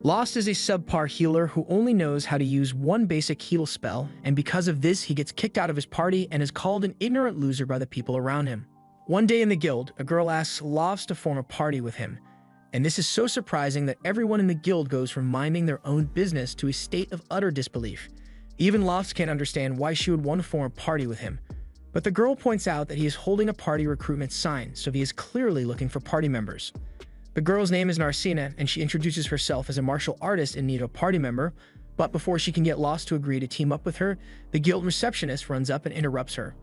Lost is a subpar healer who only knows how to use one basic heal spell, and because of this, he gets kicked out of his party and is called an ignorant loser by the people around him. One day in the guild, a girl asks Lost to form a party with him, and this is so surprising that everyone in the guild goes from minding their own business to a state of utter disbelief. Even Lost can't understand why she would want to form a party with him. But the girl points out that he is holding a party recruitment sign, so he is clearly looking for party members. The girl's name is Narcina, and she introduces herself as a martial artist in need of a party member, but before she can get Lost to agree to team up with her, the guild receptionist runs up and interrupts her.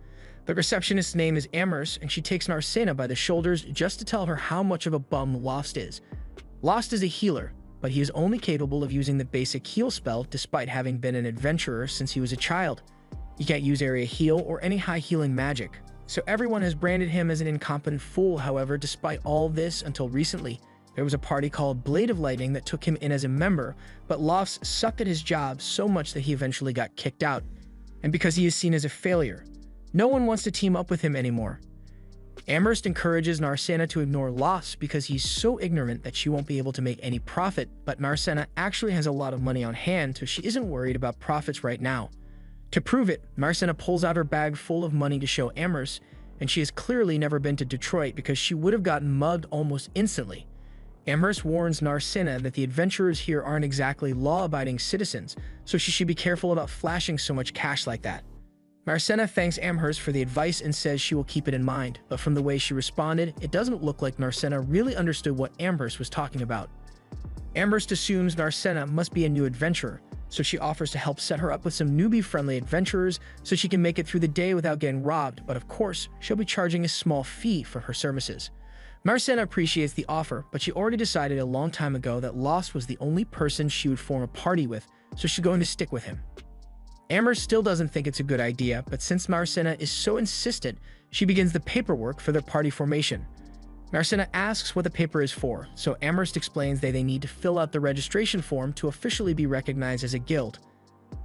The receptionist's name is Amherst, and she takes Narcina by the shoulders just to tell her how much of a bum Lost is. Lost is a healer, but he is only capable of using the basic heal spell despite having been an adventurer since he was a child. He can't use area heal or any high healing magic. So everyone has branded him as an incompetent fool. However, despite all this, until recently, there was a party called Blade of Lightning that took him in as a member, but Lost sucked at his job so much that he eventually got kicked out. And because he is seen as a failure, no one wants to team up with him anymore. Amherst encourages Narcina to ignore Lost because he's so ignorant that she won't be able to make any profit, but Narcina actually has a lot of money on hand, so she isn't worried about profits right now. To prove it, Narcina pulls out her bag full of money to show Amherst, and she has clearly never been to Detroit because she would have gotten mugged almost instantly. Amherst warns Narcina that the adventurers here aren't exactly law-abiding citizens, so she should be careful about flashing so much cash like that. Narcina thanks Amherst for the advice and says she will keep it in mind, but from the way she responded, it doesn't look like Narcina really understood what Amherst was talking about. Amherst assumes Narcina must be a new adventurer, so she offers to help set her up with some newbie-friendly adventurers so she can make it through the day without getting robbed, but of course, she'll be charging a small fee for her services. Narcina appreciates the offer, but she already decided a long time ago that Lost was the only person she would form a party with, so she's going to stick with him. Amherst still doesn't think it's a good idea, but since Narcina is so insistent, she begins the paperwork for their party formation. Narcina asks what the paper is for, so Amherst explains that they need to fill out the registration form to officially be recognized as a guild.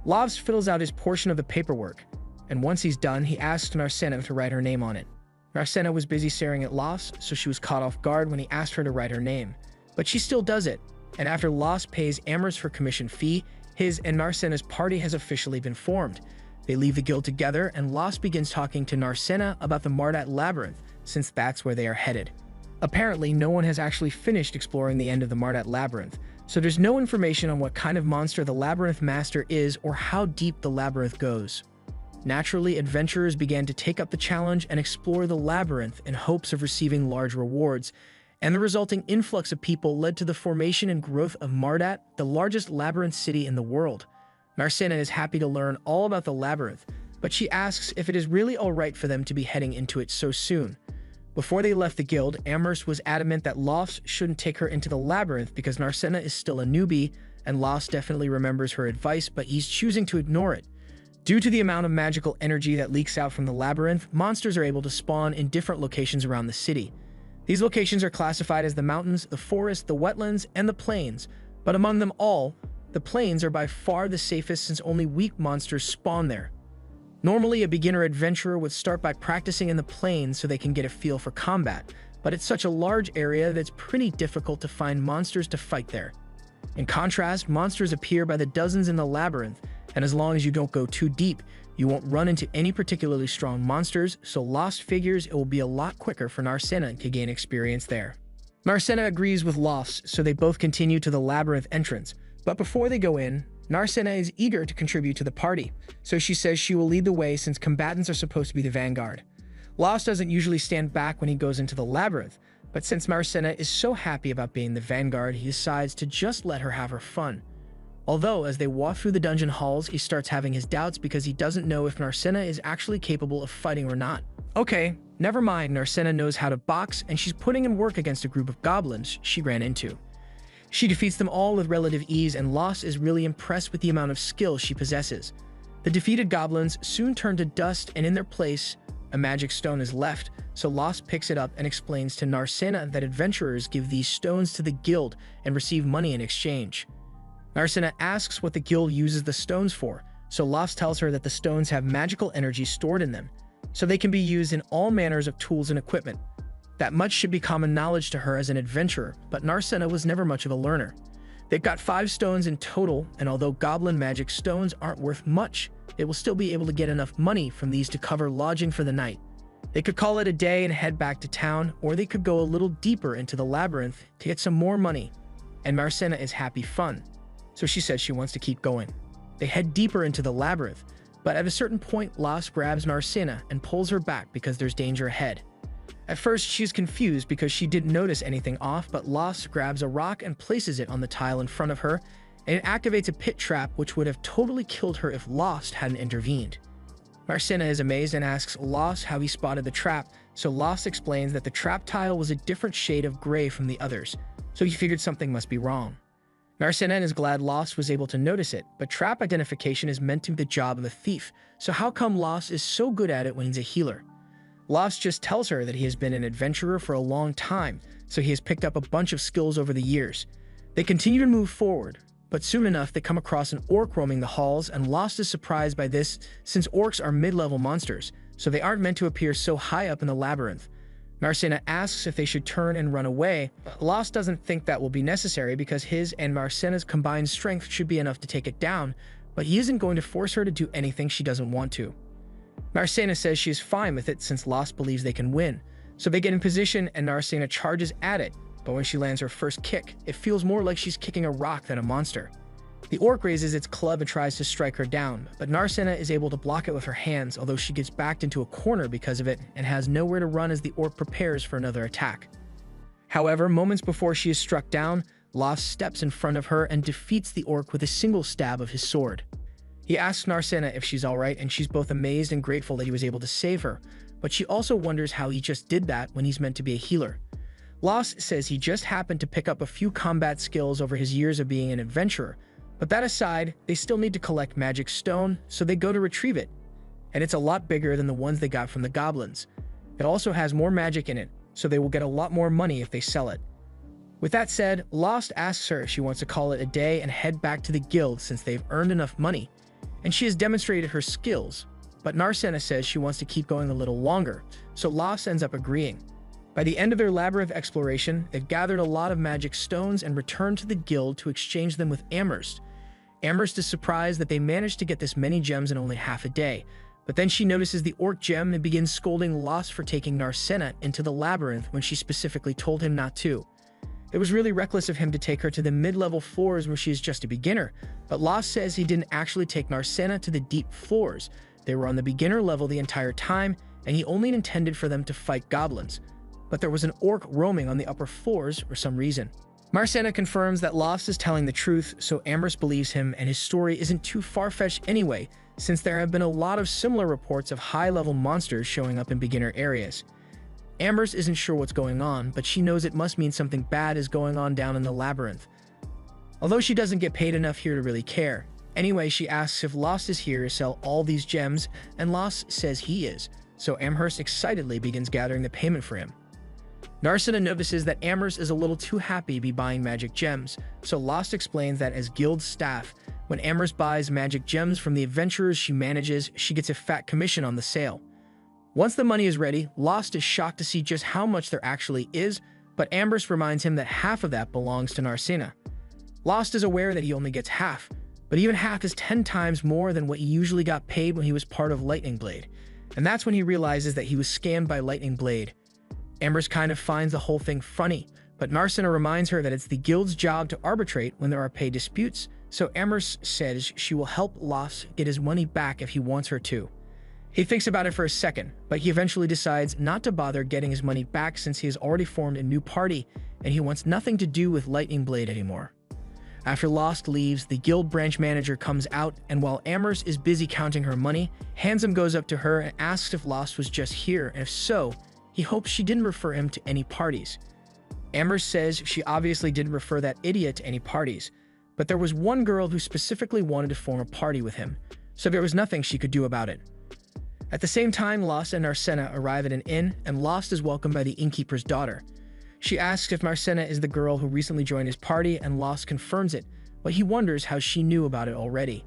Lost fills out his portion of the paperwork, and once he's done, he asks Narcina to write her name on it. Narcina was busy staring at Lost, so she was caught off guard when he asked her to write her name. But she still does it, and after Lost pays Amherst her commission fee, his and Narcina's party has officially been formed. They leave the guild together, and Lost begins talking to Narcina about the Mardat Labyrinth, since that's where they are headed. Apparently, no one has actually finished exploring the end of the Mardat Labyrinth, so there's no information on what kind of monster the Labyrinth Master is or how deep the labyrinth goes. Naturally, adventurers began to take up the challenge and explore the labyrinth in hopes of receiving large rewards, and the resulting influx of people led to the formation and growth of Mardat, the largest labyrinth city in the world. Narcina is happy to learn all about the labyrinth, but she asks if it is really alright for them to be heading into it so soon. Before they left the guild, Amherst was adamant that Lost shouldn't take her into the labyrinth because Narcina is still a newbie, and Lost definitely remembers her advice, but he's choosing to ignore it. Due to the amount of magical energy that leaks out from the labyrinth, monsters are able to spawn in different locations around the city. These locations are classified as the mountains, the forest, the wetlands, and the plains, but among them all, the plains are by far the safest since only weak monsters spawn there. Normally, a beginner adventurer would start by practicing in the plains so they can get a feel for combat, but it's such a large area that it's pretty difficult to find monsters to fight there. In contrast, monsters appear by the dozens in the labyrinth, and as long as you don't go too deep, you won't run into any particularly strong monsters, so Lost figures it will be a lot quicker for Narcina to gain experience there. Narcina agrees with Lost, so they both continue to the labyrinth entrance, but before they go in, Narcina is eager to contribute to the party, so she says she will lead the way since combatants are supposed to be the vanguard. Lost doesn't usually stand back when he goes into the labyrinth, but since Narcina is so happy about being the vanguard, he decides to just let her have her fun. Although, as they walk through the dungeon halls, he starts having his doubts because he doesn't know if Narcina is actually capable of fighting or not. Okay, never mind, Narcina knows how to box, and she's putting in work against a group of goblins she ran into. She defeats them all with relative ease, and Lost is really impressed with the amount of skill she possesses. The defeated goblins soon turn to dust, and in their place, a magic stone is left, so Lost picks it up and explains to Narcina that adventurers give these stones to the guild and receive money in exchange. Narcina asks what the guild uses the stones for, so Lost tells her that the stones have magical energy stored in them, so they can be used in all manners of tools and equipment. That much should be common knowledge to her as an adventurer, but Narcina was never much of a learner. They've got 5 stones in total, and although goblin magic stones aren't worth much, they will still be able to get enough money from these to cover lodging for the night. They could call it a day and head back to town, or they could go a little deeper into the labyrinth to get some more money. And Marcena is happy fun, so she says she wants to keep going. They head deeper into the labyrinth, but at a certain point, Las grabs Marcena and pulls her back because there's danger ahead. At first, she's confused because she didn't notice anything off, but Las grabs a rock and places it on the tile in front of her, and it activates a pit trap which would have totally killed her if Las hadn't intervened. Marcena is amazed and asks Las how he spotted the trap, so Las explains that the trap tile was a different shade of gray from the others, so he figured something must be wrong. Marcena is glad Las was able to notice it, but trap identification is meant to be the job of a thief, so how come Las is so good at it when he's a healer? Las just tells her that he has been an adventurer for a long time, so he has picked up a bunch of skills over the years. They continue to move forward, but soon enough they come across an orc roaming the halls, and Las is surprised by this since orcs are mid-level monsters, so they aren't meant to appear so high up in the labyrinth. Marcena asks if they should turn and run away. Las doesn't think that will be necessary because his and Marcena's combined strength should be enough to take it down, but he isn't going to force her to do anything she doesn't want to. Marcena says she is fine with it since Las believes they can win, so they get in position and Marcena charges at it, but when she lands her first kick, it feels more like she's kicking a rock than a monster. The orc raises its club and tries to strike her down, but Marcena is able to block it with her hands, although she gets backed into a corner because of it and has nowhere to run as the orc prepares for another attack. However, moments before she is struck down, Las steps in front of her and defeats the orc with a single stab of his sword. He asks Marcena if she's alright, and she's both amazed and grateful that he was able to save her, but she also wonders how he just did that when he's meant to be a healer. Las says he just happened to pick up a few combat skills over his years of being an adventurer, but that aside, they still need to collect magic stone, so they go to retrieve it, and it's a lot bigger than the ones they got from the goblins. It also has more magic in it, so they will get a lot more money if they sell it. With that said, Las asks her if she wants to call it a day and head back to the guild since they've earned enough money, and she has demonstrated her skills, but Marcena says she wants to keep going a little longer, so Las ends up agreeing. By the end of their labyrinth exploration, they've gathered a lot of magic stones and returned to the guild to exchange them with Amherst. Amherst is surprised that they managed to get this many gems in only half a day, but then she notices the orc gem and begins scolding Las for taking Marcena into the labyrinth when she specifically told him not to. It was really reckless of him to take her to the mid-level floors where she is just a beginner, but Las says he didn't actually take Marcena to the deep floors. They were on the beginner level the entire time, and he only intended for them to fight goblins. But there was an orc roaming on the upper floors for some reason. Marcena confirms that Las is telling the truth, so Amherst believes him, and his story isn't too far-fetched anyway, since there have been a lot of similar reports of high-level monsters showing up in beginner areas. Amherst isn't sure what's going on, but she knows it must mean something bad is going on down in the labyrinth. Although she doesn't get paid enough here to really care. Anyway, she asks if Las is here to sell all these gems, and Las says he is, so Amherst excitedly begins gathering the payment for him. Marcena notices that Amherst is a little too happy to be buying magic gems, so Las explains that as guild staff, when Amherst buys magic gems from the adventurers she manages, she gets a fat commission on the sale. Once the money is ready, Las is shocked to see just how much there actually is, but Amherst reminds him that half of that belongs to Marcena. Las is aware that he only gets half, but even half is 10 times more than what he usually got paid when he was part of Lightning Blade, and that's when he realizes that he was scammed by Lightning Blade. Amherst kind of finds the whole thing funny, but Marcena reminds her that it's the guild's job to arbitrate when there are pay disputes, so Amherst says she will help Las get his money back if he wants her to. He thinks about it for a second, but he eventually decides not to bother getting his money back since he has already formed a new party and he wants nothing to do with Lightning Blade anymore. After Las leaves, the guild branch manager comes out, and while Amherst is busy counting her money, Handsome goes up to her and asks if Las was just here, and if so, he hopes she didn't refer him to any parties. Amherst says she obviously didn't refer that idiot to any parties, but there was one girl who specifically wanted to form a party with him, so there was nothing she could do about it. At the same time, Las and Marcena arrive at an inn, and Las is welcomed by the innkeeper's daughter. She asks if Marcena is the girl who recently joined his party, and Las confirms it, but he wonders how she knew about it already.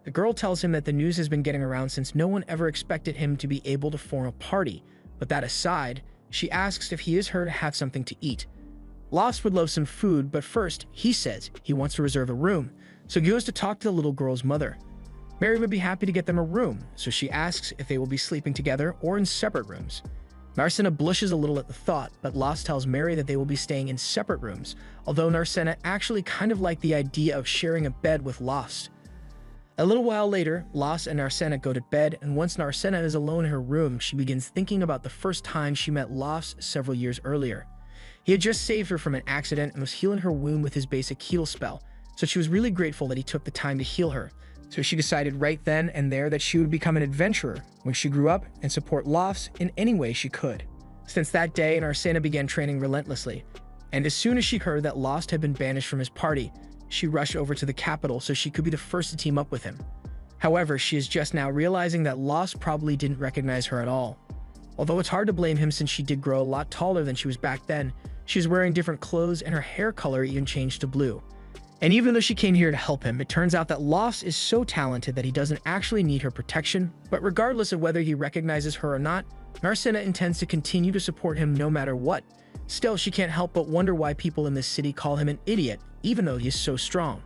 The girl tells him that the news has been getting around since no one ever expected him to be able to form a party, but that aside, she asks if he is her to have something to eat. Lost would love some food, but first, he says he wants to reserve a room, so he goes to talk to the little girl's mother. Mary would be happy to get them a room, so she asks if they will be sleeping together or in separate rooms. Narcissa blushes a little at the thought, but Lost tells Mary that they will be staying in separate rooms, although Narcissa actually kind of liked the idea of sharing a bed with Lost. A little while later, Lost and Narcissa go to bed, and once Narcissa is alone in her room, she begins thinking about the first time she met Lost several years earlier. He had just saved her from an accident and was healing her wound with his basic heal spell, so she was really grateful that he took the time to heal her. So she decided right then and there that she would become an adventurer when she grew up and support Lost in any way she could. Since that day, Narcissa began training relentlessly, and as soon as she heard that Lost had been banished from his party, she rushed over to the capital so she could be the first to team up with him. However, she is just now realizing that Lost probably didn't recognize her at all. Although it's hard to blame him since she did grow a lot taller than she was back then, she was wearing different clothes and her hair color even changed to blue. And even though she came here to help him, it turns out that Lost is so talented that he doesn't actually need her protection, but regardless of whether he recognizes her or not, Narcissa intends to continue to support him no matter what. Still, she can't help but wonder why people in this city call him an idiot, even though he is so strong.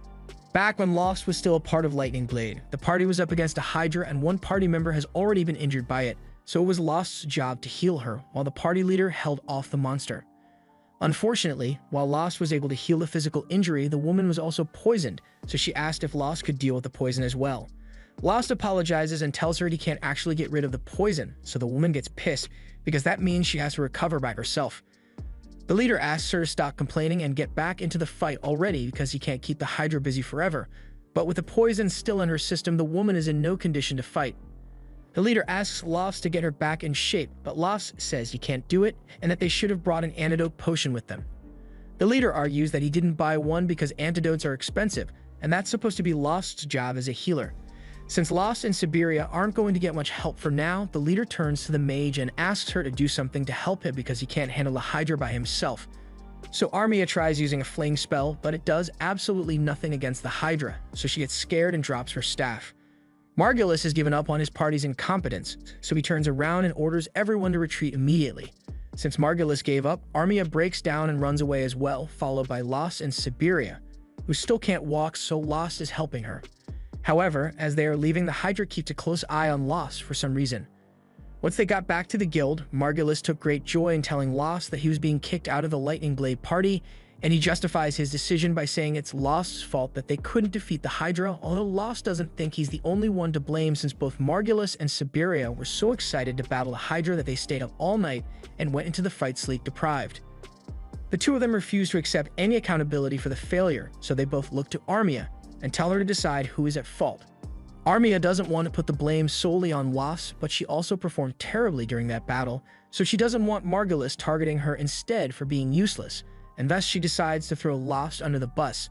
Back when Lost was still a part of Lightning Blade, the party was up against a Hydra and one party member has already been injured by it, so it was Lost's job to heal her, while the party leader held off the monster. Unfortunately, while Lost was able to heal the physical injury, the woman was also poisoned, so she asked if Lost could deal with the poison as well. Lost apologizes and tells her he can't actually get rid of the poison, so the woman gets pissed, because that means she has to recover by herself. The leader asks her to stop complaining and get back into the fight already because he can't keep the Hydra busy forever, but with the poison still in her system, the woman is in no condition to fight. The leader asks Lost to get her back in shape, but Lost says he can't do it and that they should have brought an antidote potion with them. The leader argues that he didn't buy one because antidotes are expensive, and that's supposed to be Lost's job as a healer. Since Lost and Siberia aren't going to get much help for now, the leader turns to the mage and asks her to do something to help him because he can't handle the Hydra by himself. So Armia tries using a fling spell, but it does absolutely nothing against the Hydra, so she gets scared and drops her staff. Margulis has given up on his party's incompetence, so he turns around and orders everyone to retreat immediately. Since Margulis gave up, Armia breaks down and runs away as well, followed by Lost and Siberia, who still can't walk, so Lost is helping her. However, as they are leaving, the Hydra keeps a close eye on Lost for some reason. Once they got back to the guild, Margulis took great joy in telling Lost that he was being kicked out of the Lightning Blade party, and he justifies his decision by saying it's Lost's fault that they couldn't defeat the Hydra, although Lost doesn't think he's the only one to blame since both Margulis and Siberia were so excited to battle the Hydra that they stayed up all night and went into the fight sleep deprived. The two of them refuse to accept any accountability for the failure, so they both look to Armia and tell her to decide who is at fault. Armia doesn't want to put the blame solely on Lost, but she also performed terribly during that battle, so she doesn't want Margulis targeting her instead for being useless, and thus she decides to throw Lost under the bus.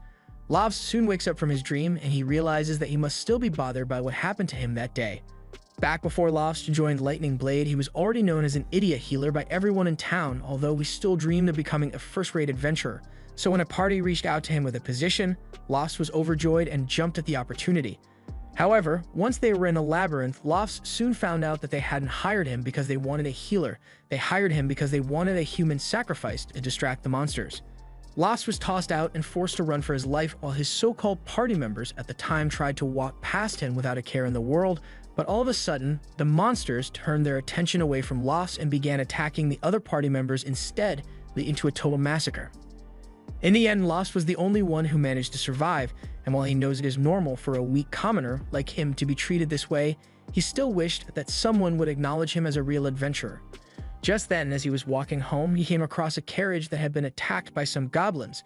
Lost soon wakes up from his dream, and he realizes that he must still be bothered by what happened to him that day. Back before Lost joined Lightning Blade, he was already known as an idiot healer by everyone in town, although he still dreamed of becoming a first-rate adventurer. So when a party reached out to him with a position, Lost was overjoyed and jumped at the opportunity. However, once they were in a labyrinth, Lost soon found out that they hadn't hired him because they wanted a healer. They hired him because they wanted a human sacrifice to distract the monsters. Lost was tossed out and forced to run for his life while his so-called party members at the time tried to walk past him without a care in the world, but all of a sudden, the monsters turned their attention away from Lost and began attacking the other party members instead, leading to a total massacre. In the end, Lost was the only one who managed to survive, and while he knows it is normal for a weak commoner like him to be treated this way, he still wished that someone would acknowledge him as a real adventurer. Just then, as he was walking home, he came across a carriage that had been attacked by some goblins,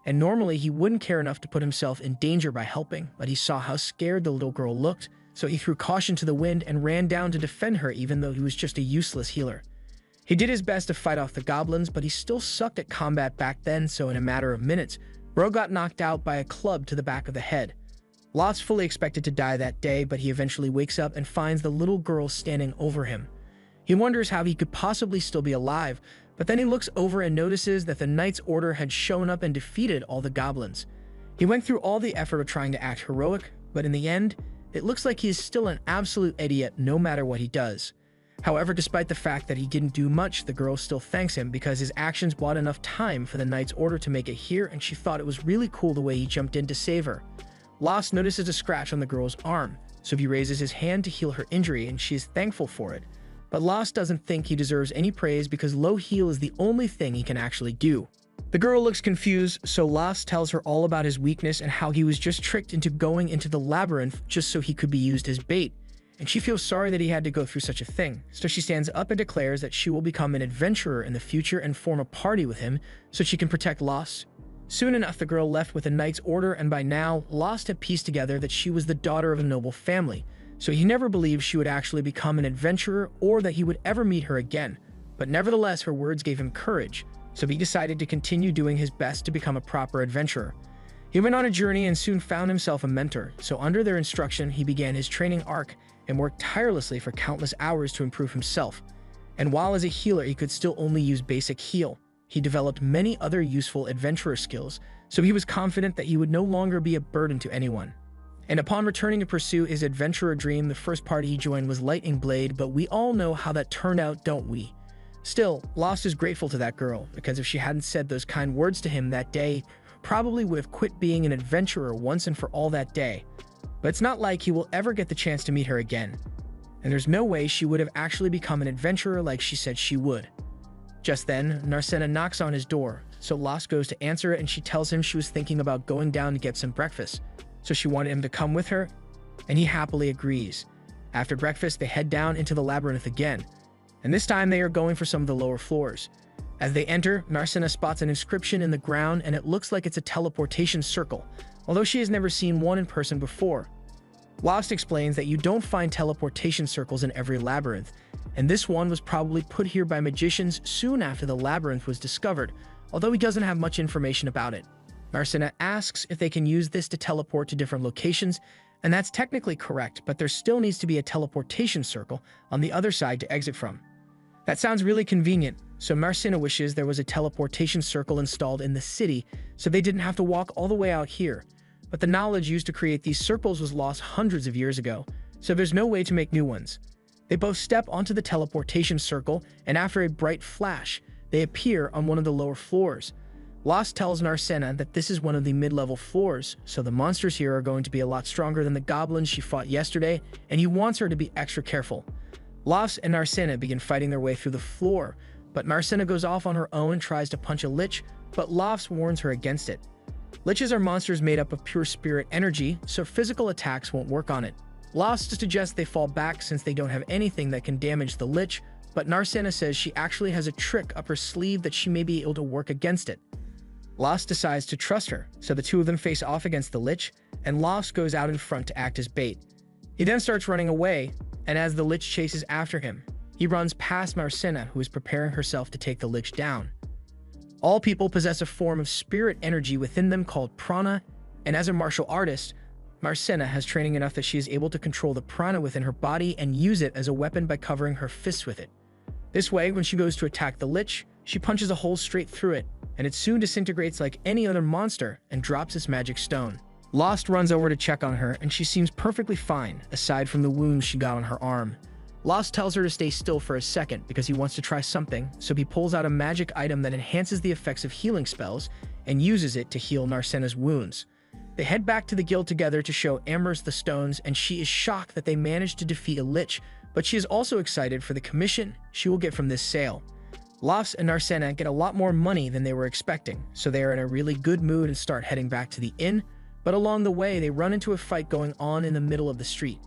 and normally he wouldn't care enough to put himself in danger by helping, but he saw how scared the little girl looked, so he threw caution to the wind and ran down to defend her even though he was just a useless healer. He did his best to fight off the goblins, but he still sucked at combat back then, so in a matter of minutes, Bro got knocked out by a club to the back of the head. Lost fully expected to die that day, but he eventually wakes up and finds the little girl standing over him. He wonders how he could possibly still be alive, but then he looks over and notices that the Knight's Order had shown up and defeated all the goblins. He went through all the effort of trying to act heroic, but in the end, it looks like he is still an absolute idiot no matter what he does. However, despite the fact that he didn't do much, the girl still thanks him because his actions bought enough time for the knight's order to make it here, and she thought it was really cool the way he jumped in to save her. Lost notices a scratch on the girl's arm, so he raises his hand to heal her injury, and she is thankful for it. But Lost doesn't think he deserves any praise because low heal is the only thing he can actually do. The girl looks confused, so Lost tells her all about his weakness and how he was just tricked into going into the labyrinth just so he could be used as bait. And she feels sorry that he had to go through such a thing, so she stands up and declares that she will become an adventurer in the future and form a party with him so she can protect Lost. Soon enough, the girl left with a knight's order, and by now, Lost had pieced together that she was the daughter of a noble family, so he never believed she would actually become an adventurer or that he would ever meet her again. But nevertheless, her words gave him courage, so he decided to continue doing his best to become a proper adventurer. He went on a journey and soon found himself a mentor, so under their instruction, he began his training arc and worked tirelessly for countless hours to improve himself. And while as a healer he could still only use basic heal, he developed many other useful adventurer skills, so he was confident that he would no longer be a burden to anyone. And upon returning to pursue his adventurer dream, the first party he joined was Lightning Blade, but we all know how that turned out, don't we? Still, Lost is grateful to that girl, because if she hadn't said those kind words to him that day, probably would have quit being an adventurer once and for all that day. But it's not like he will ever get the chance to meet her again. And there's no way she would have actually become an adventurer like she said she would. Just then, Narcena knocks on his door, so Lost goes to answer it, and she tells him she was thinking about going down to get some breakfast, so she wanted him to come with her, and he happily agrees. After breakfast, they head down into the labyrinth again, and this time they are going for some of the lower floors. As they enter, Narcena spots an inscription in the ground, and it looks like it's a teleportation circle, although she has never seen one in person before. Lost explains that you don't find teleportation circles in every labyrinth, and this one was probably put here by magicians soon after the labyrinth was discovered, although he doesn't have much information about it. Narcena asks if they can use this to teleport to different locations, and that's technically correct, but there still needs to be a teleportation circle on the other side to exit from. That sounds really convenient, so Narcena wishes there was a teleportation circle installed in the city so they didn't have to walk all the way out here. But the knowledge used to create these circles was lost hundreds of years ago, so there's no way to make new ones. They both step onto the teleportation circle, and after a bright flash, they appear on one of the lower floors. Lost tells Narcena that this is one of the mid-level floors, so the monsters here are going to be a lot stronger than the goblins she fought yesterday, and he wants her to be extra careful. Lost and Narcena begin fighting their way through the floor, but Narcena goes off on her own and tries to punch a lich, but Lost warns her against it. Liches are monsters made up of pure spirit energy, so physical attacks won't work on it. Lost suggests they fall back since they don't have anything that can damage the lich, but Narcena says she actually has a trick up her sleeve that she may be able to work against it. Lost decides to trust her, so the two of them face off against the lich, and Lost goes out in front to act as bait. He then starts running away, and as the lich chases after him, he runs past Narcena, who is preparing herself to take the lich down. All people possess a form of spirit energy within them called prana, and as a martial artist, Narcena has training enough that she is able to control the prana within her body and use it as a weapon by covering her fists with it. This way, when she goes to attack the lich, she punches a hole straight through it, and it soon disintegrates like any other monster and drops its magic stone. Lost runs over to check on her, and she seems perfectly fine, aside from the wounds she got on her arm. Lost tells her to stay still for a second because he wants to try something, so he pulls out a magic item that enhances the effects of healing spells and uses it to heal Narcena's wounds. They head back to the guild together to show Amherst the stones, and she is shocked that they managed to defeat a lich, but she is also excited for the commission she will get from this sale. Lost and Narcena get a lot more money than they were expecting, so they are in a really good mood and start heading back to the inn, but along the way they run into a fight going on in the middle of the street.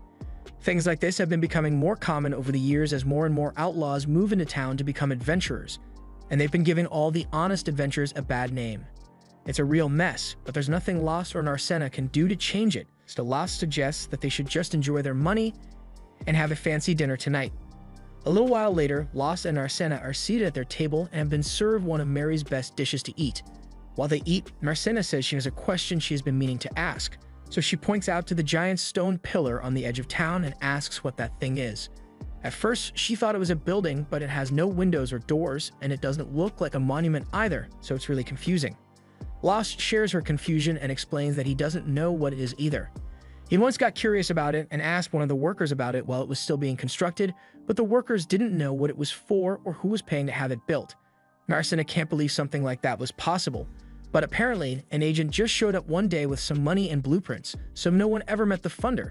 Things like this have been becoming more common over the years as more and more outlaws move into town to become adventurers, and they've been giving all the honest adventurers a bad name. It's a real mess, but there's nothing Lost or Narcena can do to change it, so Lost suggests that they should just enjoy their money and have a fancy dinner tonight. A little while later, Lost and Narcena are seated at their table and have been served one of Mary's best dishes to eat. While they eat, Narcena says she has a question she has been meaning to ask, so she points out to the giant stone pillar on the edge of town and asks what that thing is. At first, she thought it was a building, but it has no windows or doors, and it doesn't look like a monument either, so it's really confusing. Lost shares her confusion and explains that he doesn't know what it is either. He once got curious about it and asked one of the workers about it while it was still being constructed, but the workers didn't know what it was for or who was paying to have it built. Marcena can't believe something like that was possible, but apparently an agent just showed up one day with some money and blueprints, so no one ever met the funder.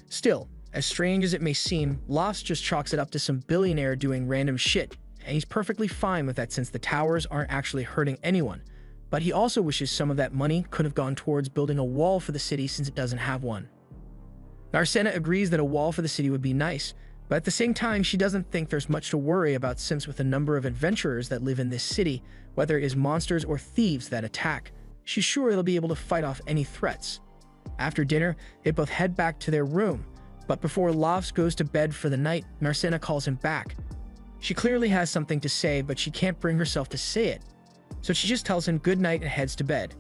Still, as strange as it may seem, Lost just chalks it up to some billionaire doing random shit, and he's perfectly fine with that since the towers aren't actually hurting anyone. But he also wishes some of that money could have gone towards building a wall for the city since it doesn't have one. Marcena agrees that a wall for the city would be nice, but at the same time she doesn't think there's much to worry about since with the number of adventurers that live in this city, whether it is monsters or thieves that attack, she's sure they'll be able to fight off any threats. After dinner, they both head back to their room, but before Lost goes to bed for the night, Marcena calls him back. She clearly has something to say, but she can't bring herself to say it, so she just tells him good night and heads to bed.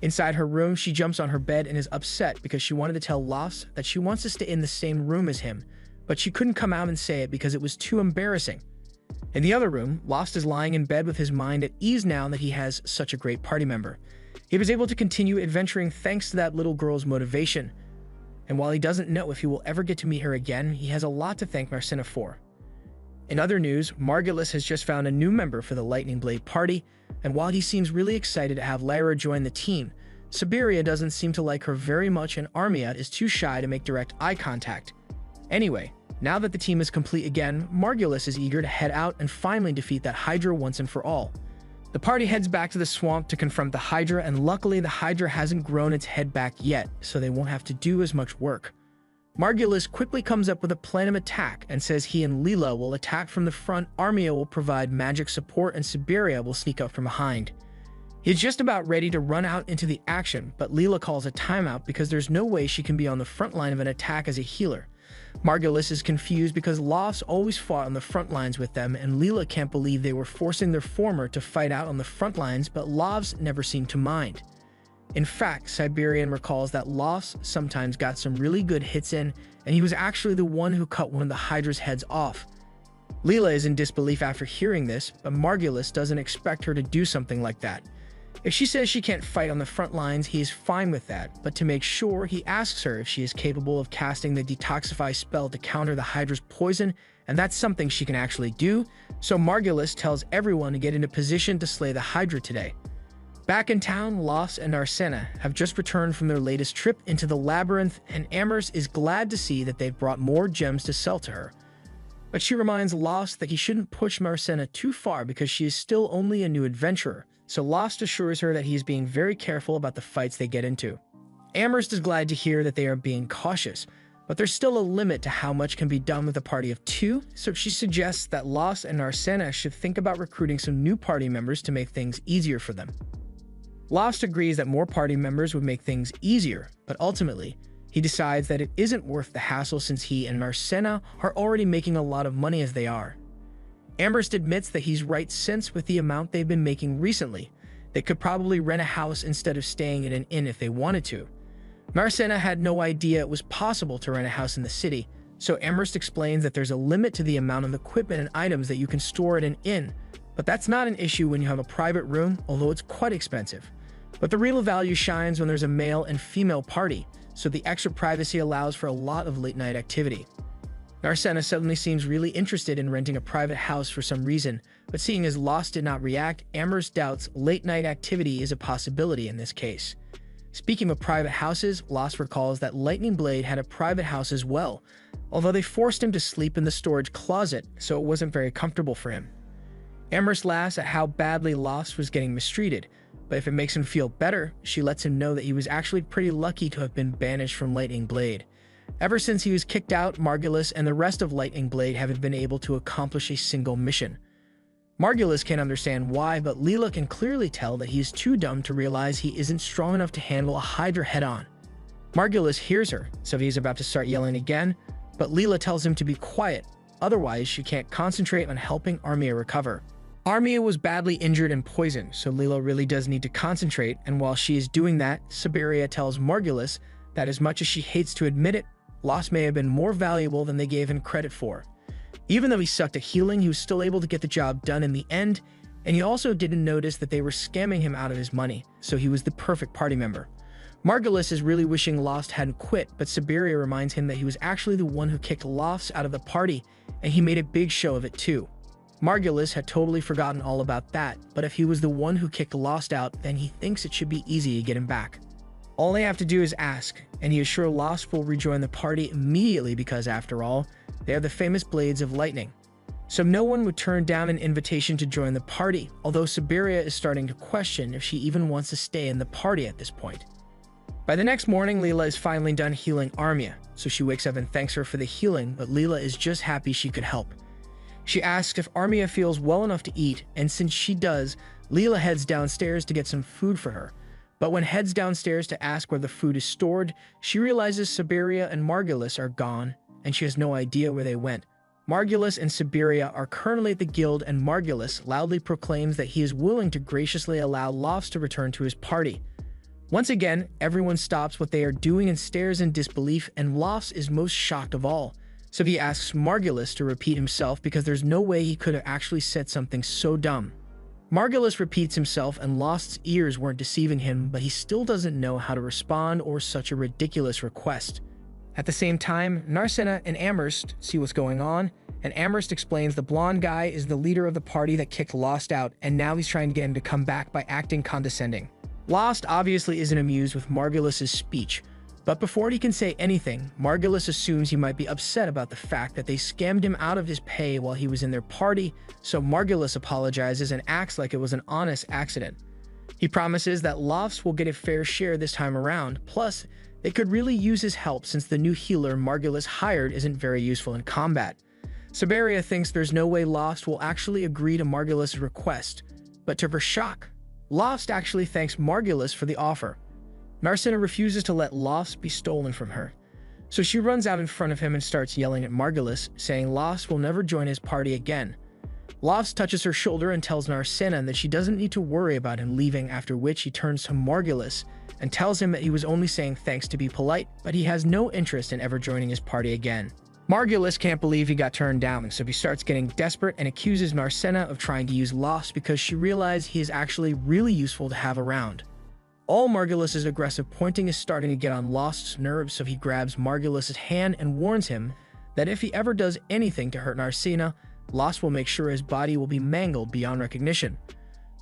Inside her room, she jumps on her bed and is upset because she wanted to tell Lost that she wants to stay in the same room as him, but she couldn't come out and say it because it was too embarrassing. In the other room, Lost is lying in bed with his mind at ease now that he has such a great party member. He was able to continue adventuring thanks to that little girl's motivation, and while he doesn't know if he will ever get to meet her again, he has a lot to thank Marcena for. In other news, Margulis has just found a new member for the Lightning Blade party, and while he seems really excited to have Lyra join the team, Siberia doesn't seem to like her very much and Armia is too shy to make direct eye contact. Anyway, now that the team is complete again, Margulis is eager to head out and finally defeat that Hydra once and for all. The party heads back to the swamp to confront the Hydra, and luckily the Hydra hasn't grown its head back yet, so they won't have to do as much work. Margulis quickly comes up with a plan of attack and says he and Leela will attack from the front, Armia will provide magic support, and Siberia will sneak up from behind. He's just about ready to run out into the action, but Leela calls a timeout because there's no way she can be on the front line of an attack as a healer. Margulis is confused because Lost always fought on the front lines with them, and Leela can't believe they were forcing their former to fight out on the front lines, but Lost never seemed to mind. In fact, Siberian recalls that Lost sometimes got some really good hits in, and he was actually the one who cut one of the Hydra's heads off. Leela is in disbelief after hearing this, but Margulis doesn't expect her to do something like that. If she says she can't fight on the front lines, he is fine with that, but to make sure, he asks her if she is capable of casting the Detoxify spell to counter the Hydra's poison, and that's something she can actually do, so Margulis tells everyone to get into position to slay the Hydra today. Back in town, Lost and Marcena have just returned from their latest trip into the labyrinth, and Amherst is glad to see that they've brought more gems to sell to her. But she reminds Lost that he shouldn't push Marcena too far because she is still only a new adventurer, so Lost assures her that he is being very careful about the fights they get into. Amherst is glad to hear that they are being cautious, but there's still a limit to how much can be done with a party of two, so she suggests that Lost and Marcena should think about recruiting some new party members to make things easier for them. Lost agrees that more party members would make things easier, but ultimately, he decides that it isn't worth the hassle since he and Marcena are already making a lot of money as they are. Amherst admits that he's right since with the amount they've been making recently, they could probably rent a house instead of staying at an inn if they wanted to. Marcena had no idea it was possible to rent a house in the city, so Amherst explains that there's a limit to the amount of equipment and items that you can store at an inn, but that's not an issue when you have a private room, although it's quite expensive. But the real value shines when there's a male and female party, so the extra privacy allows for a lot of late-night activity. Marcena suddenly seems really interested in renting a private house for some reason, but seeing as Lost did not react, Amherst doubts late-night activity is a possibility in this case. Speaking of private houses, Lost recalls that Lightning Blade had a private house as well, although they forced him to sleep in the storage closet, so it wasn't very comfortable for him. Amherst laughs at how badly Lost was getting mistreated, but if it makes him feel better, she lets him know that he was actually pretty lucky to have been banished from Lightning Blade. Ever since he was kicked out, Margulis and the rest of Lightning Blade haven't been able to accomplish a single mission. Margulis can't understand why, but Leela can clearly tell that he is too dumb to realize he isn't strong enough to handle a Hydra head-on. Margulis hears her, so he's about to start yelling again, but Leela tells him to be quiet, otherwise she can't concentrate on helping Armia recover. Armia was badly injured and poisoned, so Leela really does need to concentrate, and while she is doing that, Siberia tells Margulis that as much as she hates to admit it, Lost may have been more valuable than they gave him credit for. Even though he sucked at healing, he was still able to get the job done in the end, and he also didn't notice that they were scamming him out of his money, so he was the perfect party member. Margulis is really wishing Lost hadn't quit, but Siberia reminds him that he was actually the one who kicked Lost out of the party, and he made a big show of it too. Margulis had totally forgotten all about that, but if he was the one who kicked Lost out, then he thinks it should be easy to get him back. All they have to do is ask, and he is sure Lost will rejoin the party immediately because, after all, they are the famous Blades of Lightning. So no one would turn down an invitation to join the party, although Siberia is starting to question if she even wants to stay in the party at this point. By the next morning, Leela is finally done healing Armia, so she wakes up and thanks her for the healing, but Leela is just happy she could help. She asks if Armia feels well enough to eat, and since she does, Leela heads downstairs to get some food for her. But when heads downstairs to ask where the food is stored, she realizes Siberia and Margulis are gone, and she has no idea where they went. Margulis and Siberia are currently at the guild, and Margulis loudly proclaims that he is willing to graciously allow Lost to return to his party. Once again, everyone stops what they are doing and stares in disbelief, and Lost is most shocked of all. So he asks Margulis to repeat himself because there's no way he could have actually said something so dumb. Margulis repeats himself, and Lost's ears weren't deceiving him, but he still doesn't know how to respond or such a ridiculous request. At the same time, Narcina and Amherst see what's going on, and Amherst explains the blonde guy is the leader of the party that kicked Lost out, and now he's trying to get him to come back by acting condescending. Lost obviously isn't amused with Margulis' speech, but before he can say anything, Margulis assumes he might be upset about the fact that they scammed him out of his pay while he was in their party, so Margulis apologizes and acts like it was an honest accident. He promises that Lost will get a fair share this time around, plus they could really use his help since the new healer Margulis hired isn't very useful in combat. Siberia thinks there's no way Lost will actually agree to Margulis' request, but to her shock, Lost actually thanks Margulis for the offer. Narcina refuses to let Lost be stolen from her, so she runs out in front of him and starts yelling at Margulis, saying Lost will never join his party again. Lost touches her shoulder and tells Narcina that she doesn't need to worry about him leaving, after which he turns to Margulis and tells him that he was only saying thanks to be polite, but he has no interest in ever joining his party again. Margulis can't believe he got turned down, so he starts getting desperate and accuses Narcina of trying to use Lost because she realized he is actually really useful to have around. All Margulis' aggressive pointing is starting to get on Lost's nerves, so he grabs Margulis' hand and warns him that if he ever does anything to hurt Narcina, Lost will make sure his body will be mangled beyond recognition.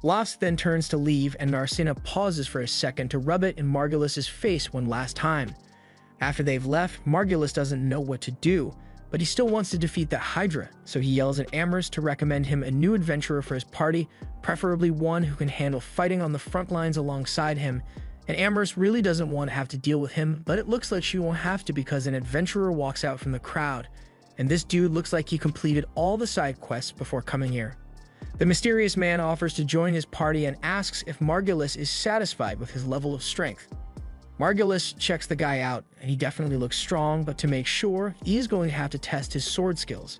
Lost then turns to leave, and Narcina pauses for a second to rub it in Margulis' face one last time. After they've left, Margulis doesn't know what to do, but he still wants to defeat the Hydra, so he yells at Amherst to recommend him a new adventurer for his party, preferably one who can handle fighting on the front lines alongside him, and Amherst really doesn't want to have to deal with him, but it looks like she won't have to because an adventurer walks out from the crowd, and this dude looks like he completed all the side quests before coming here. The mysterious man offers to join his party and asks if Margulis is satisfied with his level of strength. Margulis checks the guy out, and he definitely looks strong, but to make sure, he is going to have to test his sword skills.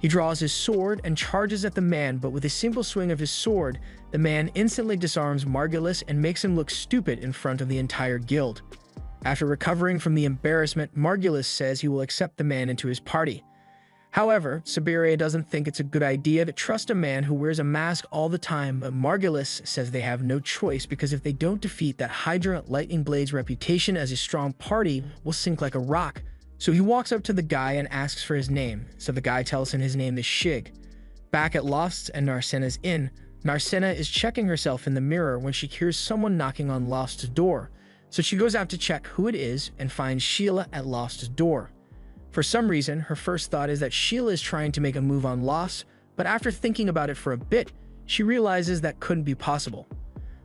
He draws his sword and charges at the man, but with a simple swing of his sword, the man instantly disarms Margulis and makes him look stupid in front of the entire guild. After recovering from the embarrassment, Margulis says he will accept the man into his party. However, Siberia doesn't think it's a good idea to trust a man who wears a mask all the time, but Margulis says they have no choice because if they don't defeat that Hydra, Lightning Blade's reputation as a strong party will sink like a rock. So he walks up to the guy and asks for his name, so the guy tells him his name is Shig. Back at Lost's and Narcina's inn, Narcina is checking herself in the mirror when she hears someone knocking on Lost's door, so she goes out to check who it is and finds Sheila at Lost's door. For some reason, her first thought is that Sheila is trying to make a move on Lost, but after thinking about it for a bit, she realizes that couldn't be possible.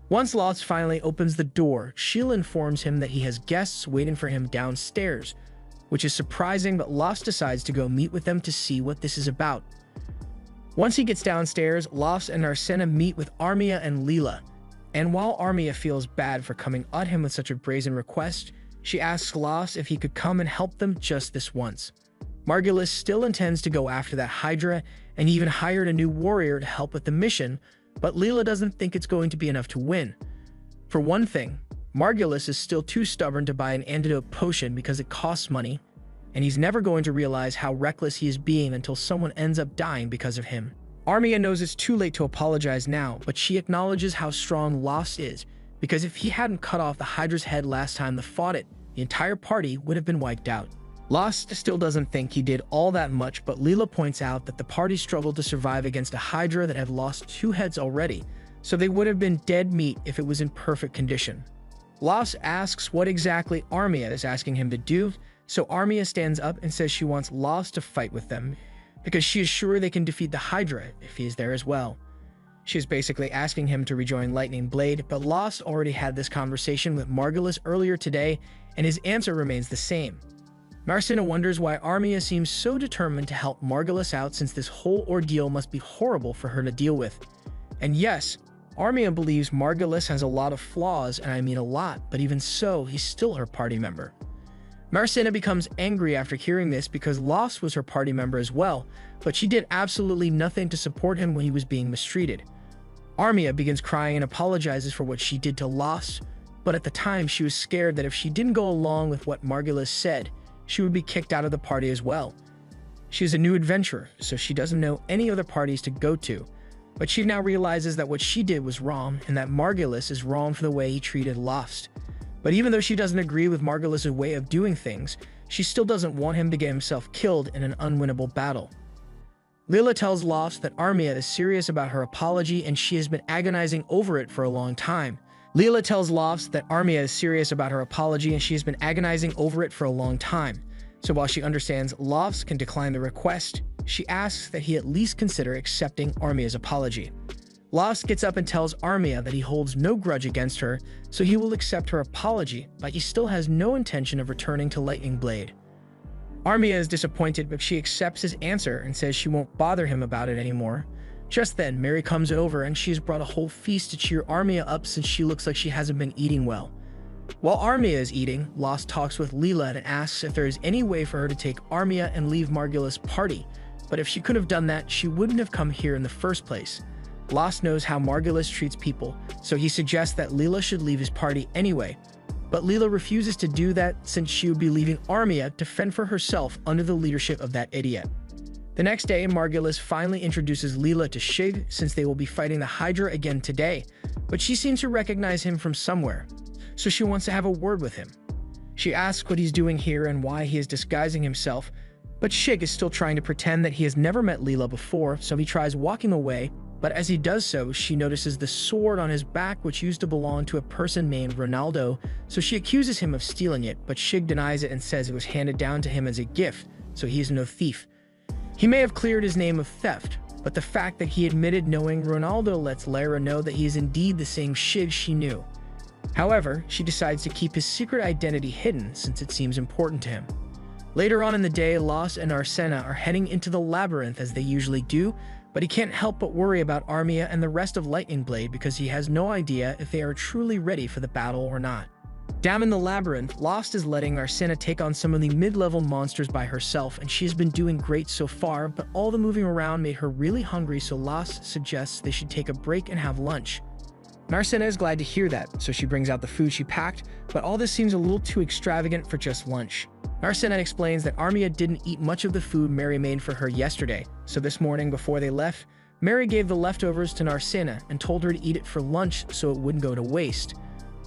Once Lost finally opens the door, Sheila informs him that he has guests waiting for him downstairs, which is surprising, but Lost decides to go meet with them to see what this is about. Once he gets downstairs, Lost and Narcina meet with Armia and Leela, and while Armia feels bad for coming at him with such a brazen request, she asks Lost if he could come and help them just this once. Margulis still intends to go after that Hydra, and he even hired a new warrior to help with the mission, but Leela doesn't think it's going to be enough to win. For one thing, Margulis is still too stubborn to buy an antidote potion because it costs money, and he's never going to realize how reckless he is being until someone ends up dying because of him. Armia knows it's too late to apologize now, but she acknowledges how strong Lost is, because if he hadn't cut off the Hydra's head last time they fought it, the entire party would have been wiped out. Lost still doesn't think he did all that much, but Leela points out that the party struggled to survive against a Hydra that had lost 2 heads already, so they would have been dead meat if it was in perfect condition. Lost asks what exactly Armia is asking him to do, so Armia stands up and says she wants Lost to fight with them, because she is sure they can defeat the Hydra if he is there as well. She is basically asking him to rejoin Lightning Blade, but Lost already had this conversation with Margulis earlier today, and his answer remains the same. Marcina wonders why Armia seems so determined to help Margulis out, since this whole ordeal must be horrible for her to deal with. And yes, Armia believes Margulis has a lot of flaws, and I mean a lot, but even so, he's still her party member. Marcina becomes angry after hearing this because Lost was her party member as well, but she did absolutely nothing to support him when he was being mistreated. Armia begins crying and apologizes for what she did to Lost, but at the time she was scared that if she didn't go along with what Margulis said, she would be kicked out of the party as well. She is a new adventurer, so she doesn't know any other parties to go to, but she now realizes that what she did was wrong and that Margulis is wrong for the way he treated Lost. But even though she doesn't agree with Margulis' way of doing things, she still doesn't want him to get himself killed in an unwinnable battle. Leela tells Lost that Armia is serious about her apology and she has been agonizing over it for a long time. Leela tells Lost that Armia is serious about her apology and she has been agonizing over it for a long time. So while she understands Lost can decline the request, she asks that he at least consider accepting Armia's apology. Lost gets up and tells Armia that he holds no grudge against her, so he will accept her apology, but he still has no intention of returning to Lightning Blade. Armia is disappointed, but she accepts his answer and says she won't bother him about it anymore. Just then, Mary comes over and she has brought a whole feast to cheer Armia up since she looks like she hasn't been eating well. While Armia is eating, Lost talks with Leela and asks if there is any way for her to take Armia and leave Margulis' party, but if she could have done that, she wouldn't have come here in the first place. Lost knows how Margulis treats people, so he suggests that Leela should leave his party anyway, but Leela refuses to do that since she would be leaving Armia to fend for herself under the leadership of that idiot. The next day, Margulis finally introduces Leela to Shig since they will be fighting the Hydra again today, but she seems to recognize him from somewhere, so she wants to have a word with him. She asks what he's doing here and why he is disguising himself, but Shig is still trying to pretend that he has never met Leela before, so he tries walking away, but as he does so, she notices the sword on his back which used to belong to a person named Ronaldo, so she accuses him of stealing it, but Shig denies it and says it was handed down to him as a gift, so he is no thief. He may have cleared his name of theft, but the fact that he admitted knowing Ronaldo lets Lyra know that he is indeed the same Shig she knew. However, she decides to keep his secret identity hidden since it seems important to him. Later on in the day, Lost and Arsena are heading into the labyrinth as they usually do, but he can't help but worry about Armia and the rest of Lightning Blade because he has no idea if they are truly ready for the battle or not. Down in the labyrinth, Lost is letting Arsena take on some of the mid-level monsters by herself, and she has been doing great so far, but all the moving around made her really hungry, so Lost suggests they should take a break and have lunch. Arsena is glad to hear that, so she brings out the food she packed, but all this seems a little too extravagant for just lunch. Arsena explains that Armia didn't eat much of the food Mary made for her yesterday, so this morning before they left, Mary gave the leftovers to Arsena and told her to eat it for lunch so it wouldn't go to waste.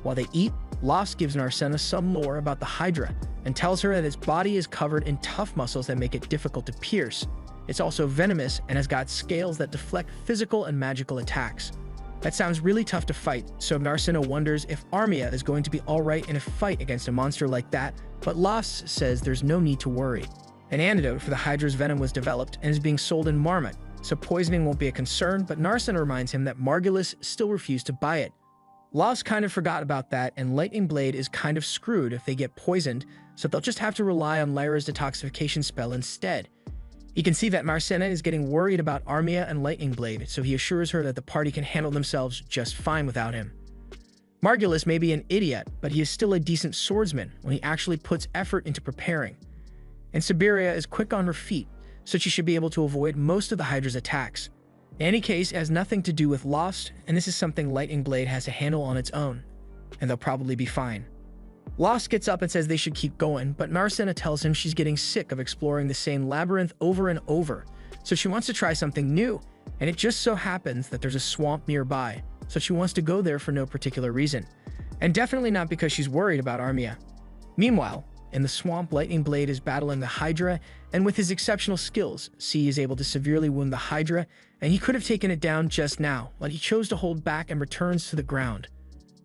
While they eat, Lost gives Arsena some lore about the Hydra and tells her that its body is covered in tough muscles that make it difficult to pierce. It's also venomous and has got scales that deflect physical and magical attacks. That sounds really tough to fight, so Arsena wonders if Armia is going to be alright in a fight against a monster like that, but Lost says there's no need to worry. An antidote for the Hydra's venom was developed and is being sold in Marmot, so poisoning won't be a concern, but Arsena reminds him that Margulis still refused to buy it. Lost kind of forgot about that, and Lightning Blade is kind of screwed if they get poisoned, so they'll just have to rely on Lyra's detoxification spell instead. He can see that Arsena is getting worried about Armia and Lightning Blade, so he assures her that the party can handle themselves just fine without him. Margulis may be an idiot, but he is still a decent swordsman when he actually puts effort into preparing. And Siberia is quick on her feet, so she should be able to avoid most of the Hydra's attacks. In any case, it has nothing to do with Lost, and this is something Lightning Blade has to handle on its own, and they'll probably be fine. Lost gets up and says they should keep going, but Arsena tells him she's getting sick of exploring the same labyrinth over and over, so she wants to try something new, and it just so happens that there's a swamp nearby. so she wants to go there for no particular reason. And definitely not because she's worried about Armia. Meanwhile, in the swamp, Lightning Blade is battling the Hydra, and with his exceptional skills, C is able to severely wound the Hydra, and he could have taken it down just now, but he chose to hold back and returns to the ground.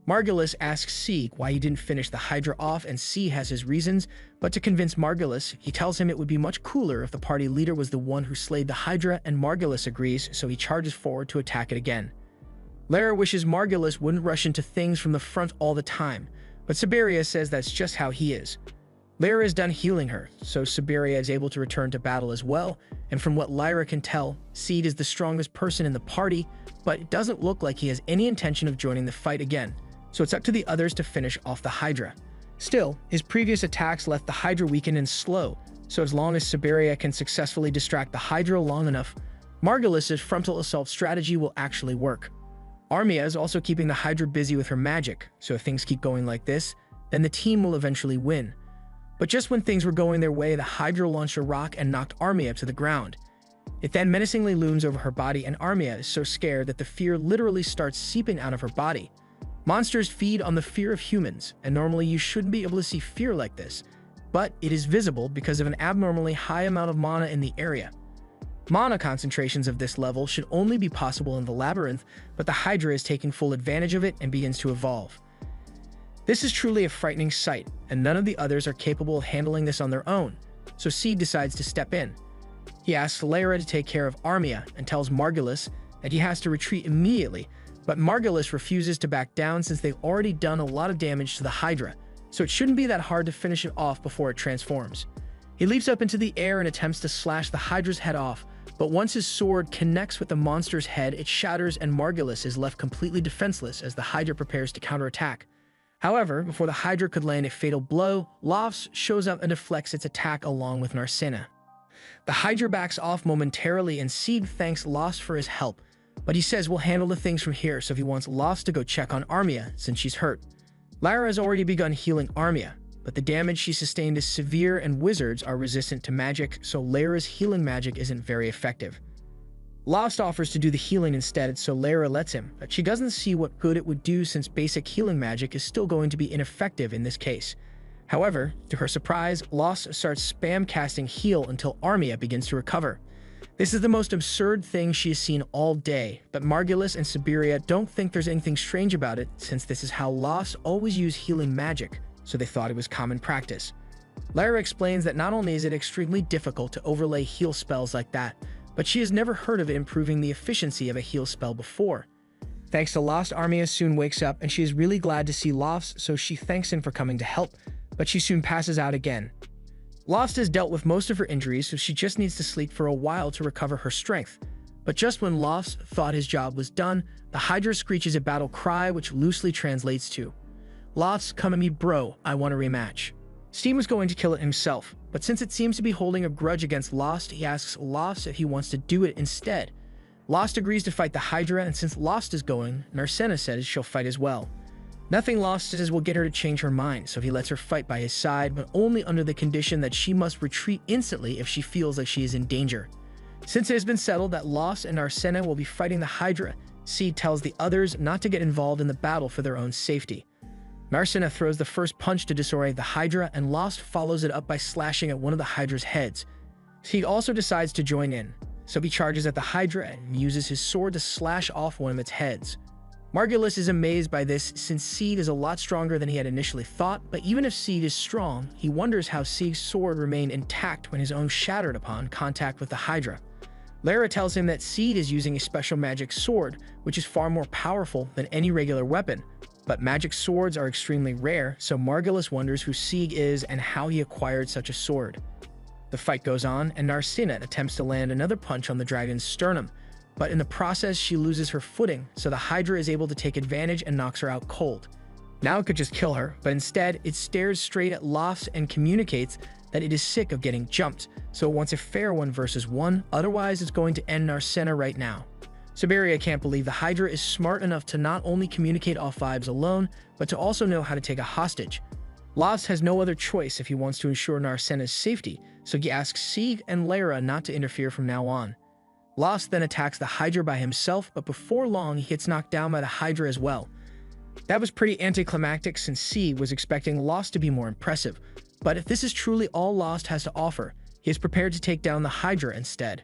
Margulis asks C why he didn't finish the Hydra off, and C has his reasons, but to convince Margulis, he tells him it would be much cooler if the party leader was the one who slayed the Hydra, and Margulis agrees, so he charges forward to attack it again. Lara wishes Margulis wouldn't rush into things from the front all the time, but Siberia says that's just how he is. Lara is done healing her, so Siberia is able to return to battle as well, and from what Lyra can tell, Seed is the strongest person in the party, but it doesn't look like he has any intention of joining the fight again, so it's up to the others to finish off the Hydra. Still, his previous attacks left the Hydra weakened and slow, so as long as Siberia can successfully distract the Hydra long enough, Margulis' frontal assault strategy will actually work. Armia is also keeping the Hydra busy with her magic, so if things keep going like this, then the team will eventually win. But just when things were going their way, the Hydra launched a rock and knocked Armia to the ground. It then menacingly looms over her body, and Armia is so scared that the fear literally starts seeping out of her body. Monsters feed on the fear of humans, and normally you shouldn't be able to see fear like this, but it is visible because of an abnormally high amount of mana in the area. Mana concentrations of this level should only be possible in the labyrinth, but the Hydra is taking full advantage of it and begins to evolve. This is truly a frightening sight, and none of the others are capable of handling this on their own, so Seed decides to step in. He asks Lara to take care of Armia and tells Margulis that he has to retreat immediately, but Margulis refuses to back down since they've already done a lot of damage to the Hydra, so it shouldn't be that hard to finish it off before it transforms. He leaps up into the air and attempts to slash the Hydra's head off, but once his sword connects with the monster's head, it shatters and Margulis is left completely defenseless as the Hydra prepares to counterattack. However, before the Hydra could land a fatal blow, Lofts shows up and deflects its attack along with Narcina. The Hydra backs off momentarily and Seed thanks Lofts for his help, but he says we'll handle the things from here, so he wants Lofts to go check on Armia since she's hurt. Lara has already begun healing Armia, but the damage she sustained is severe and wizards are resistant to magic, so Lara's healing magic isn't very effective. Lost offers to do the healing instead, so Lara lets him, but she doesn't see what good it would do since basic healing magic is still going to be ineffective in this case. However, to her surprise, Lost starts spam casting heal until Armia begins to recover. This is the most absurd thing she has seen all day, but Margulis and Siberia don't think there's anything strange about it since this is how Lost always use healing magic, so they thought it was common practice. Lara explains that not only is it extremely difficult to overlay heal spells like that, but she has never heard of it improving the efficiency of a heal spell before. Thanks to Lost, Armia soon wakes up and she is really glad to see Lost, so she thanks him for coming to help, but she soon passes out again. Lost has dealt with most of her injuries, so she just needs to sleep for a while to recover her strength. But just when Lost thought his job was done, the Hydra screeches a battle cry which loosely translates to, "Lost, come at me bro, I want a rematch." Steam was going to kill it himself, but since it seems to be holding a grudge against Lost, he asks Lost if he wants to do it instead. Lost agrees to fight the Hydra, and since Lost is going, Narcina says she'll fight as well. Nothing Lost says will get her to change her mind, so he lets her fight by his side, but only under the condition that she must retreat instantly if she feels like she is in danger. Since it has been settled that Lost and Narcina will be fighting the Hydra, Seed tells the others not to get involved in the battle for their own safety. Narcina throws the first punch to disorient the Hydra, and Lost follows it up by slashing at one of the Hydra's heads. Seed also decides to join in, so he charges at the Hydra and uses his sword to slash off one of its heads. Margulis is amazed by this since Seed is a lot stronger than he had initially thought, but even if Seed is strong, he wonders how Seed's sword remained intact when his own shattered upon contact with the Hydra. Lara tells him that Seed is using a special magic sword, which is far more powerful than any regular weapon, but magic swords are extremely rare, so Margulis wonders who Sieg is and how he acquired such a sword. The fight goes on, and Narcina attempts to land another punch on the dragon's sternum, but in the process she loses her footing, so the Hydra is able to take advantage and knocks her out cold. Now it could just kill her, but instead it stares straight at Lost and communicates that it is sick of getting jumped, so it wants a fair 1 versus 1, otherwise it's going to end Narcina right now. Siberia can't believe the Hydra is smart enough to not only communicate off vibes alone, but to also know how to take a hostage. Lost has no other choice if he wants to ensure Narcina's safety, so he asks Sieg and Lara not to interfere from now on. Lost then attacks the Hydra by himself, but before long, he gets knocked down by the Hydra as well. That was pretty anticlimactic since Seed was expecting Lost to be more impressive, but if this is truly all Lost has to offer, he is prepared to take down the Hydra instead.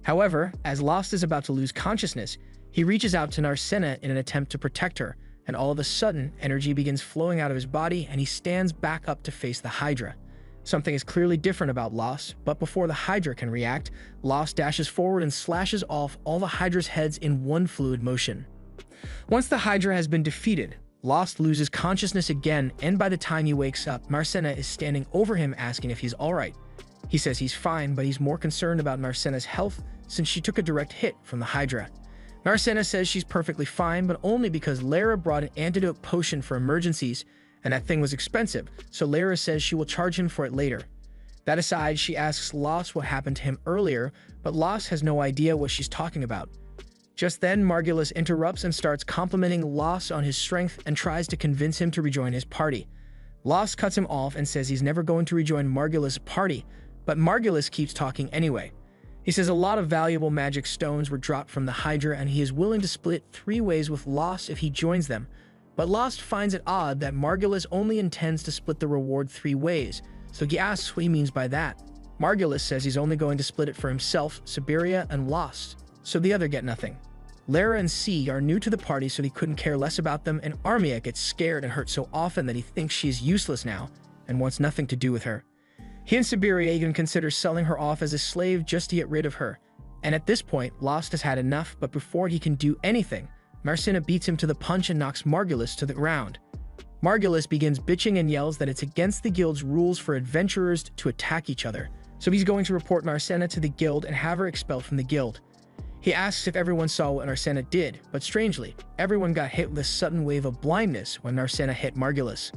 However, as Lost is about to lose consciousness, he reaches out to Narcena in an attempt to protect her, and all of a sudden, energy begins flowing out of his body and he stands back up to face the Hydra. Something is clearly different about Lost, but before the Hydra can react, Lost dashes forward and slashes off all the Hydra's heads in one fluid motion. Once the Hydra has been defeated, Lost loses consciousness again, and by the time he wakes up, Narcena is standing over him asking if he's alright. He says he's fine, but he's more concerned about Narcena's health since she took a direct hit from the Hydra. Narcena says she's perfectly fine, but only because Lara brought an antidote potion for emergencies, and that thing was expensive, so Lara says she will charge him for it later. That aside, she asks Lost what happened to him earlier, but Lost has no idea what she's talking about. Just then, Margulis interrupts and starts complimenting Lost on his strength and tries to convince him to rejoin his party. Lost cuts him off and says he's never going to rejoin Margulis' party, but Margulis keeps talking anyway. He says a lot of valuable magic stones were dropped from the Hydra and he is willing to split 3 ways with Lost if he joins them, but Lost finds it odd that Margulis only intends to split the reward 3 ways, so he asks what he means by that. Margulis says he's only going to split it for himself, Siberia, and Lost, so the other get nothing. Lara and C are new to the party, so he couldn't care less about them, and Armia gets scared and hurt so often that he thinks she is useless now and wants nothing to do with her. He and Siberia even consider selling her off as a slave just to get rid of her, and at this point, Lost has had enough, but before he can do anything, Narcena beats him to the punch and knocks Margulis to the ground. Margulis begins bitching and yells that it's against the guild's rules for adventurers to attack each other, so he's going to report Narcena to the guild and have her expelled from the guild. He asks if everyone saw what Narcena did, but strangely, everyone got hit with a sudden wave of blindness when Narcena hit Margulis.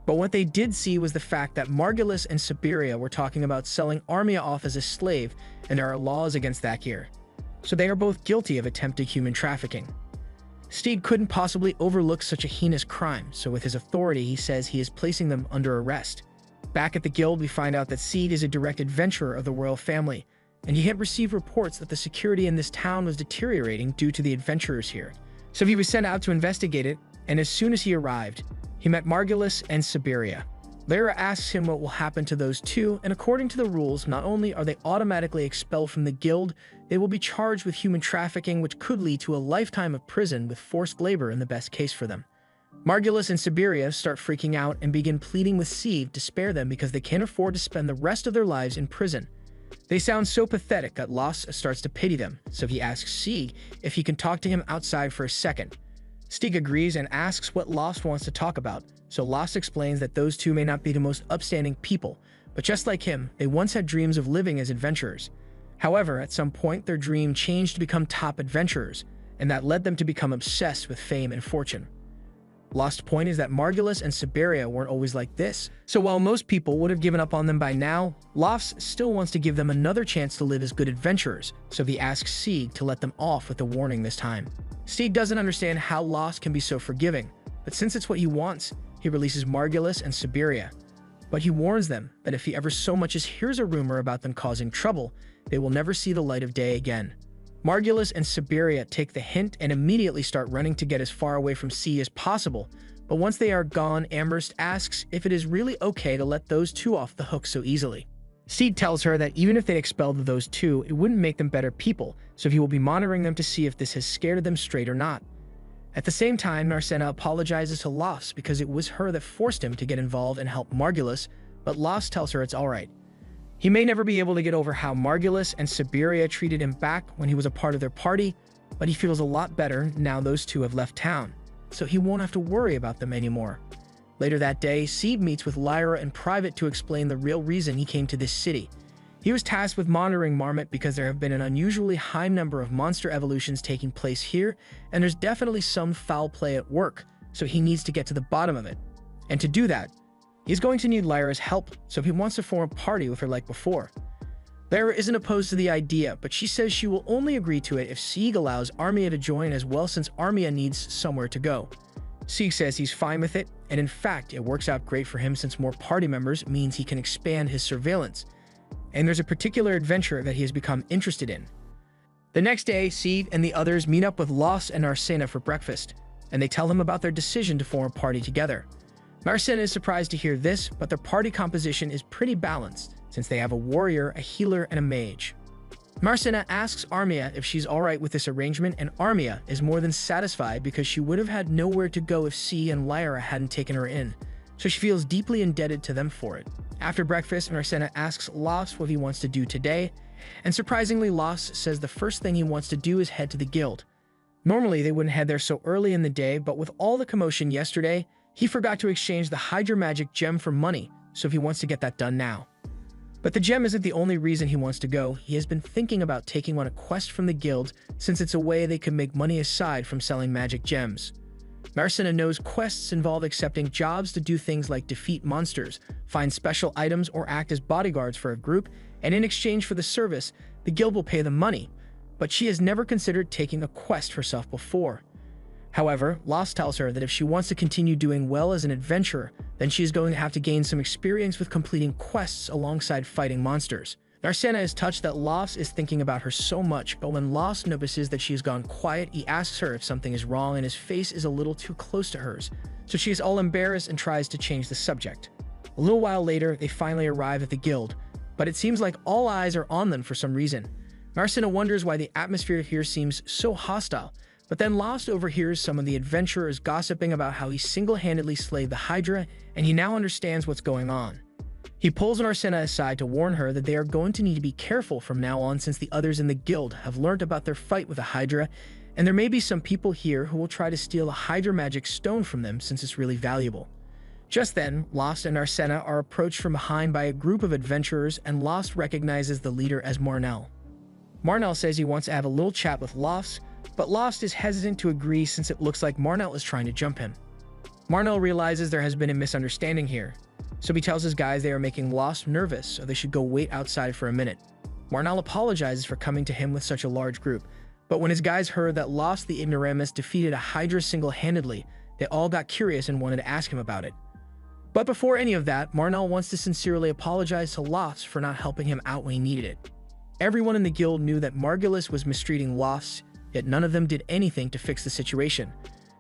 But what they did see was the fact that Margulis and Siberia were talking about selling Armia off as a slave, and there are laws against that here. So they are both guilty of attempted human trafficking. Steed couldn't possibly overlook such a heinous crime, so with his authority he says he is placing them under arrest. Back at the guild, we find out that Seed is a direct adventurer of the royal family, and he had received reports that the security in this town was deteriorating due to the adventurers here. So he was sent out to investigate it, and as soon as he arrived, he met Margulis and Siberia. Lara asks him what will happen to those two, and according to the rules, not only are they automatically expelled from the guild, they will be charged with human trafficking, which could lead to a lifetime of prison with forced labor in the best case for them. Margulis and Siberia start freaking out and begin pleading with Seed to spare them because they can't afford to spend the rest of their lives in prison. They sound so pathetic that Lost starts to pity them, so he asks Seed if he can talk to him outside for a second. Steeg agrees and asks what Lost wants to talk about, so Lost explains that those two may not be the most upstanding people, but just like him, they once had dreams of living as adventurers. However, at some point, their dream changed to become top adventurers, and that led them to become obsessed with fame and fortune. Lost's point is that Margulis and Siberia weren't always like this, so while most people would have given up on them by now, Lost still wants to give them another chance to live as good adventurers, so he asks Seed to let them off with a warning this time. Seed doesn't understand how Lost can be so forgiving, but since it's what he wants, he releases Margulis and Siberia. But he warns them that if he ever so much as hears a rumor about them causing trouble, they will never see the light of day again. Margulis and Siberia take the hint and immediately start running to get as far away from Seed as possible, but once they are gone, Amherst asks if it is really okay to let those two off the hook so easily. Seed tells her that even if they expelled those two, it wouldn't make them better people, so he will be monitoring them to see if this has scared them straight or not. At the same time, Narcena apologizes to Lost because it was her that forced him to get involved and help Margulis, but Lost tells her it's alright. He may never be able to get over how Margulis and Siberia treated him back when he was a part of their party, but he feels a lot better now those two have left town, so he won't have to worry about them anymore. Later that day, Seed meets with Lyra in private to explain the real reason he came to this city. He was tasked with monitoring Marmot because there have been an unusually high number of monster evolutions taking place here, and there's definitely some foul play at work, so he needs to get to the bottom of it. And to do that, he's going to need Lyra's help, so he wants to form a party with her like before. Lyra isn't opposed to the idea, but she says she will only agree to it if Sieg allows Armia to join as well, since Armia needs somewhere to go. Sieg says he's fine with it, and in fact, it works out great for him since more party members means he can expand his surveillance. And there's a particular adventure that he has become interested in. The next day, Steve and the others meet up with Lost and Narcena for breakfast, and they tell them about their decision to form a party together. Narcena is surprised to hear this, but their party composition is pretty balanced, since they have a warrior, a healer, and a mage. Narcena asks Armia if she's alright with this arrangement, and Armia is more than satisfied because she would have had nowhere to go if C and Lyra hadn't taken her in, so she feels deeply indebted to them for it. After breakfast, Narcena asks Lost what he wants to do today, and surprisingly, Lost says the first thing he wants to do is head to the guild. Normally, they wouldn't head there so early in the day, but with all the commotion yesterday, he forgot to exchange the Hydra Magic Gem for money, so he wants to get that done now. But the gem isn't the only reason he wants to go. He has been thinking about taking on a quest from the guild, since it's a way they could make money aside from selling magic gems. Narcena knows quests involve accepting jobs to do things like defeat monsters, find special items, or act as bodyguards for a group, and in exchange for the service, the guild will pay them money. But she has never considered taking a quest herself before. However, Lost tells her that if she wants to continue doing well as an adventurer, then she is going to have to gain some experience with completing quests alongside fighting monsters. Narcena is touched that Lost is thinking about her so much, but when Lost notices that she has gone quiet, he asks her if something is wrong and his face is a little too close to hers, so she is all embarrassed and tries to change the subject. A little while later, they finally arrive at the guild, but it seems like all eyes are on them for some reason. Narcena wonders why the atmosphere here seems so hostile, but then Lost overhears some of the adventurers gossiping about how he single-handedly slayed the Hydra, and he now understands what's going on. He pulls Narcena aside to warn her that they are going to need to be careful from now on, since the others in the guild have learned about their fight with the Hydra, and there may be some people here who will try to steal a Hydra magic stone from them since it's really valuable. Just then, Lost and Narcena are approached from behind by a group of adventurers, and Lost recognizes the leader as Marnell. Marnell says he wants to have a little chat with Lost, but Lost is hesitant to agree since it looks like Marnell is trying to jump him. Marnell realizes there has been a misunderstanding here, so he tells his guys they are making Lost nervous, so they should go wait outside for a minute. Marnell apologizes for coming to him with such a large group, but when his guys heard that Lost the Ignoramus defeated a Hydra single-handedly, they all got curious and wanted to ask him about it. But before any of that, Marnell wants to sincerely apologize to Lost for not helping him out when he needed it. Everyone in the guild knew that Margulis was mistreating Lost, yet none of them did anything to fix the situation.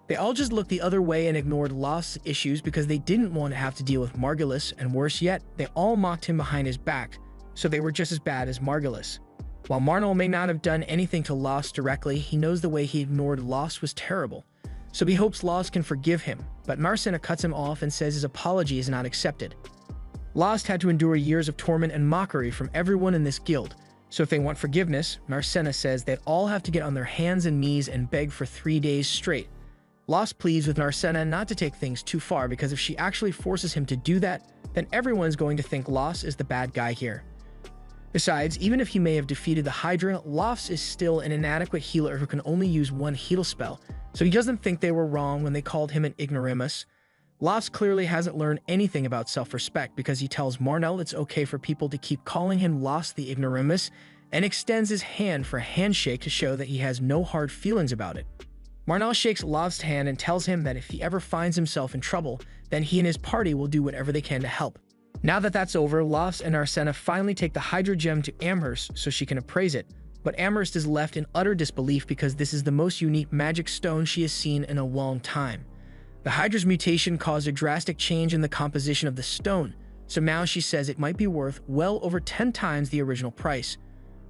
They all just looked the other way and ignored Lost's issues because they didn't want to have to deal with Margulis, and worse yet, they all mocked him behind his back, so they were just as bad as Margulis. While Marnell may not have done anything to Lost directly, he knows the way he ignored Lost was terrible, so he hopes Lost can forgive him, but Narcena cuts him off and says his apology is not accepted. Lost had to endure years of torment and mockery from everyone in this guild, so if they want forgiveness, Narcena says they'd all have to get on their hands and knees and beg for 3 days straight. Lost pleads with Narcena not to take things too far, because if she actually forces him to do that, then everyone's going to think Lost is the bad guy here. Besides, even if he may have defeated the Hydra, Lost is still an inadequate healer who can only use one heal spell, so he doesn't think they were wrong when they called him an ignoramus. Lost clearly hasn't learned anything about self-respect, because he tells Marnell it's okay for people to keep calling him Lost the Ignoramus, and extends his hand for a handshake to show that he has no hard feelings about it. Marnell shakes Lost's hand and tells him that if he ever finds himself in trouble, then he and his party will do whatever they can to help. Now that that's over, Lost and Narcena finally take the Hydra Gem to Amherst so she can appraise it, but Amherst is left in utter disbelief because this is the most unique magic stone she has seen in a long time. The Hydra's mutation caused a drastic change in the composition of the stone, so now she says it might be worth well over 10 times the original price.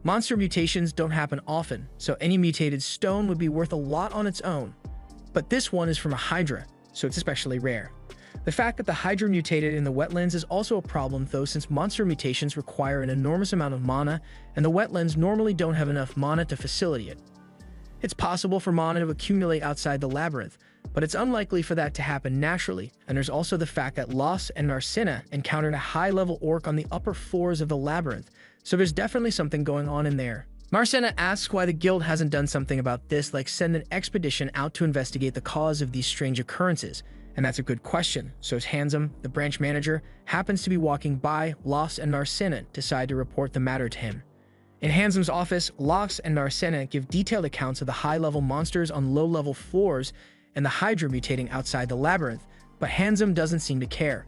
Monster mutations don't happen often, so any mutated stone would be worth a lot on its own. But this one is from a Hydra, so it's especially rare. The fact that the Hydra mutated in the wetlands is also a problem though, since monster mutations require an enormous amount of mana, and the wetlands normally don't have enough mana to facilitate it. It's possible for mana to accumulate outside the labyrinth, but it's unlikely for that to happen naturally, and there's also the fact that Lost and Narcena encountered a high-level orc on the upper floors of the labyrinth, so there's definitely something going on in there. Narcena asks why the guild hasn't done something about this, like send an expedition out to investigate the cause of these strange occurrences, and that's a good question, so as Handsome, the branch manager, happens to be walking by, Lost and Narcena decide to report the matter to him. In Handsome's office, Lost and Narcena give detailed accounts of the high-level monsters on low-level floors and the Hydra mutating outside the labyrinth, but Handsome doesn't seem to care.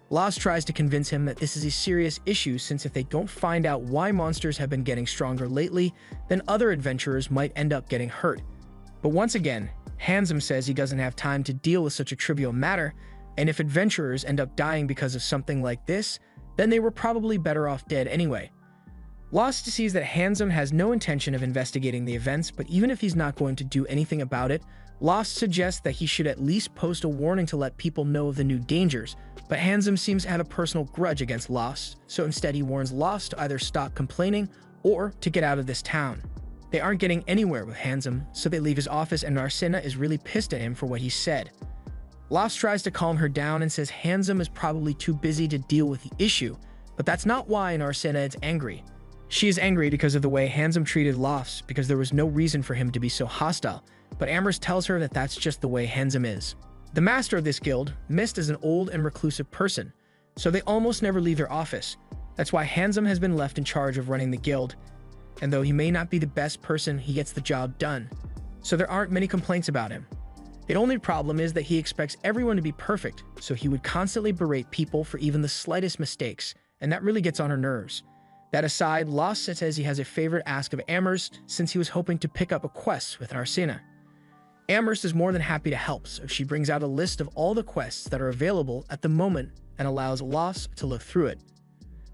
Lost tries to convince him that this is a serious issue since if they don't find out why monsters have been getting stronger lately, then other adventurers might end up getting hurt. But once again, Handsome says he doesn't have time to deal with such a trivial matter, and if adventurers end up dying because of something like this, then they were probably better off dead anyway. Lost sees that Handsome has no intention of investigating the events, but even if he's not going to do anything about it, Lost suggests that he should at least post a warning to let people know of the new dangers, but Handsome seems to have a personal grudge against Lost, so instead he warns Lost to either stop complaining or to get out of this town. They aren't getting anywhere with Handsome, so they leave his office and Narcina is really pissed at him for what he said. Lost tries to calm her down and says Handsome is probably too busy to deal with the issue, but that's not why Narcina is angry. She is angry because of the way Handsome treated Lost, because there was no reason for him to be so hostile, but Amherst tells her that that's just the way Handsome is. The master of this guild, Mist, is an old and reclusive person, so they almost never leave their office. That's why Handsome has been left in charge of running the guild, and though he may not be the best person, he gets the job done, so there aren't many complaints about him. The only problem is that he expects everyone to be perfect, so he would constantly berate people for even the slightest mistakes, and that really gets on her nerves. That aside, Lost says he has a favorite ask of Amherst since he was hoping to pick up a quest with Narcina. Amherst is more than happy to help, so she brings out a list of all the quests that are available at the moment and allows Lost to look through it.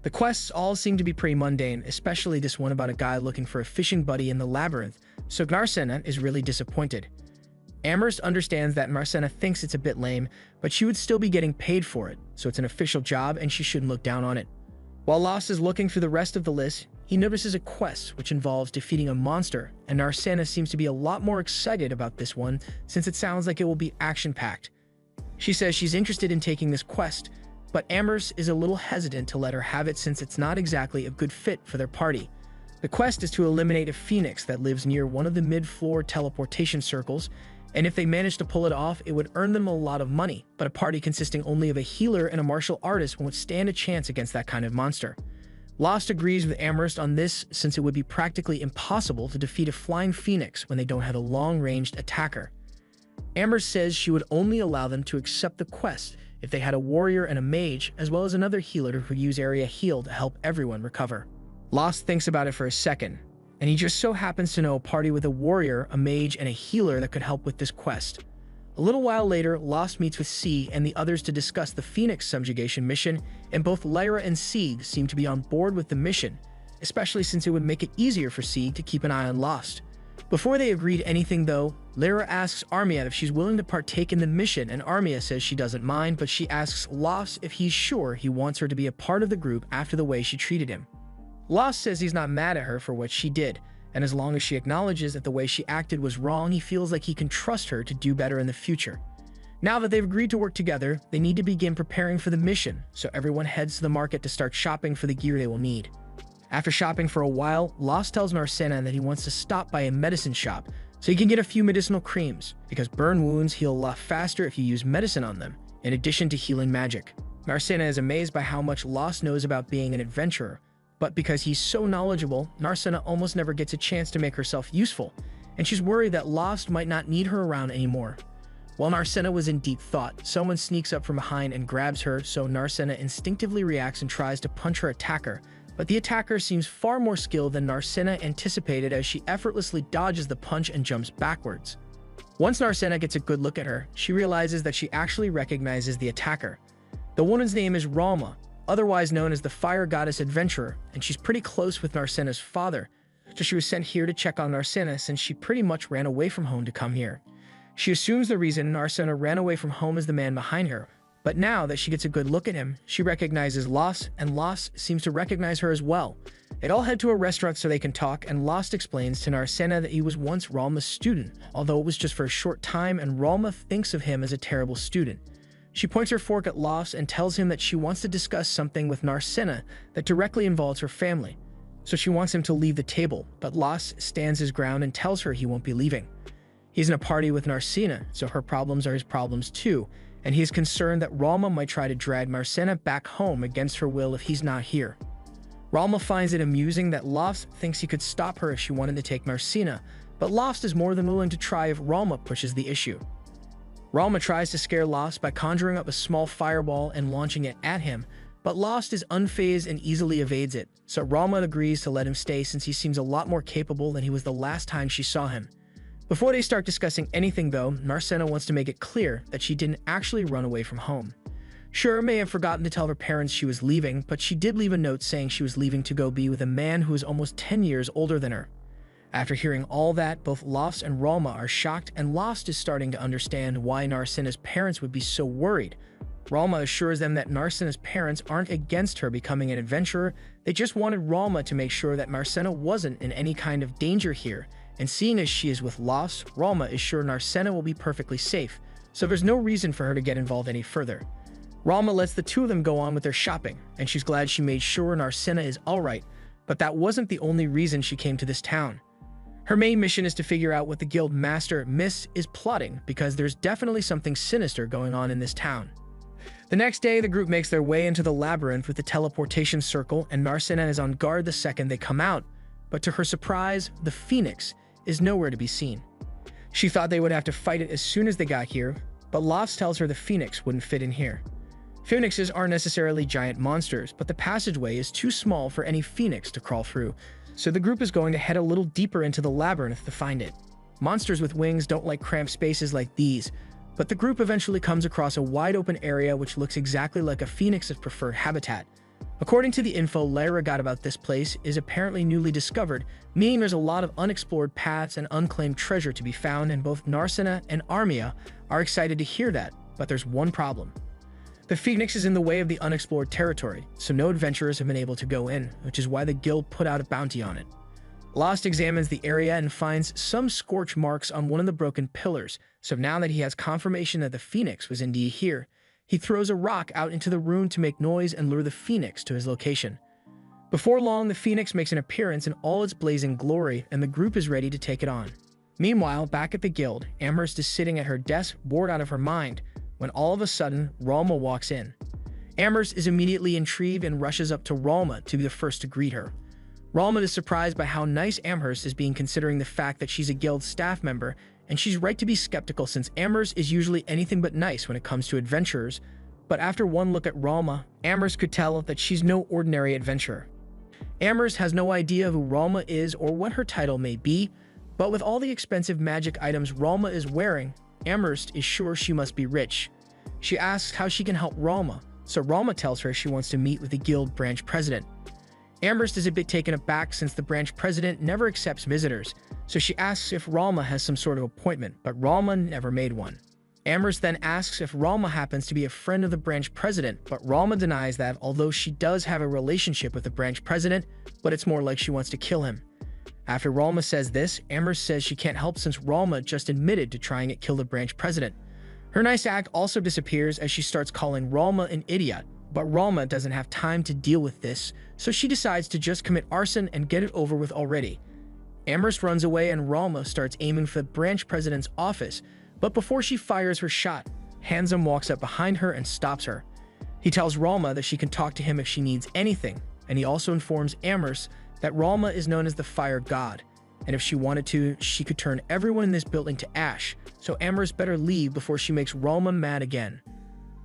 The quests all seem to be pretty mundane, especially this one about a guy looking for a fishing buddy in the labyrinth, so Narcina is really disappointed. Amherst understands that Narcina thinks it's a bit lame, but she would still be getting paid for it, so it's an official job and she shouldn't look down on it. While Lost is looking through the rest of the list, he notices a quest which involves defeating a monster, and Narcina seems to be a lot more excited about this one since it sounds like it will be action-packed. She says she's interested in taking this quest, but Amherst is a little hesitant to let her have it since it's not exactly a good fit for their party. The quest is to eliminate a phoenix that lives near one of the mid-floor teleportation circles, and if they manage to pull it off, it would earn them a lot of money, but a party consisting only of a healer and a martial artist won't stand a chance against that kind of monster. Lost agrees with Amherst on this since it would be practically impossible to defeat a flying phoenix when they don't have a long-ranged attacker. Amherst says she would only allow them to accept the quest if they had a warrior and a mage, as well as another healer who could use Area Heal to help everyone recover. Lost thinks about it for a second, and he just so happens to know a party with a warrior, a mage, and a healer that could help with this quest. A little while later, Lost meets with Sieg and the others to discuss the Phoenix subjugation mission, and both Lyra and Sieg seem to be on board with the mission, especially since it would make it easier for Sieg to keep an eye on Lost. Before they agree to anything though, Lyra asks Armia if she's willing to partake in the mission, and Armia says she doesn't mind, but she asks Lost if he's sure he wants her to be a part of the group after the way she treated him. Lost says he's not mad at her for what she did, and as long as she acknowledges that the way she acted was wrong, he feels like he can trust her to do better in the future. Now that they've agreed to work together, they need to begin preparing for the mission, so everyone heads to the market to start shopping for the gear they will need. After shopping for a while, Lost tells Narcina that he wants to stop by a medicine shop so he can get a few medicinal creams, because burn wounds heal a lot faster if you use medicine on them, in addition to healing magic. Narcina is amazed by how much Lost knows about being an adventurer, but because he's so knowledgeable, Narcina almost never gets a chance to make herself useful, and she's worried that Lost might not need her around anymore. While Narcina was in deep thought, someone sneaks up from behind and grabs her, so Narcina instinctively reacts and tries to punch her attacker, but the attacker seems far more skilled than Narcina anticipated as she effortlessly dodges the punch and jumps backwards. Once Narcina gets a good look at her, she realizes that she actually recognizes the attacker. The woman's name is Ralma, otherwise known as the Fire Goddess Adventurer, and she's pretty close with Narcina's father, so she was sent here to check on Narcina since she pretty much ran away from home to come here. She assumes the reason Narcina ran away from home is the man behind her, but now that she gets a good look at him, she recognizes Lost, and Lost seems to recognize her as well. They all head to a restaurant so they can talk, and Lost explains to Narcina that he was once Ralma's student, although it was just for a short time, and Ralma thinks of him as a terrible student. She points her fork at Lost and tells him that she wants to discuss something with Narcina that directly involves her family, so she wants him to leave the table, but Lost stands his ground and tells her he won't be leaving. He's in a party with Narcina, so her problems are his problems too, and he is concerned that Ralma might try to drag Narcina back home against her will if he's not here. Ralma finds it amusing that Lost thinks he could stop her if she wanted to take Narcina, but Lost is more than willing to try if Ralma pushes the issue. Ralma tries to scare Lost by conjuring up a small fireball and launching it at him, but Lost is unfazed and easily evades it, so Ralma agrees to let him stay since he seems a lot more capable than he was the last time she saw him. Before they start discussing anything though, Narcena wants to make it clear that she didn't actually run away from home. Sure, may have forgotten to tell her parents she was leaving, but she did leave a note saying she was leaving to go be with a man who is almost 10 years older than her. After hearing all that, both Lost and Ralma are shocked, and Lost is starting to understand why Narcena's parents would be so worried. Ralma assures them that Narcena's parents aren't against her becoming an adventurer, they just wanted Ralma to make sure that Narcena wasn't in any kind of danger here, and seeing as she is with Lost, Ralma is sure Narcena will be perfectly safe, so there's no reason for her to get involved any further. Ralma lets the two of them go on with their shopping, and she's glad she made sure Narcena is alright, but that wasn't the only reason she came to this town. Her main mission is to figure out what the guild master, Miss, is plotting, because there's definitely something sinister going on in this town. The next day, the group makes their way into the labyrinth with the teleportation circle, and Narcena is on guard the second they come out, but to her surprise, the Phoenix is nowhere to be seen. She thought they would have to fight it as soon as they got here, but Lost tells her the Phoenix wouldn't fit in here. Phoenixes aren't necessarily giant monsters, but the passageway is too small for any Phoenix to crawl through, so the group is going to head a little deeper into the labyrinth to find it. Monsters with wings don't like cramped spaces like these, but the group eventually comes across a wide open area which looks exactly like a Phoenix's preferred habitat. According to the info Lyra got about this place is apparently newly discovered, meaning there's a lot of unexplored paths and unclaimed treasure to be found, and both Narcena and Armia are excited to hear that, but there's one problem. The Phoenix is in the way of the unexplored territory, so no adventurers have been able to go in, which is why the guild put out a bounty on it. Lost examines the area and finds some scorch marks on one of the broken pillars, so now that he has confirmation that the Phoenix was indeed here, he throws a rock out into the room to make noise and lure the Phoenix to his location. Before long, the Phoenix makes an appearance in all its blazing glory, and the group is ready to take it on. Meanwhile, back at the guild, Amherst is sitting at her desk, bored out of her mind, when all of a sudden, Ralma walks in. Amherst is immediately intrigued and rushes up to Ralma to be the first to greet her. Ralma is surprised by how nice Amherst is being, considering the fact that she's a guild staff member, and she's right to be skeptical since Amherst is usually anything but nice when it comes to adventurers, but after one look at Ralma, Amherst could tell that she's no ordinary adventurer. Amherst has no idea who Ralma is or what her title may be, but with all the expensive magic items Ralma is wearing, Amherst is sure she must be rich. She asks how she can help Ralma, so Ralma tells her she wants to meet with the guild branch president. Amherst is a bit taken aback since the branch president never accepts visitors, so she asks if Ralma has some sort of appointment, but Ralma never made one. Amherst then asks if Ralma happens to be a friend of the branch president, but Ralma denies that, although she does have a relationship with the branch president, but it's more like she wants to kill him. After Ralma says this, Amherst says she can't help since Ralma just admitted to trying to kill the branch president. Her nice act also disappears as she starts calling Ralma an idiot, but Ralma doesn't have time to deal with this, so she decides to just commit arson and get it over with already. Amherst runs away and Ralma starts aiming for the branch president's office, but before she fires her shot, Handsome walks up behind her and stops her. He tells Ralma that she can talk to him if she needs anything, and he also informs Amherst that Ralma is known as the Fire God, and if she wanted to, she could turn everyone in this building to ash, so Amherst better leave before she makes Ralma mad again.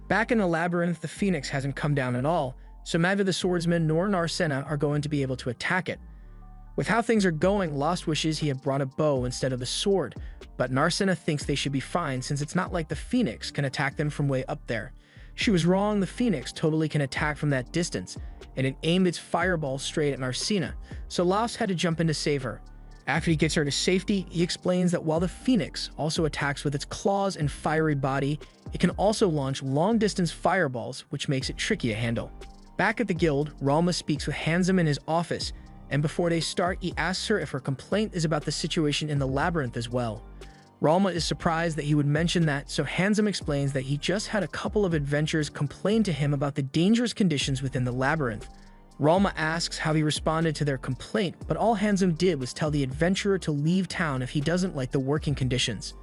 Back in the labyrinth, the Phoenix hasn't come down at all, so neither the swordsman nor Narcena are going to be able to attack it. With how things are going, Lost wishes he had brought a bow instead of a sword, but Narcena thinks they should be fine since it's not like the Phoenix can attack them from way up there. She was wrong, the Phoenix totally can attack from that distance, and it aimed its fireball straight at Narcena, so Lost had to jump in to save her. After he gets her to safety, he explains that while the Phoenix also attacks with its claws and fiery body, it can also launch long-distance fireballs, which makes it tricky to handle. Back at the guild, Ralma speaks with Handsome in his office, and before they start, he asks her if her complaint is about the situation in the labyrinth as well. Ralma is surprised that he would mention that, so Handsome explains that he just had a couple of adventurers complain to him about the dangerous conditions within the labyrinth. Ralma asks how he responded to their complaint, but all Handsome did was tell the adventurer to leave town if he doesn't like the working conditions.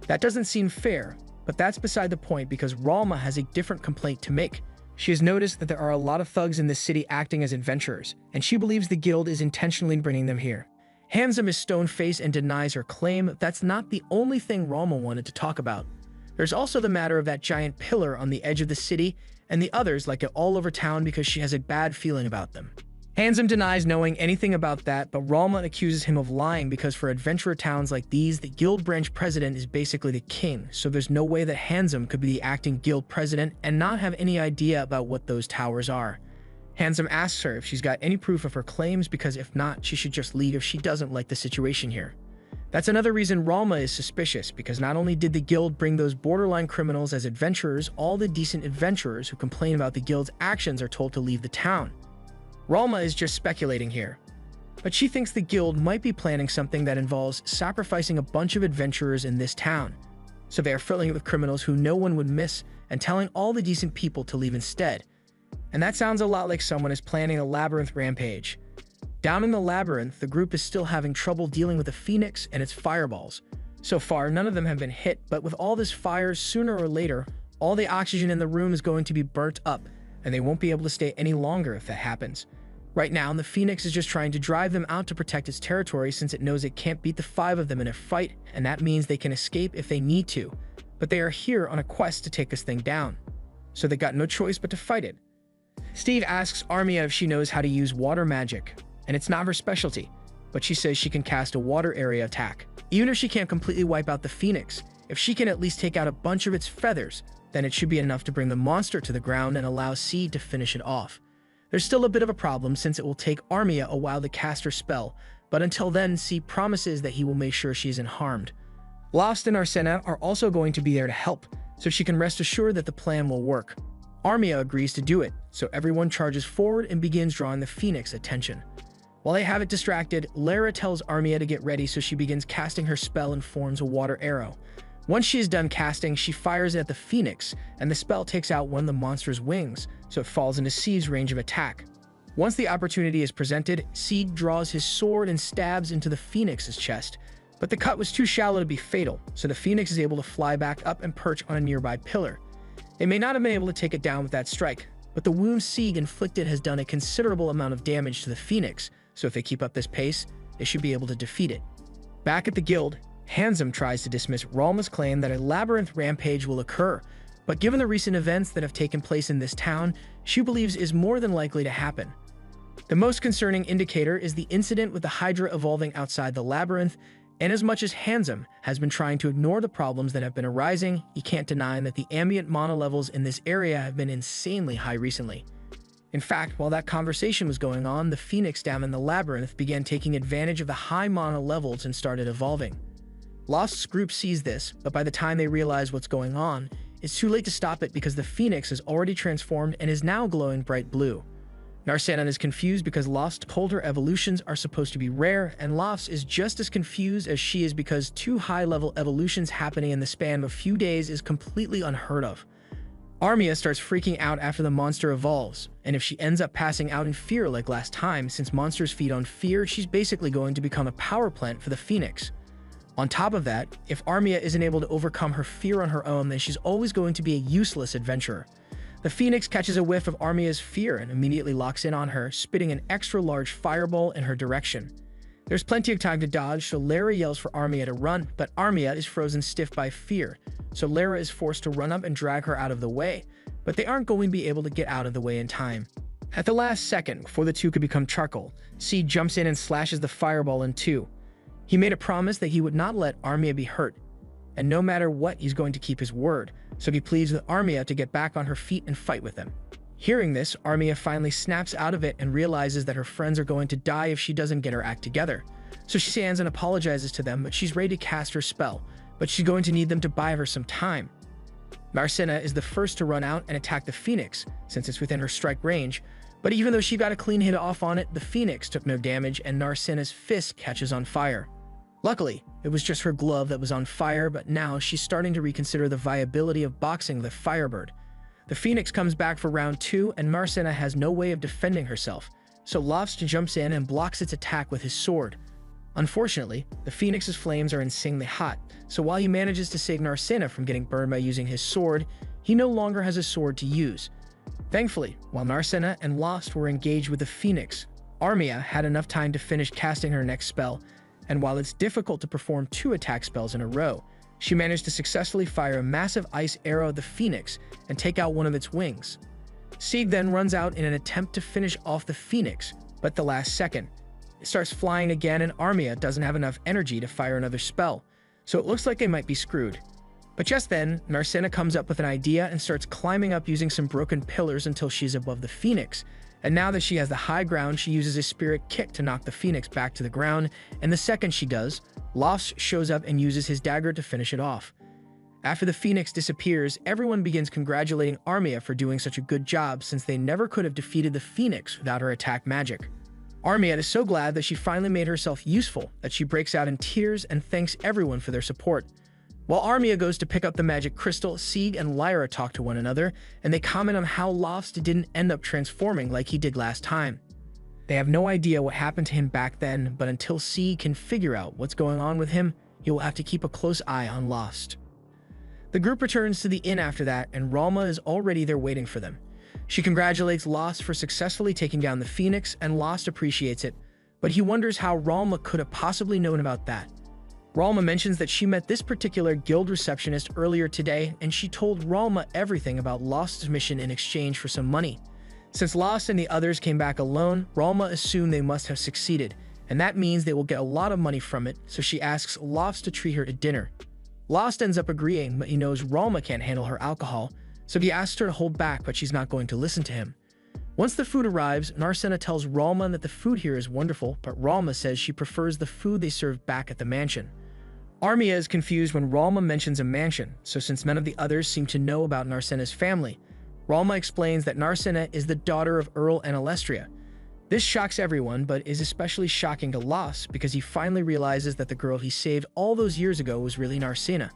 That doesn't seem fair, but that's beside the point because Ralma has a different complaint to make. She has noticed that there are a lot of thugs in this city acting as adventurers, and she believes the guild is intentionally bringing them here. Handsome is stone-faced and denies her claim. That's not the only thing Ralma wanted to talk about. There's also the matter of that giant pillar on the edge of the city, and the others like it all over town because she has a bad feeling about them. Handsome denies knowing anything about that, but Ralma accuses him of lying because for adventurer towns like these, the guild branch president is basically the king, so there's no way that Handsome could be the acting guild president and not have any idea about what those towers are. Handsome asks her if she's got any proof of her claims because if not, she should just leave if she doesn't like the situation here. That's another reason Ralma is suspicious, because not only did the guild bring those borderline criminals as adventurers, all the decent adventurers who complain about the guild's actions are told to leave the town. Ralma is just speculating here, but she thinks the guild might be planning something that involves sacrificing a bunch of adventurers in this town. So they are filling it with criminals who no one would miss and telling all the decent people to leave instead. And that sounds a lot like someone is planning a labyrinth rampage. Down in the labyrinth, the group is still having trouble dealing with the Phoenix and its fireballs. So far, none of them have been hit, but with all this fire, sooner or later, all the oxygen in the room is going to be burnt up, and they won't be able to stay any longer if that happens. Right now, the Phoenix is just trying to drive them out to protect its territory since it knows it can't beat the 5 of them in a fight, and that means they can escape if they need to. But they are here on a quest to take this thing down. So they got no choice but to fight it. Steve asks Armia if she knows how to use water magic, and it's not her specialty, but she says she can cast a water area attack. Even if she can't completely wipe out the Phoenix, if she can at least take out a bunch of its feathers, then it should be enough to bring the monster to the ground and allow Seed to finish it off. There's still a bit of a problem since it will take Armia a while to cast her spell, but until then, Seed promises that he will make sure she isn't harmed. Lost and Arsena are also going to be there to help, so she can rest assured that the plan will work. Armia agrees to do it, so everyone charges forward and begins drawing the Phoenix attention. While they have it distracted, Lara tells Armia to get ready so she begins casting her spell and forms a water arrow. Once she is done casting, she fires it at the Phoenix, and the spell takes out one of the monster's wings, so it falls into Seed's range of attack. Once the opportunity is presented, Seed draws his sword and stabs into the Phoenix's chest, but the cut was too shallow to be fatal, so the Phoenix is able to fly back up and perch on a nearby pillar. They may not have been able to take it down with that strike, but the wound Seed inflicted has done a considerable amount of damage to the Phoenix, so if they keep up this pace, they should be able to defeat it. Back at the guild, Handsome tries to dismiss Ralma's claim that a labyrinth rampage will occur, but given the recent events that have taken place in this town, she believes is more than likely to happen. The most concerning indicator is the incident with the Hydra evolving outside the labyrinth, and as much as Handsome has been trying to ignore the problems that have been arising, he can't deny that the ambient mana levels in this area have been insanely high recently. In fact, while that conversation was going on, the Phoenix down in the labyrinth began taking advantage of the high mana levels and started evolving. Lost's group sees this, but by the time they realize what's going on, it's too late to stop it because the Phoenix is already transformed and is now glowing bright blue. Narcena is confused because Lost told her evolutions are supposed to be rare, and Lost is just as confused as she is because 2 high-level evolutions happening in the span of a few days is completely unheard of. Armia starts freaking out after the monster evolves, and if she ends up passing out in fear like last time, since monsters feed on fear, she's basically going to become a power plant for the Phoenix. On top of that, if Armia isn't able to overcome her fear on her own, then she's always going to be a useless adventurer. The Phoenix catches a whiff of Armia's fear and immediately locks in on her, spitting an extra large fireball in her direction. There's plenty of time to dodge, so Lara yells for Armia to run, but Armia is frozen stiff by fear, so Lara is forced to run up and drag her out of the way, but they aren't going to be able to get out of the way in time. At the last second, before the two could become charcoal, Seed jumps in and slashes the fireball in two. He made a promise that he would not let Armia be hurt, and no matter what, he's going to keep his word, so he pleads with Armia to get back on her feet and fight with him. Hearing this, Armia finally snaps out of it and realizes that her friends are going to die if she doesn't get her act together. So she stands and apologizes to them, but she's ready to cast her spell, but she's going to need them to buy her some time. Narcena is the first to run out and attack the Phoenix, since it's within her strike range, but even though she got a clean hit off on it, the Phoenix took no damage and Narcena's fist catches on fire. Luckily, it was just her glove that was on fire, but now she's starting to reconsider the viability of boxing the Firebird. The Phoenix comes back for round 2, and Narcena has no way of defending herself, so Lost jumps in and blocks its attack with his sword. Unfortunately, the Phoenix's flames are insanely hot, so while he manages to save Narcena from getting burned by using his sword, he no longer has a sword to use. Thankfully, while Narcena and Lost were engaged with the Phoenix, Armia had enough time to finish casting her next spell, and while it's difficult to perform 2 attack spells in a row, she managed to successfully fire a massive ice arrow at the Phoenix and take out one of its wings. Sieg then runs out in an attempt to finish off the Phoenix, but at the last second, it starts flying again and Armia doesn't have enough energy to fire another spell, so it looks like they might be screwed. But just then, Narcina comes up with an idea and starts climbing up using some broken pillars until she's above the Phoenix. And now that she has the high ground, she uses a spirit kick to knock the Phoenix back to the ground, and the second she does, Lofts shows up and uses his dagger to finish it off. After the Phoenix disappears, everyone begins congratulating Armia for doing such a good job since they never could have defeated the Phoenix without her attack magic. Armia is so glad that she finally made herself useful that she breaks out in tears and thanks everyone for their support. While Armia goes to pick up the magic crystal, Sieg and Lyra talk to one another, and they comment on how Lofts didn't end up transforming like he did last time. They have no idea what happened to him back then, but until Sieg can figure out what's going on with him, he will have to keep a close eye on Lost. The group returns to the inn after that, and Ralma is already there waiting for them. She congratulates Lost for successfully taking down the Phoenix, and Lost appreciates it, but he wonders how Ralma could have possibly known about that. Ralma mentions that she met this particular guild receptionist earlier today, and she told Ralma everything about Lost's mission in exchange for some money. Since Lost and the others came back alone, Ralma assumed they must have succeeded, and that means they will get a lot of money from it, so she asks Lost to treat her to dinner. Lost ends up agreeing, but he knows Ralma can't handle her alcohol, so he asks her to hold back, but she's not going to listen to him. Once the food arrives, Narcina tells Ralma that the food here is wonderful, but Ralma says she prefers the food they serve back at the mansion. Armia is confused when Ralma mentions a mansion, so since none of the others seem to know about Narcina's family, Ralma explains that Narcina is the daughter of Earl and Alestria. This shocks everyone, but is especially shocking to Lost because he finally realizes that the girl he saved all those years ago was really Narcina.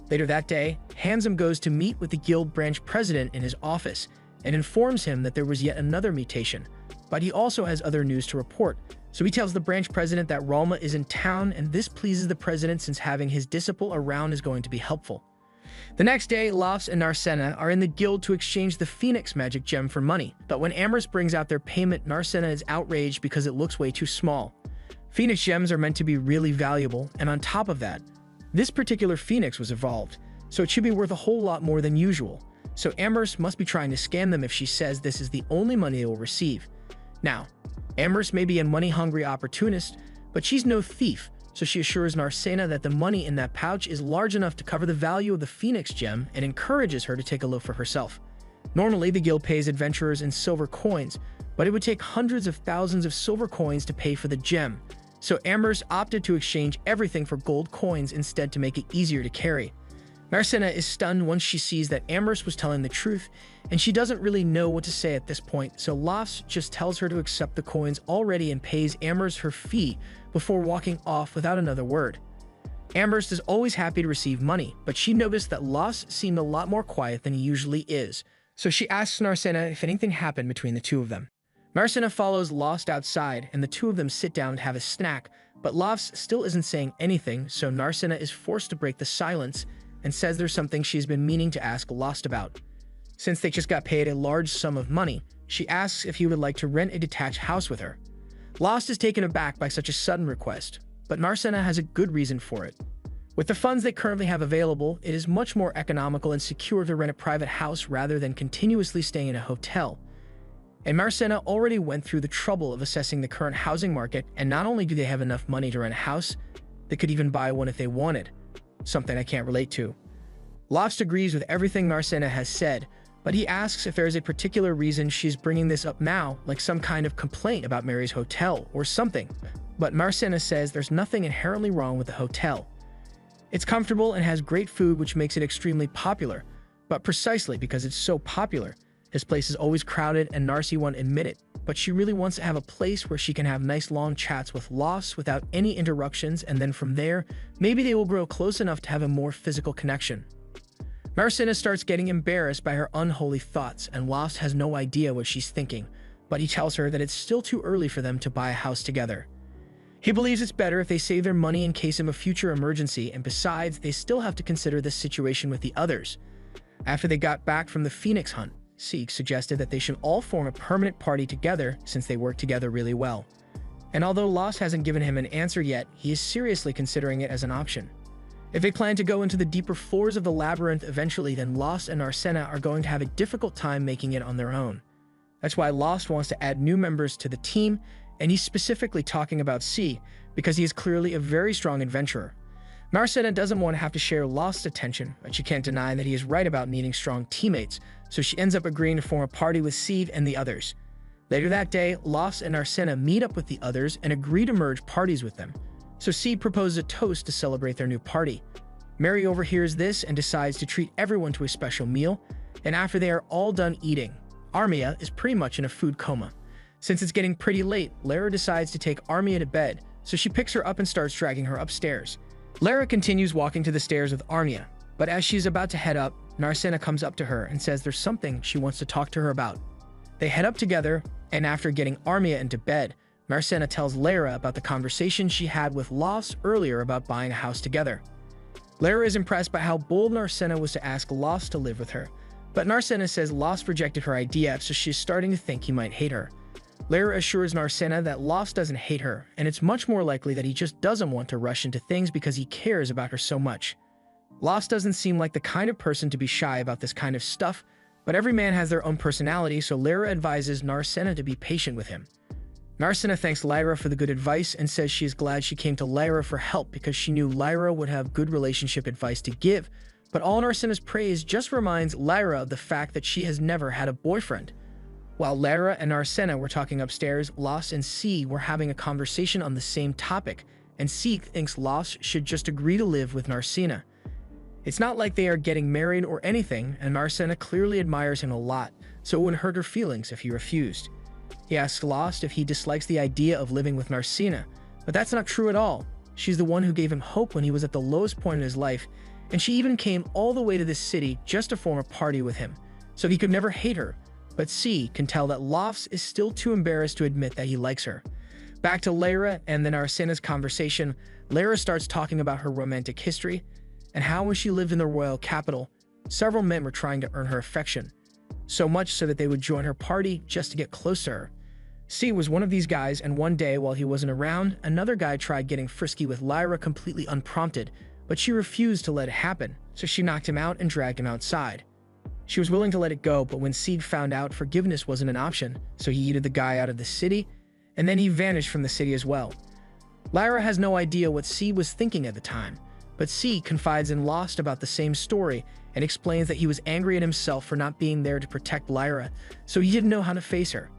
Later that day, Handsome goes to meet with the guild branch president in his office and informs him that there was yet another mutation, but he also has other news to report. So he tells the branch president that Ralma is in town, and this pleases the president since having his disciple around is going to be helpful. The next day, Lofts and Narcina are in the guild to exchange the Phoenix magic gem for money, but when Amherst brings out their payment, Narcina is outraged because it looks way too small. Phoenix gems are meant to be really valuable, and on top of that, this particular Phoenix was evolved, so it should be worth a whole lot more than usual. So Amherst must be trying to scam them if she says this is the only money they will receive. Now, Amherst may be a money-hungry opportunist, but she's no thief, so she assures Narcina that the money in that pouch is large enough to cover the value of the Phoenix gem and encourages her to take a look for herself. Normally, the guild pays adventurers in silver coins, but it would take hundreds of thousands of silver coins to pay for the gem, so Amherst opted to exchange everything for gold coins instead to make it easier to carry. Narcina is stunned once she sees that Amherst was telling the truth, and she doesn't really know what to say at this point, so Lofts just tells her to accept the coins already and pays Amherst her fee before walking off without another word. Amherst is always happy to receive money, but she noticed that Lofts seemed a lot more quiet than he usually is, so she asks Narcina if anything happened between the two of them. Narcina follows Lost outside, and the two of them sit down to have a snack, but Lofts still isn't saying anything, so Narcina is forced to break the silence and says there's something she's been meaning to ask Lost about. Since they just got paid a large sum of money, she asks if he would like to rent a detached house with her. Lost is taken aback by such a sudden request, but Narcina has a good reason for it. With the funds they currently have available, it is much more economical and secure to rent a private house rather than continuously staying in a hotel. And Narcina already went through the trouble of assessing the current housing market, and not only do they have enough money to rent a house, they could even buy one if they wanted. Something I can't relate to. Lofts agrees with everything Narcina has said, but he asks if there is a particular reason she's bringing this up now, like some kind of complaint about Mary's hotel or something. But Narcina says there's nothing inherently wrong with the hotel. It's comfortable and has great food, which makes it extremely popular, but precisely because it's so popular, his place is always crowded and Narcy won't admit it, but she really wants to have a place where she can have nice long chats with Lofts without any interruptions, and then from there, maybe they will grow close enough to have a more physical connection. Narcina starts getting embarrassed by her unholy thoughts, and Lofts has no idea what she's thinking, but he tells her that it's still too early for them to buy a house together. He believes it's better if they save their money in case of a future emergency, and besides, they still have to consider this situation with the others. After they got back from the Phoenix hunt, Sieg suggested that they should all form a permanent party together since they work together really well. And although Lost hasn't given him an answer yet, he is seriously considering it as an option. If they plan to go into the deeper floors of the labyrinth eventually, then Lost and Narcena are going to have a difficult time making it on their own. That's why Lost wants to add new members to the team, and he's specifically talking about C, because he is clearly a very strong adventurer. Narcena doesn't want to have to share Lost's attention, but she can't deny that he is right about needing strong teammates, so she ends up agreeing to form a party with Steve and the others. Later that day, Lost and Narcena meet up with the others and agree to merge parties with them. So Seed proposes a toast to celebrate their new party. Mary overhears this and decides to treat everyone to a special meal, and after they are all done eating, Armia is pretty much in a food coma. Since it's getting pretty late, Lara decides to take Armia to bed, so she picks her up and starts dragging her upstairs. Lara continues walking to the stairs with Armia, but as she's about to head up, Narcena comes up to her and says there's something she wants to talk to her about. They head up together, and after getting Armia into bed, Narcena tells Lara about the conversation she had with Lost earlier about buying a house together. Lara is impressed by how bold Narcena was to ask Lost to live with her, but Narcena says Lost rejected her idea, so she's starting to think he might hate her. Lara assures Narcena that Lost doesn't hate her, and it's much more likely that he just doesn't want to rush into things because he cares about her so much. Lost doesn't seem like the kind of person to be shy about this kind of stuff, but every man has their own personality, so Lara advises Narcena to be patient with him. Narcena thanks Lyra for the good advice and says she is glad she came to Lyra for help because she knew Lyra would have good relationship advice to give, but all Narcena's praise just reminds Lyra of the fact that she has never had a boyfriend. While Lara and Narcena were talking upstairs, Lost and C were having a conversation on the same topic, and C thinks Lost should just agree to live with Narcena. It's not like they are getting married or anything, and Narcena clearly admires him a lot, so it wouldn't hurt her feelings if he refused. He asks Lost if he dislikes the idea of living with Narcena, but that's not true at all. She's the one who gave him hope when he was at the lowest point in his life, and she even came all the way to this city just to form a party with him, so he could never hate her. But C can tell that Lost is still too embarrassed to admit that he likes her. Back to Lara and then Narcena's conversation, Lara starts talking about her romantic history, and how when she lived in the royal capital, several men were trying to earn her affection, so much so that they would join her party just to get close to her. C was one of these guys, and one day while he wasn't around, another guy tried getting frisky with Lyra completely unprompted, but she refused to let it happen, so she knocked him out and dragged him outside. She was willing to let it go, but when Seed found out forgiveness wasn't an option, so he yeeted the guy out of the city, and then he vanished from the city as well. Lyra has no idea what Seed was thinking at the time, but Seed confides in Lost about the same story and explains that he was angry at himself for not being there to protect Lyra, so he didn't know how to face her.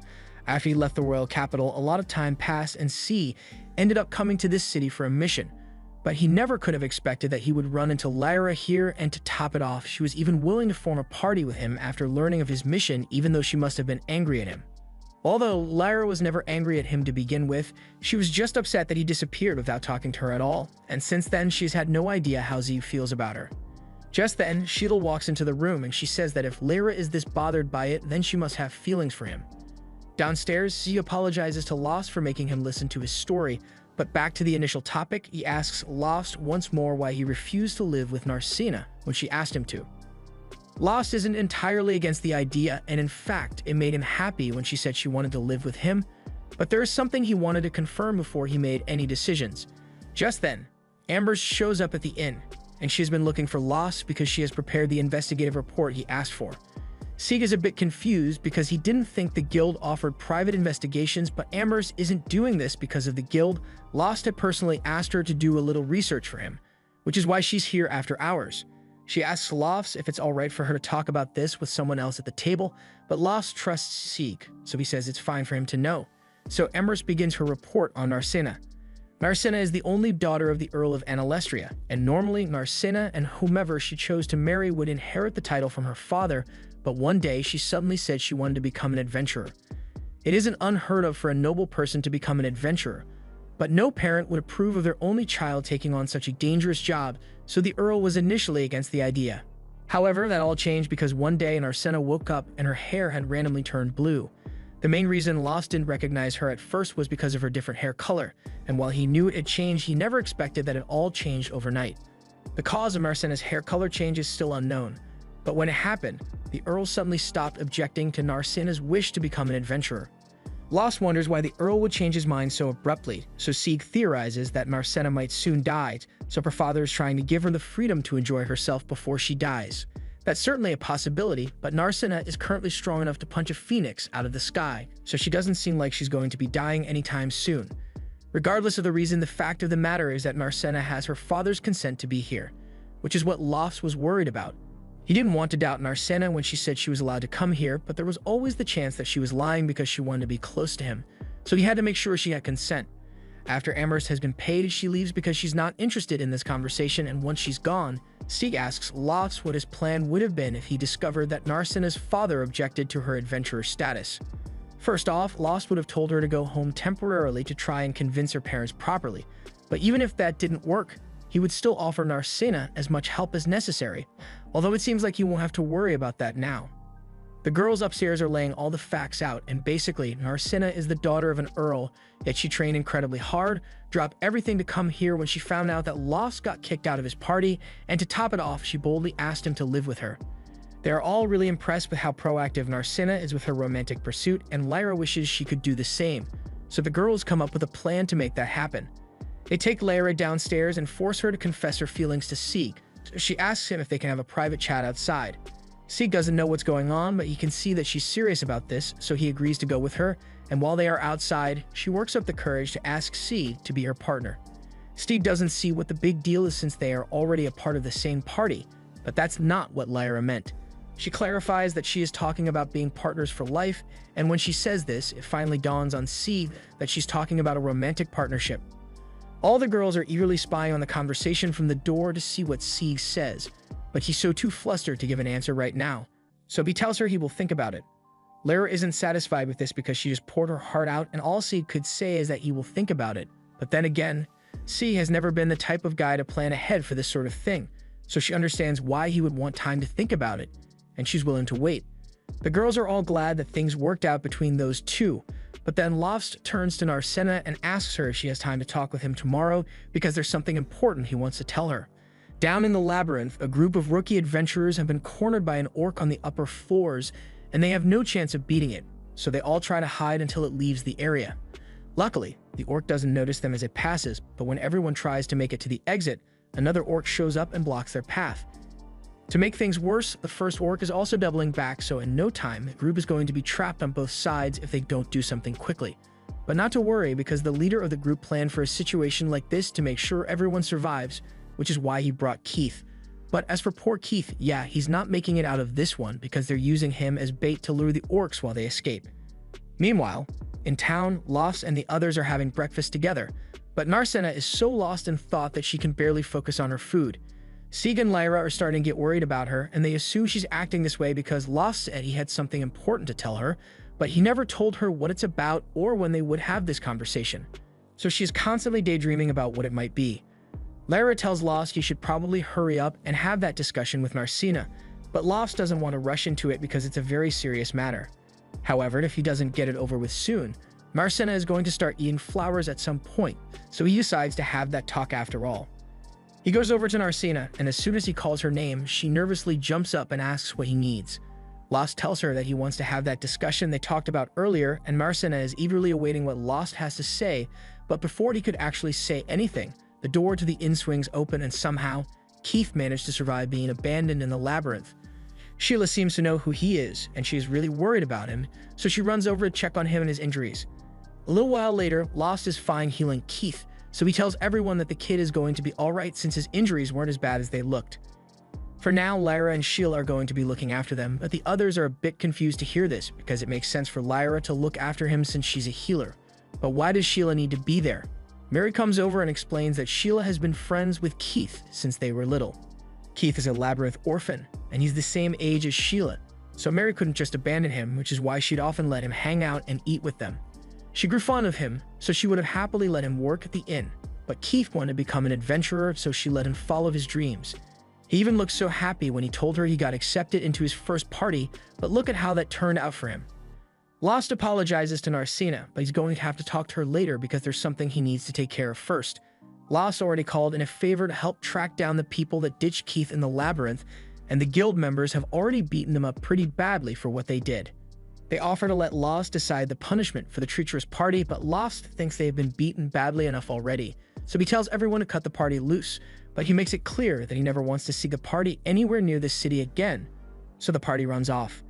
After he left the royal capital, a lot of time passed and C ended up coming to this city for a mission. But he never could have expected that he would run into Lyra here, and to top it off, she was even willing to form a party with him after learning of his mission, even though she must have been angry at him. Although Lyra was never angry at him to begin with, she was just upset that he disappeared without talking to her at all, and since then she's had no idea how Z feels about her. Just then, Sheetal walks into the room and she says that if Lyra is this bothered by it, then she must have feelings for him. Downstairs, Z apologizes to Lost for making him listen to his story, but back to the initial topic, he asks Lost once more why he refused to live with Narcena when she asked him to. Lost isn't entirely against the idea, and in fact, it made him happy when she said she wanted to live with him, but there is something he wanted to confirm before he made any decisions. Just then, Amber shows up at the inn, and she's been looking for Lost because she has prepared the investigative report he asked for. Sieg is a bit confused because he didn't think the guild offered private investigations, but Amber's isn't doing this because of the guild. Lost had personally asked her to do a little research for him, which is why she's here after hours. She asks Lost if it's alright for her to talk about this with someone else at the table, but Lost trusts Sieg, so he says it's fine for him to know. So Embers begins her report on Narcena. Narcena is the only daughter of the Earl of Analestria, and normally Narcena and whomever she chose to marry would inherit the title from her father, but one day she suddenly said she wanted to become an adventurer. It isn't unheard of for a noble person to become an adventurer, but no parent would approve of their only child taking on such a dangerous job, so the Earl was initially against the idea. However, that all changed because one day Narcena woke up and her hair had randomly turned blue. The main reason Lost didn't recognize her at first was because of her different hair color, and while he knew it had changed, he never expected that it all changed overnight. The cause of Narcena's hair color change is still unknown, but when it happened, the Earl suddenly stopped objecting to Narcena's wish to become an adventurer. Lost wonders why the Earl would change his mind so abruptly, so Sieg theorizes that Narcena might soon die, so her father is trying to give her the freedom to enjoy herself before she dies. That's certainly a possibility, but Narcena is currently strong enough to punch a phoenix out of the sky, so she doesn't seem like she's going to be dying anytime soon. Regardless of the reason, the fact of the matter is that Narcena has her father's consent to be here, which is what Lofts was worried about. He didn't want to doubt Narcena when she said she was allowed to come here, but there was always the chance that she was lying because she wanted to be close to him, so he had to make sure she had consent. After Amherst has been paid, she leaves because she's not interested in this conversation, and once she's gone, Sieg asks Lofts what his plan would have been if he discovered that Narcena's father objected to her adventurer status. First off, Lofts would have told her to go home temporarily to try and convince her parents properly, but even if that didn't work, he would still offer Narcena as much help as necessary, although it seems like he won't have to worry about that now. The girls upstairs are laying all the facts out, and basically, Narcena is the daughter of an earl, yet she trained incredibly hard, dropped everything to come here when she found out that Lofts got kicked out of his party, and to top it off, she boldly asked him to live with her. They are all really impressed with how proactive Narcena is with her romantic pursuit, and Lyra wishes she could do the same, so the girls come up with a plan to make that happen. They take Lyra downstairs and force her to confess her feelings to Sieg, so she asks him if they can have a private chat outside. Sieg doesn't know what's going on, but he can see that she's serious about this, so he agrees to go with her, and while they are outside, she works up the courage to ask Sieg to be her partner. Sieg doesn't see what the big deal is since they are already a part of the same party, but that's not what Lyra meant. She clarifies that she is talking about being partners for life, and when she says this, it finally dawns on Sieg that she's talking about a romantic partnership. All the girls are eagerly spying on the conversation from the door to see what Sieg says, but he's so too flustered to give an answer right now, so he tells her he will think about it. Lyra isn't satisfied with this because she just poured her heart out, and all Sieg could say is that he will think about it. But then again, Sieg has never been the type of guy to plan ahead for this sort of thing, so she understands why he would want time to think about it, and she's willing to wait. The girls are all glad that things worked out between those two, but then Lofts turns to Narcena and asks her if she has time to talk with him tomorrow because there's something important he wants to tell her. Down in the labyrinth, a group of rookie adventurers have been cornered by an orc on the upper floors, and they have no chance of beating it, so they all try to hide until it leaves the area. Luckily, the orc doesn't notice them as it passes, but when everyone tries to make it to the exit, another orc shows up and blocks their path. To make things worse, the first orc is also doubling back, so in no time, the group is going to be trapped on both sides if they don't do something quickly. But not to worry, because the leader of the group planned for a situation like this to make sure everyone survives, which is why he brought Keith. But as for poor Keith, yeah, he's not making it out of this one because they're using him as bait to lure the orcs while they escape. Meanwhile, in town, Lofts and the others are having breakfast together, but Narcena is so lost in thought that she can barely focus on her food. Sieg and Lyra are starting to get worried about her, and they assume she's acting this way because Lofts said he had something important to tell her, but he never told her what it's about or when they would have this conversation. So she's constantly daydreaming about what it might be. Lyra tells Lofts he should probably hurry up and have that discussion with Narcena, but Lofts doesn't want to rush into it because it's a very serious matter. However, if he doesn't get it over with soon, Narcena is going to start eating flowers at some point, so he decides to have that talk after all. He goes over to Narcena, and as soon as he calls her name, she nervously jumps up and asks what he needs. Lofts tells her that he wants to have that discussion they talked about earlier, and Narcena is eagerly awaiting what Lofts has to say, but before he could actually say anything, the door to the inn swings open and somehow, Keith managed to survive being abandoned in the labyrinth. Sheila seems to know who he is, and she is really worried about him, so she runs over to check on him and his injuries. A little while later, Lofts is fine healing Keith, so he tells everyone that the kid is going to be alright since his injuries weren't as bad as they looked. For now, Lyra and Sheila are going to be looking after them, but the others are a bit confused to hear this because it makes sense for Lyra to look after him since she's a healer. But why does Sheila need to be there? Mary comes over and explains that Sheila has been friends with Keith since they were little. Keith is a labyrinth orphan, and he's the same age as Sheila, so Mary couldn't just abandon him, which is why she'd often let him hang out and eat with them. She grew fond of him, so she would have happily let him work at the inn, but Keith wanted to become an adventurer, so she let him follow his dreams. He even looked so happy when he told her he got accepted into his first party, but look at how that turned out for him. Lofts apologizes to Narcena, but he's going to have to talk to her later because there's something he needs to take care of first. Lofts already called in a favor to help track down the people that ditched Keith in the labyrinth, and the guild members have already beaten them up pretty badly for what they did. They offer to let Lost decide the punishment for the treacherous party, but Lost thinks they have been beaten badly enough already, so he tells everyone to cut the party loose, but he makes it clear that he never wants to see the party anywhere near this city again, so the party runs off.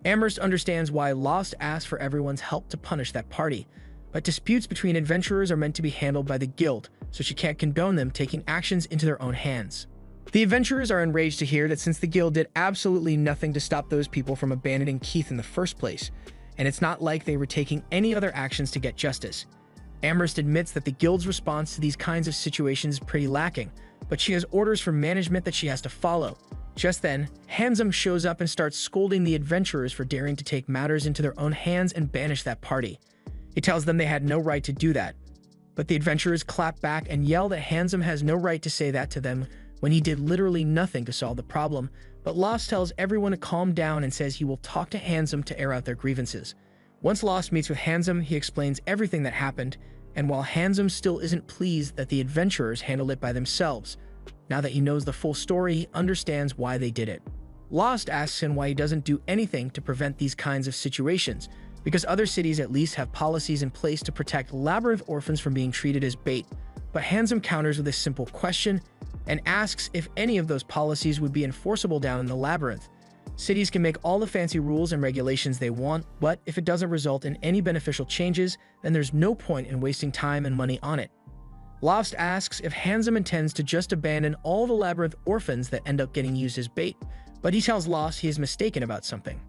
Amherst understands why Lost asked for everyone's help to punish that party, but disputes between adventurers are meant to be handled by the guild, so she can't condone them taking actions into their own hands. The adventurers are enraged to hear that since the guild did absolutely nothing to stop those people from abandoning Keith in the first place, and it's not like they were taking any other actions to get justice. Amherst admits that the guild's response to these kinds of situations is pretty lacking, but she has orders from management that she has to follow. Just then, Handsome shows up and starts scolding the adventurers for daring to take matters into their own hands and banish that party. He tells them they had no right to do that, but the adventurers clap back and yell that Handsome has no right to say that to them when he did literally nothing to solve the problem, but Lost tells everyone to calm down and says he will talk to Handsome to air out their grievances. Once Lost meets with Handsome, he explains everything that happened, and while Handsome still isn't pleased that the adventurers handled it by themselves, now that he knows the full story, he understands why they did it. Lost asks him why he doesn't do anything to prevent these kinds of situations, because other cities at least have policies in place to protect Labyrinth orphans from being treated as bait. But Handsome counters with a simple question and asks if any of those policies would be enforceable down in the Labyrinth. Cities can make all the fancy rules and regulations they want, but if it doesn't result in any beneficial changes, then there's no point in wasting time and money on it. Lost asks if Handsome intends to just abandon all the Labyrinth orphans that end up getting used as bait, but he tells Lost he is mistaken about something.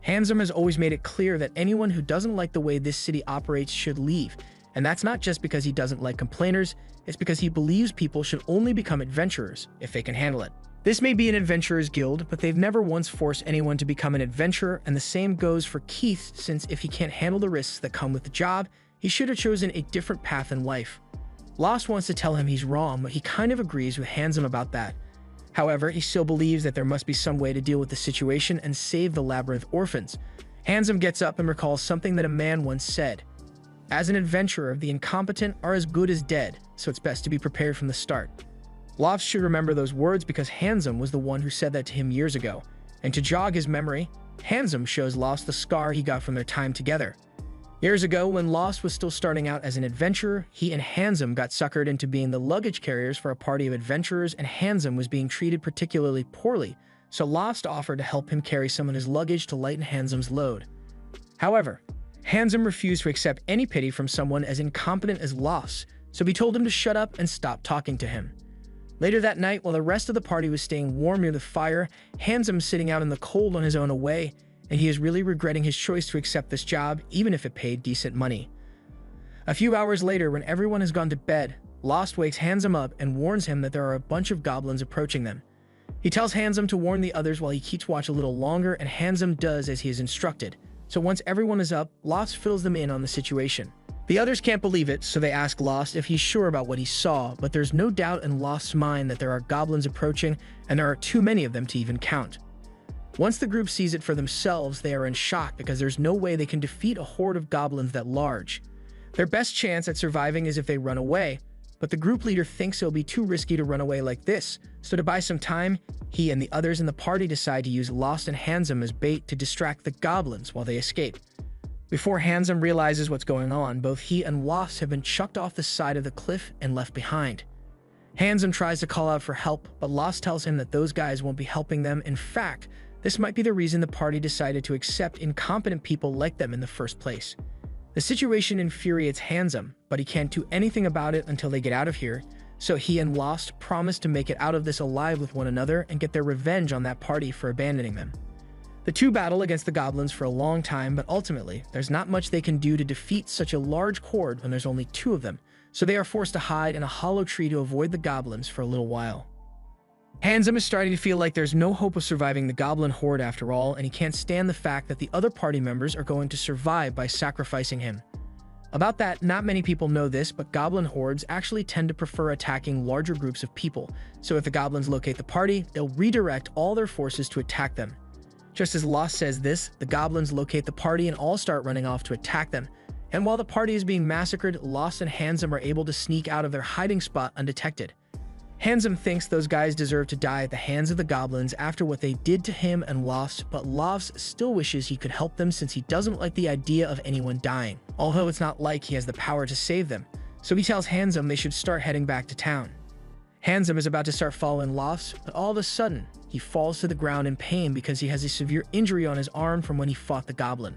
Handsome has always made it clear that anyone who doesn't like the way this city operates should leave, and that's not just because he doesn't like complainers, it's because he believes people should only become adventurers if they can handle it. This may be an adventurer's guild, but they've never once forced anyone to become an adventurer, and the same goes for Keith, since if he can't handle the risks that come with the job, he should have chosen a different path in life. Lost wants to tell him he's wrong, but he kind of agrees with Handsome about that. However, he still believes that there must be some way to deal with the situation and save the Labyrinth orphans. Handsome gets up and recalls something that a man once said. As an adventurer, the incompetent are as good as dead, so it's best to be prepared from the start. Lost should remember those words because Handsome was the one who said that to him years ago, and to jog his memory, Handsome shows Lost the scar he got from their time together. Years ago, when Lost was still starting out as an adventurer, he and Handsome got suckered into being the luggage carriers for a party of adventurers, and Handsome was being treated particularly poorly, so Lost offered to help him carry some of his luggage to lighten Handsome's load. However, Handsome refused to accept any pity from someone as incompetent as Lost, so he told him to shut up and stop talking to him. Later that night, while the rest of the party was staying warm near the fire, Handsome sitting out in the cold on his own away, and he is really regretting his choice to accept this job, even if it paid decent money. A few hours later, when everyone has gone to bed, Lost wakes Handsome up and warns him that there are a bunch of goblins approaching them. He tells Handsome to warn the others while he keeps watch a little longer, and Handsome does as he is instructed. So once everyone is up, Lost fills them in on the situation. The others can't believe it, so they ask Lost if he's sure about what he saw, but there's no doubt in Lost's mind that there are goblins approaching, and there are too many of them to even count. Once the group sees it for themselves, they are in shock because there's no way they can defeat a horde of goblins that large. Their best chance at surviving is if they run away, but the group leader thinks it'll be too risky to run away like this, so to buy some time, he and the others in the party decide to use Lost and Handsome as bait to distract the goblins while they escape. Before Handsome realizes what's going on, both he and Lost have been chucked off the side of the cliff and left behind. Handsome tries to call out for help, but Lost tells him that those guys won't be helping them. In fact, this might be the reason the party decided to accept incompetent people like them in the first place. The situation infuriates Handsome, but he can't do anything about it until they get out of here, so he and Lost promise to make it out of this alive with one another and get their revenge on that party for abandoning them. The two battle against the goblins for a long time, but ultimately, there's not much they can do to defeat such a large horde when there's only two of them, so they are forced to hide in a hollow tree to avoid the goblins for a little while. Handsome is starting to feel like there's no hope of surviving the goblin horde after all, and he can't stand the fact that the other party members are going to survive by sacrificing him. About that, not many people know this, but goblin hordes actually tend to prefer attacking larger groups of people, so if the goblins locate the party, they'll redirect all their forces to attack them. Just as Lost says this, the goblins locate the party and all start running off to attack them. And while the party is being massacred, Lost and Handsome are able to sneak out of their hiding spot undetected. Handsome thinks those guys deserve to die at the hands of the goblins after what they did to him and Lofts, but Lofts still wishes he could help them since he doesn't like the idea of anyone dying, although it's not like he has the power to save them. So he tells Handsome they should start heading back to town. Handsome is about to start following Lofts, but all of a sudden, he falls to the ground in pain because he has a severe injury on his arm from when he fought the goblin.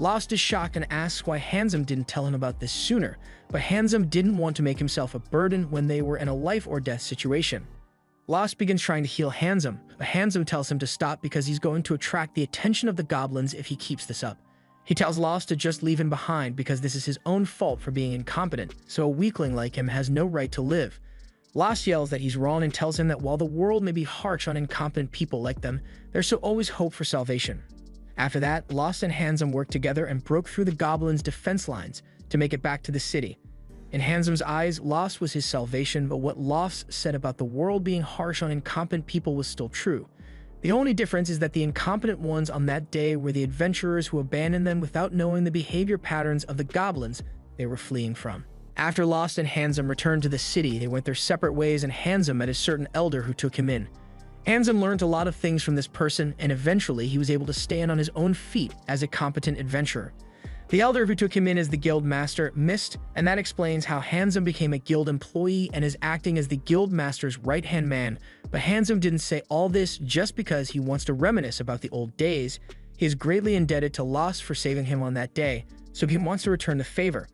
Lofts is shocked and asks why Handsome didn't tell him about this sooner, but Handsome didn't want to make himself a burden when they were in a life or death situation. Lofts begins trying to heal Handsome, but Handsome tells him to stop because he's going to attract the attention of the goblins if he keeps this up. He tells Lofts to just leave him behind because this is his own fault for being incompetent, so a weakling like him has no right to live. Lofts yells that he's wrong and tells him that while the world may be harsh on incompetent people like them, there's still always hope for salvation. After that, Lofts and Handsome worked together and broke through the goblins' defense lines to make it back to the city. In Handsome's eyes, Lofts was his salvation, but what Lofts said about the world being harsh on incompetent people was still true. The only difference is that the incompetent ones on that day were the adventurers who abandoned them without knowing the behavior patterns of the goblins they were fleeing from. After Lofts and Handsome returned to the city, they went their separate ways and Handsome met a certain elder who took him in. Handsome learned a lot of things from this person, and eventually he was able to stand on his own feet as a competent adventurer. The elder who took him in as the guild master missed, and that explains how Handsome became a guild employee and is acting as the guild master's right-hand man. But Handsome didn't say all this just because he wants to reminisce about the old days. He is greatly indebted to Lofts for saving him on that day, so he wants to return the favor.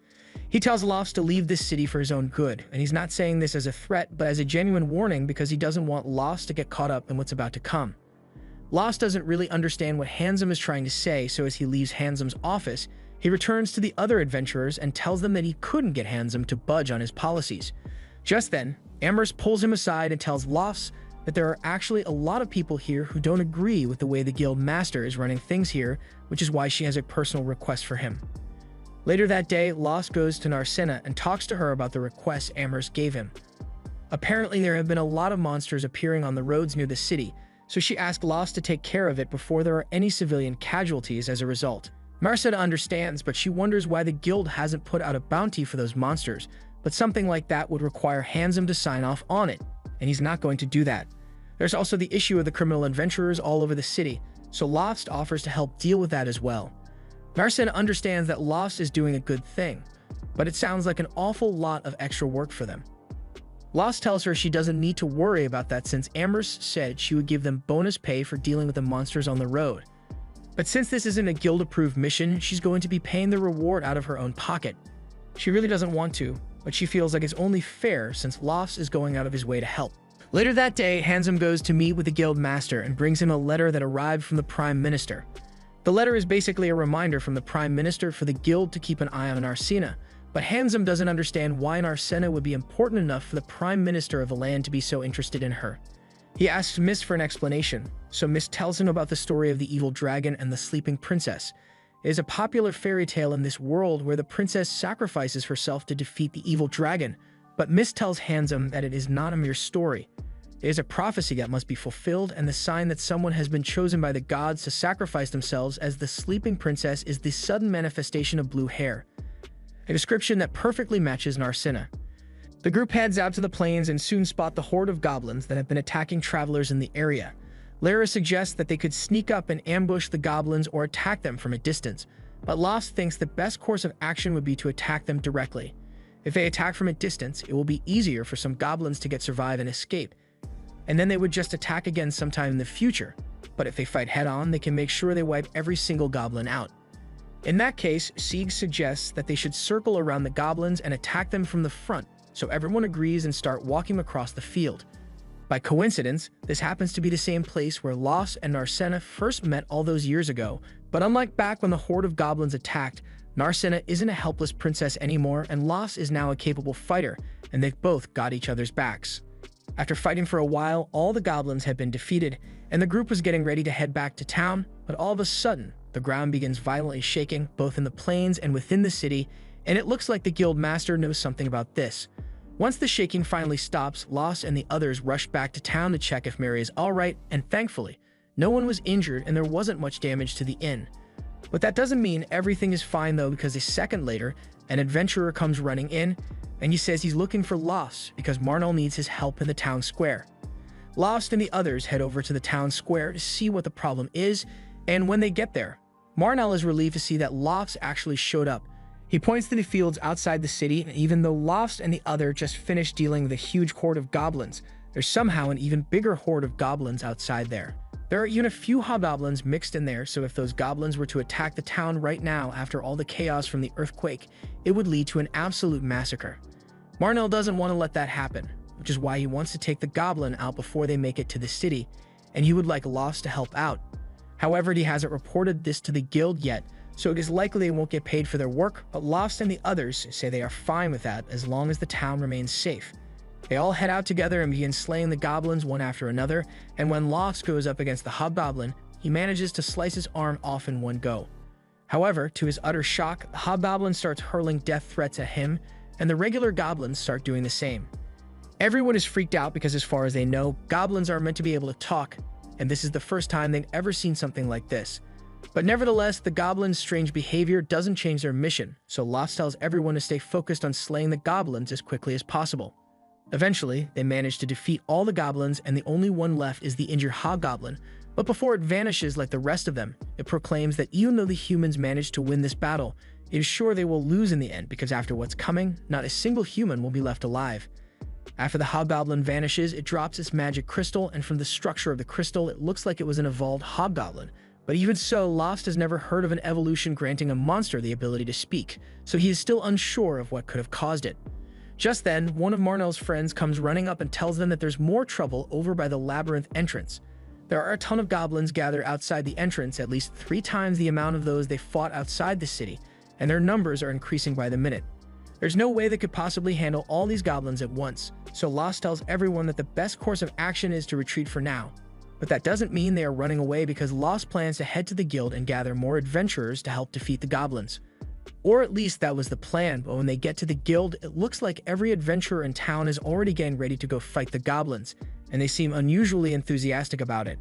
He tells Lofts to leave this city for his own good, and he's not saying this as a threat, but as a genuine warning because he doesn't want Lofts to get caught up in what's about to come. Lofts doesn't really understand what Handsome is trying to say, so as he leaves Handsome's office, he returns to the other adventurers and tells them that he couldn't get Handsome to budge on his policies. Just then, Amherst pulls him aside and tells Lofts that there are actually a lot of people here who don't agree with the way the guild master is running things here, which is why she has a personal request for him. Later that day, Lofts goes to Narcissa and talks to her about the request Amherst gave him. Apparently, there have been a lot of monsters appearing on the roads near the city, so she asked Lofts to take care of it before there are any civilian casualties as a result. Narcissa understands, but she wonders why the guild hasn't put out a bounty for those monsters, but something like that would require Handsome to sign off on it, and he's not going to do that. There's also the issue of the criminal adventurers all over the city, so Lofts offers to help deal with that as well. Narcissa understands that Lofts is doing a good thing, but it sounds like an awful lot of extra work for them. Lofts tells her she doesn't need to worry about that since Amherst said she would give them bonus pay for dealing with the monsters on the road. But since this isn't a guild-approved mission, she's going to be paying the reward out of her own pocket. She really doesn't want to, but she feels like it's only fair since Lofts is going out of his way to help. Later that day, Handsome goes to meet with the guild master and brings him a letter that arrived from the Prime Minister. The letter is basically a reminder from the Prime Minister for the guild to keep an eye on Narcissa, but Handsome doesn't understand why Narcissa would be important enough for the Prime Minister of the land to be so interested in her. He asks Miss for an explanation, so Miss tells him about the story of the evil dragon and the sleeping princess. It is a popular fairy tale in this world where the princess sacrifices herself to defeat the evil dragon, but Miss tells Handsome that it is not a mere story. It is a prophecy that must be fulfilled, and the sign that someone has been chosen by the gods to sacrifice themselves as the sleeping princess is the sudden manifestation of blue hair, a description that perfectly matches Narcissa. The group heads out to the plains and soon spot the horde of goblins that have been attacking travelers in the area. Lara suggests that they could sneak up and ambush the goblins or attack them from a distance, but Lofts thinks the best course of action would be to attack them directly. If they attack from a distance, it will be easier for some goblins to survive and escape, and then they would just attack again sometime in the future. But if they fight head-on, they can make sure they wipe every single goblin out. In that case, Sieg suggests that they should circle around the goblins and attack them from the front, so everyone agrees and start walking across the field. By coincidence, this happens to be the same place where Lofts and Narcissa first met all those years ago, but unlike back when the horde of goblins attacked, Narcissa isn't a helpless princess anymore, and Lofts is now a capable fighter, and they've both got each other's backs. After fighting for a while, all the goblins had been defeated, and the group was getting ready to head back to town, but all of a sudden, the ground begins violently shaking, both in the plains and within the city, and it looks like the guild master knows something about this. Once the shaking finally stops, Lofts and the others rush back to town to check if Mary is alright, and thankfully, no one was injured and there wasn't much damage to the inn. But that doesn't mean everything is fine though, because a second later, an adventurer comes running in, and he says he's looking for Lost because Marnell needs his help in the town square. Lost and the others head over to the town square to see what the problem is, and when they get there, Marnell is relieved to see that Lost actually showed up. He points to the fields outside the city, and even though Lost and the other just finished dealing with a huge horde of goblins, there's somehow an even bigger horde of goblins outside there. There are even a few hobgoblins mixed in there, so if those goblins were to attack the town right now after all the chaos from the earthquake, it would lead to an absolute massacre. Marnell doesn't want to let that happen, which is why he wants to take the goblin out before they make it to the city, and he would like Lost to help out. However, he hasn't reported this to the guild yet, so it is likely they won't get paid for their work, but Lost and the others say they are fine with that as long as the town remains safe. They all head out together and begin slaying the goblins one after another, and when Lost goes up against the hobgoblin, he manages to slice his arm off in one go. However, to his utter shock, the hobgoblin starts hurling death threats at him, and the regular goblins start doing the same. Everyone is freaked out because as far as they know, goblins are meant to be able to talk, and this is the first time they've ever seen something like this. But nevertheless, the goblins' strange behavior doesn't change their mission, so Lost tells everyone to stay focused on slaying the goblins as quickly as possible. Eventually, they manage to defeat all the goblins, and the only one left is the injured hobgoblin, but before it vanishes like the rest of them, it proclaims that even though the humans managed to win this battle, it is sure they will lose in the end because after what's coming, not a single human will be left alive. After the hobgoblin vanishes, it drops its magic crystal, and from the structure of the crystal, it looks like it was an evolved hobgoblin. But even so, Lost has never heard of an evolution granting a monster the ability to speak, so he is still unsure of what could have caused it. Just then, one of Marnell's friends comes running up and tells them that there's more trouble over by the labyrinth entrance. There are a ton of goblins gathered outside the entrance, at least 3 times the amount of those they fought outside the city, and their numbers are increasing by the minute. There's no way they could possibly handle all these goblins at once, so Lost tells everyone that the best course of action is to retreat for now. But that doesn't mean they are running away because Lost plans to head to the guild and gather more adventurers to help defeat the goblins. Or at least that was the plan, but when they get to the guild, it looks like every adventurer in town is already getting ready to go fight the goblins, and they seem unusually enthusiastic about it.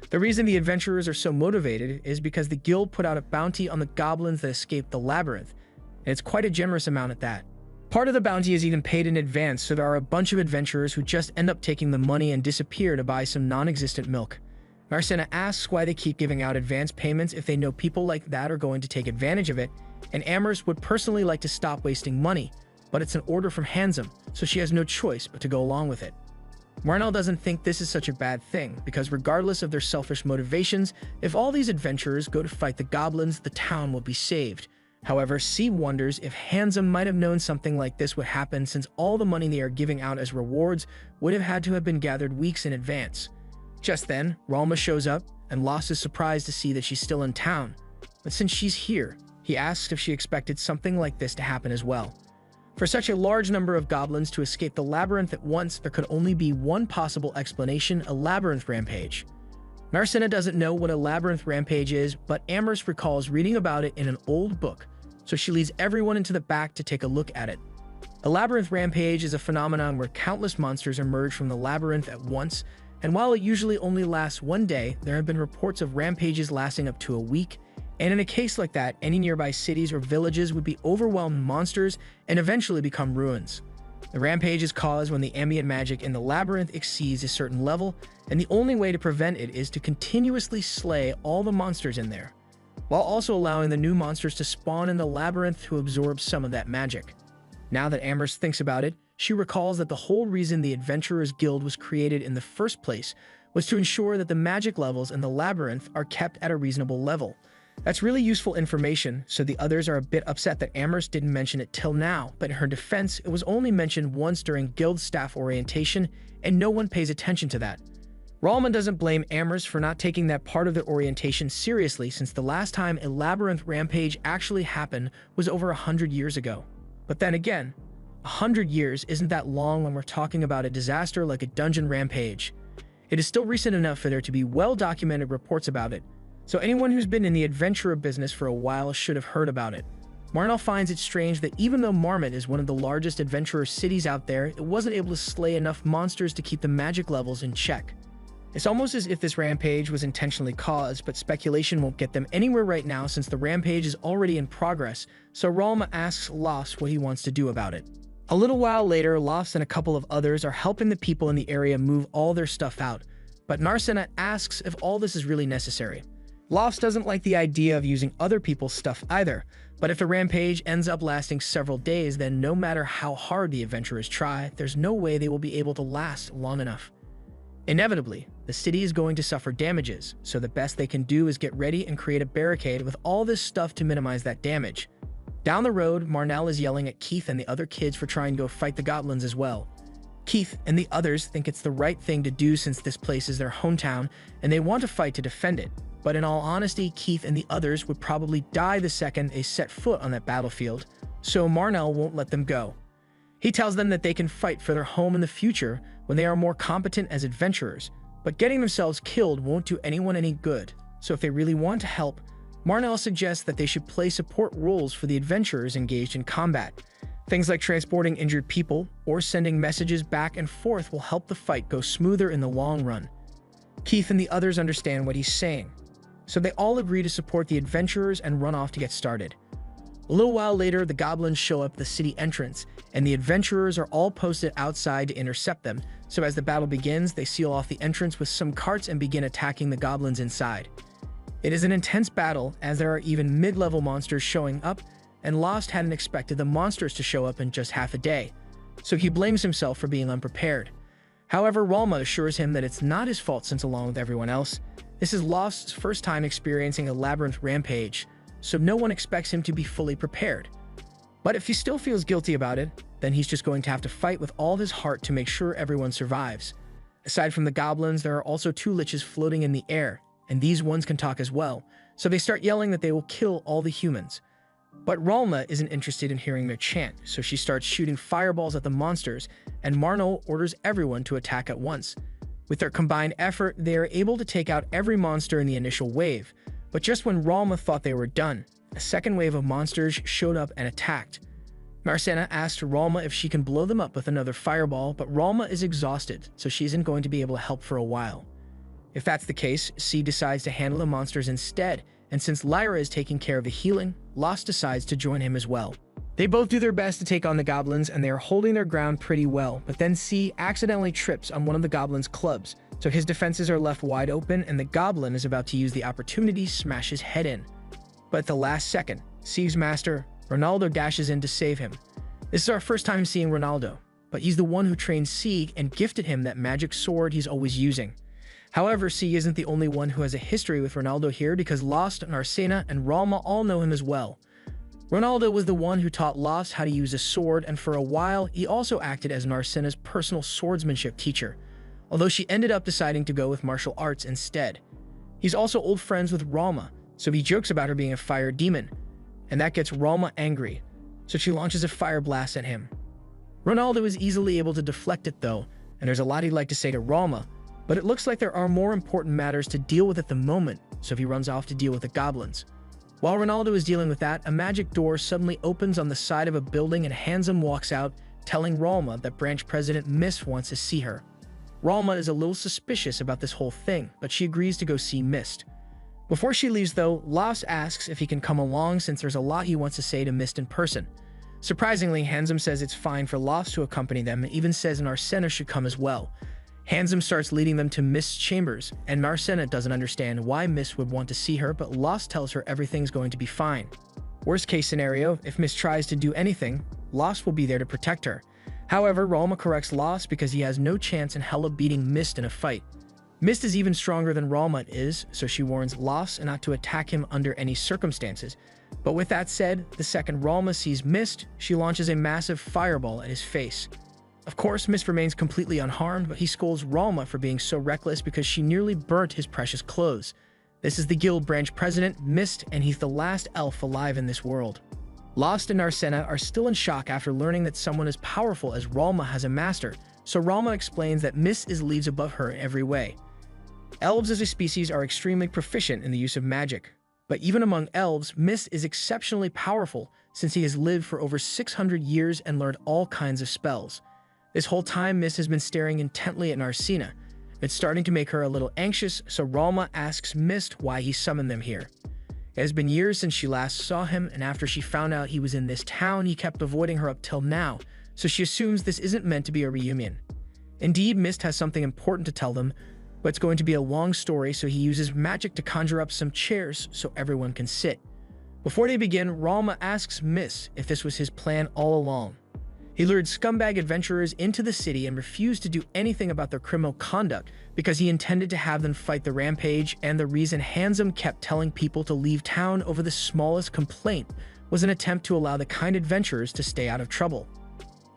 The reason the adventurers are so motivated is because the guild put out a bounty on the goblins that escaped the labyrinth, and it's quite a generous amount at that. Part of the bounty is even paid in advance, so there are a bunch of adventurers who just end up taking the money and disappear to buy some non-existent milk. Marcena asks why they keep giving out advance payments if they know people like that are going to take advantage of it, and Amherst would personally like to stop wasting money, but it's an order from Handsome, so she has no choice but to go along with it. Marnell doesn't think this is such a bad thing, because regardless of their selfish motivations, if all these adventurers go to fight the goblins, the town will be saved. However, C wonders if Handsome might have known something like this would happen since all the money they are giving out as rewards would have had to have been gathered weeks in advance. Just then, Ralma shows up, and Lost is surprised to see that she's still in town. But since she's here, he asks if she expected something like this to happen as well. For such a large number of goblins to escape the labyrinth at once, there could only be one possible explanation: a labyrinth rampage. Marcena doesn't know what a labyrinth rampage is, but Amherst recalls reading about it in an old book, so she leads everyone into the back to take a look at it. A labyrinth rampage is a phenomenon where countless monsters emerge from the labyrinth at once, and while it usually only lasts one day, there have been reports of rampages lasting up to a week, and in a case like that, any nearby cities or villages would be overwhelmed with monsters and eventually become ruins. The rampage is caused when the ambient magic in the labyrinth exceeds a certain level, and the only way to prevent it is to continuously slay all the monsters in there, while also allowing the new monsters to spawn in the labyrinth to absorb some of that magic. Now that Amherst thinks about it, she recalls that the whole reason the Adventurers Guild was created in the first place was to ensure that the magic levels in the labyrinth are kept at a reasonable level. That's really useful information, so the others are a bit upset that Amherst didn't mention it till now, but in her defense, it was only mentioned once during guild staff orientation, and no one pays attention to that. Ralman doesn't blame Amherst for not taking that part of their orientation seriously, since the last time a labyrinth rampage actually happened was over 100 years ago. But then again, 100 years isn't that long when we're talking about a disaster like a dungeon rampage. It is still recent enough for there to be well-documented reports about it, so anyone who's been in the adventurer business for a while should have heard about it. Marnell finds it strange that even though Marmot is one of the largest adventurer cities out there, it wasn't able to slay enough monsters to keep the magic levels in check. It's almost as if this rampage was intentionally caused, but speculation won't get them anywhere right now since the rampage is already in progress, so Ralma asks Lost what he wants to do about it. A little while later, Lost and a couple of others are helping the people in the area move all their stuff out, but Narcena asks if all this is really necessary. Lost doesn't like the idea of using other people's stuff either, but if the rampage ends up lasting several days, then no matter how hard the adventurers try, there's no way they will be able to last long enough. Inevitably, the city is going to suffer damages, so the best they can do is get ready and create a barricade with all this stuff to minimize that damage. Down the road, Marnell is yelling at Keith and the other kids for trying to go fight the goblins as well. Keith and the others think it's the right thing to do since this place is their hometown and they want to fight to defend it. But in all honesty, Keith and the others would probably die the second they set foot on that battlefield, so Marnell won't let them go. He tells them that they can fight for their home in the future when they are more competent as adventurers, but getting themselves killed won't do anyone any good, so if they really want to help, Marnell suggests that they should play support roles for the adventurers engaged in combat. Things like transporting injured people or sending messages back and forth will help the fight go smoother in the long run. Keith and the others understand what he's saying, so they all agree to support the adventurers and run off to get started. A little while later, the goblins show up at the city entrance, and the adventurers are all posted outside to intercept them, so as the battle begins, they seal off the entrance with some carts and begin attacking the goblins inside. It is an intense battle, as there are even mid-level monsters showing up, and Lost hadn't expected the monsters to show up in just half a day, so he blames himself for being unprepared. However, Ralma assures him that it's not his fault since along with everyone else, this is Lost's first time experiencing a labyrinth rampage, so no one expects him to be fully prepared. But if he still feels guilty about it, then he's just going to have to fight with all his heart to make sure everyone survives. Aside from the goblins, there are also 2 liches floating in the air, and these ones can talk as well, so they start yelling that they will kill all the humans. But Ralma isn't interested in hearing their chant, so she starts shooting fireballs at the monsters, and Marnell orders everyone to attack at once. With their combined effort, they are able to take out every monster in the initial wave, but just when Ralma thought they were done, a second wave of monsters showed up and attacked. Narcena asks Ralma if she can blow them up with another fireball, but Ralma is exhausted, so she isn't going to be able to help for a while. If that's the case, C decides to handle the monsters instead, and since Lyra is taking care of the healing, Lost decides to join him as well. They both do their best to take on the goblins, and they are holding their ground pretty well, but then C accidentally trips on one of the goblins' clubs, so his defenses are left wide open and the goblin is about to use the opportunity to smash his head in. But at the last second, C's master, Ronaldo, dashes in to save him. This is our first time seeing Ronaldo, but he's the one who trained C and gifted him that magic sword he's always using. However, C isn't the only one who has a history with Ronaldo here because Lost, Narcena, and Ralma all know him as well. Ronaldo was the one who taught Lost how to use a sword, and for a while, he also acted as Narcena's personal swordsmanship teacher, although she ended up deciding to go with martial arts instead. He's also old friends with Ralma, so he jokes about her being a fire demon, and that gets Ralma angry, so she launches a fire blast at him. Ronaldo is easily able to deflect it though, and there's a lot he'd like to say to Ralma, but it looks like there are more important matters to deal with at the moment, so he runs off to deal with the goblins. While Ronaldo is dealing with that, a magic door suddenly opens on the side of a building and Handsome walks out, telling Ralma that Branch President Mist wants to see her. Ralma is a little suspicious about this whole thing, but she agrees to go see Mist. Before she leaves though, Lost asks if he can come along since there's a lot he wants to say to Mist in person. Surprisingly, Handsome says it's fine for Lost to accompany them and even says Narcena should come as well. Handsome starts leading them to Mist's chambers, and Narcena doesn't understand why Mist would want to see her, but Lost tells her everything's going to be fine. Worst case scenario, if Mist tries to do anything, Lost will be there to protect her. However, Ralma corrects Lost because he has no chance in hell of beating Mist in a fight. Mist is even stronger than Ralma is, so she warns Lost not to attack him under any circumstances. But with that said, the second Ralma sees Mist, she launches a massive fireball at his face. Of course, Mist remains completely unharmed, but he scolds Ralma for being so reckless because she nearly burnt his precious clothes. This is the guild branch president, Mist, and he's the last elf alive in this world. Lost and Narcena are still in shock after learning that someone as powerful as Ralma has a master, so Ralma explains that Mist is leagues above her in every way. Elves as a species are extremely proficient in the use of magic, but even among elves, Mist is exceptionally powerful since he has lived for over 600 years and learned all kinds of spells. This whole time, Mist has been staring intently at Narcena. It's starting to make her a little anxious, so Ralma asks Mist why he summoned them here. It has been years since she last saw him, and after she found out he was in this town, he kept avoiding her up till now, so she assumes this isn't meant to be a reunion. Indeed, Mist has something important to tell them, but it's going to be a long story, so he uses magic to conjure up some chairs so everyone can sit. Before they begin, Ralma asks Mist if this was his plan all along. He lured scumbag adventurers into the city and refused to do anything about their criminal conduct because he intended to have them fight the rampage, and the reason Handsome kept telling people to leave town over the smallest complaint was an attempt to allow the kind adventurers to stay out of trouble.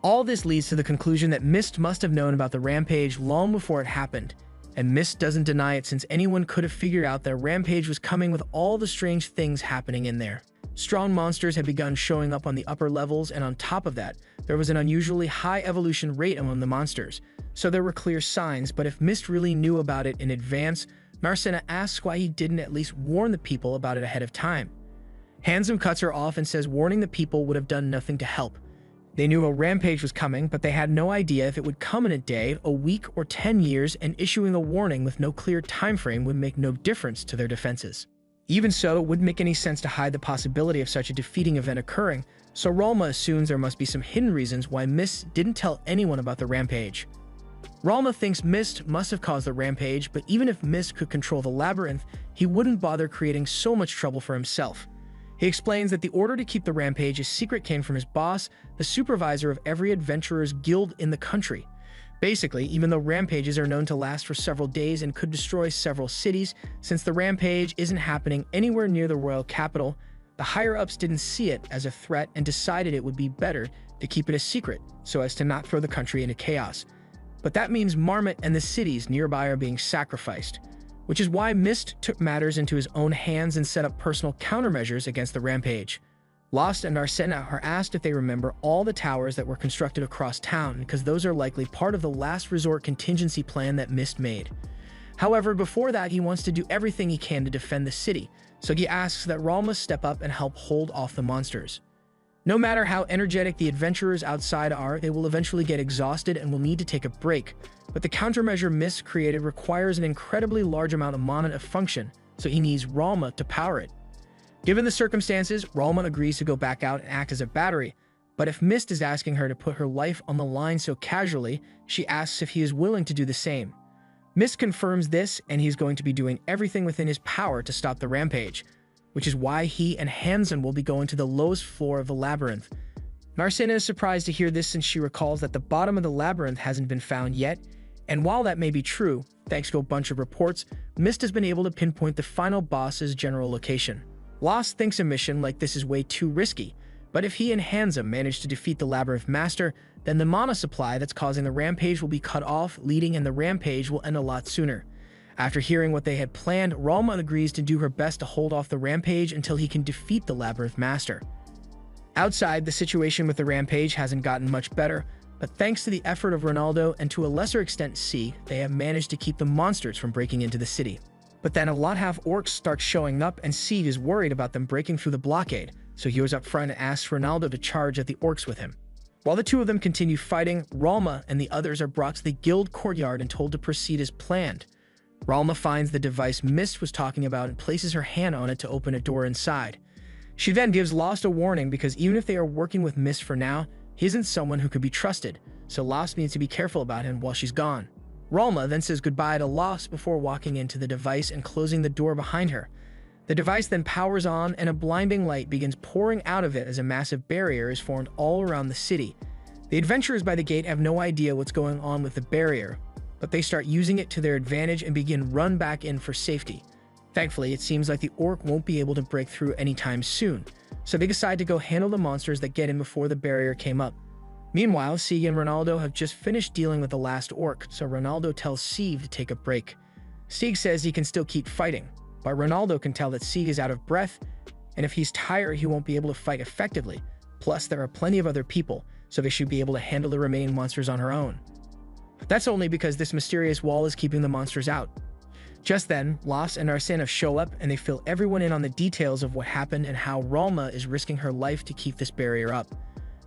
All this leads to the conclusion that Mist must have known about the rampage long before it happened, and Mist doesn't deny it since anyone could have figured out that rampage was coming with all the strange things happening in there. Strong monsters had begun showing up on the upper levels, and on top of that, there was an unusually high evolution rate among the monsters, so there were clear signs. But if Mist really knew about it in advance, Narcina asks why he didn't at least warn the people about it ahead of time. Handsome cuts her off and says warning the people would have done nothing to help. They knew a rampage was coming, but they had no idea if it would come in a day, a week, or 10 years, and issuing a warning with no clear time frame would make no difference to their defenses. Even so, it wouldn't make any sense to hide the possibility of such a defeating event occurring, so Ralma assumes there must be some hidden reasons why Mist didn't tell anyone about the rampage. Ralma thinks Mist must have caused the rampage, but even if Mist could control the labyrinth, he wouldn't bother creating so much trouble for himself. He explains that the order to keep the rampage a secret came from his boss, the supervisor of every adventurer's guild in the country. Basically, even though rampages are known to last for several days and could destroy several cities, since the rampage isn't happening anywhere near the royal capital, the higher-ups didn't see it as a threat and decided it would be better to keep it a secret so as to not throw the country into chaos. But that means Marmot and the cities nearby are being sacrificed, which is why Mist took matters into his own hands and set up personal countermeasures against the rampage. Lost and Narcina are asked if they remember all the towers that were constructed across town, because those are likely part of the last resort contingency plan that Mist made. However, before that, he wants to do everything he can to defend the city, so he asks that Ralma step up and help hold off the monsters. No matter how energetic the adventurers outside are, they will eventually get exhausted and will need to take a break, but the countermeasure Mist created requires an incredibly large amount of mana to function, so he needs Ralma to power it. Given the circumstances, Ralma agrees to go back out and act as a battery, but if Mist is asking her to put her life on the line so casually, she asks if he is willing to do the same. Mist confirms this, and he's going to be doing everything within his power to stop the rampage, which is why he and Hansen will be going to the lowest floor of the labyrinth. Narcina is surprised to hear this since she recalls that the bottom of the labyrinth hasn't been found yet, and while that may be true, thanks to a bunch of reports, Mist has been able to pinpoint the final boss's general location. Lost thinks a mission like this is way too risky, but if he and Handsome manage to defeat the Labyrinth Master, then the mana supply that's causing the rampage will be cut off, leading and the rampage will end a lot sooner. After hearing what they had planned, Ralma agrees to do her best to hold off the rampage until he can defeat the Labyrinth Master. Outside, the situation with the rampage hasn't gotten much better, but thanks to the effort of Ronaldo and to a lesser extent C, they have managed to keep the monsters from breaking into the city. But then a lot half orcs start showing up, and Sieg is worried about them breaking through the blockade, so he goes up front and asks Ronaldo to charge at the orcs with him. While the two of them continue fighting, Ralma and the others are brought to the guild courtyard and told to proceed as planned. Ralma finds the device Mist was talking about and places her hand on it to open a door inside. She then gives Lost a warning because even if they are working with Mist for now, he isn't someone who can be trusted, so Lost needs to be careful about him while she's gone. Ralma then says goodbye to Lost before walking into the device and closing the door behind her. The device then powers on, and a blinding light begins pouring out of it as a massive barrier is formed all around the city. The adventurers by the gate have no idea what's going on with the barrier, but they start using it to their advantage and begin run back in for safety. Thankfully, it seems like the orc won't be able to break through anytime soon, so they decide to go handle the monsters that get in before the barrier came up. Meanwhile, Sieg and Ronaldo have just finished dealing with the last orc, so Ronaldo tells Sieg to take a break. Sieg says he can still keep fighting, but Ronaldo can tell that Sieg is out of breath, and if he's tired, he won't be able to fight effectively. Plus, there are plenty of other people, so they should be able to handle the remaining monsters on her own. That's only because this mysterious wall is keeping the monsters out. Just then, Lost and Narcina show up, and they fill everyone in on the details of what happened and how Ralma is risking her life to keep this barrier up.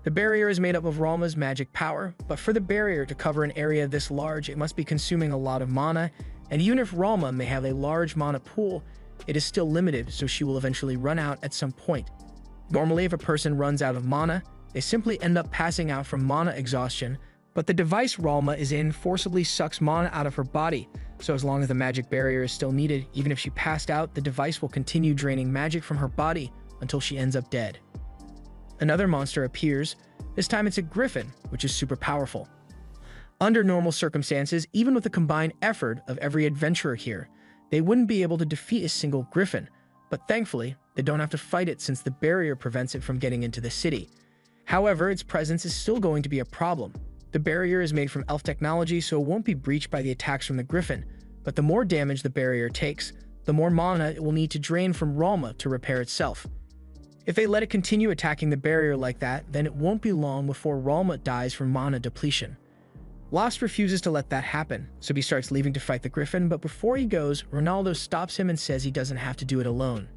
The barrier is made up of Ralma's magic power, but for the barrier to cover an area this large, it must be consuming a lot of mana, and even if Ralma may have a large mana pool, it is still limited, so she will eventually run out at some point. Normally, if a person runs out of mana, They simply end up passing out from mana exhaustion, but the device Ralma is in forcibly sucks mana out of her body, so as long as the magic barrier is still needed, even if she passed out, the device will continue draining magic from her body until she ends up dead. Another monster appears. This time it's a griffin, which is super powerful. Under normal circumstances, even with the combined effort of every adventurer here, they wouldn't be able to defeat a single griffin, but thankfully, they don't have to fight it since the barrier prevents it from getting into the city. However, its presence is still going to be a problem. The barrier is made from elf technology, so it won't be breached by the attacks from the griffin, but the more damage the barrier takes, the more mana it will need to drain from Ralma to repair itself. If they let it continue attacking the barrier like that, then it won't be long before Ralma dies from mana depletion. Lost refuses to let that happen, so he starts leaving to fight the griffin, but before he goes, Ronaldo stops him and says he doesn't have to do it alone.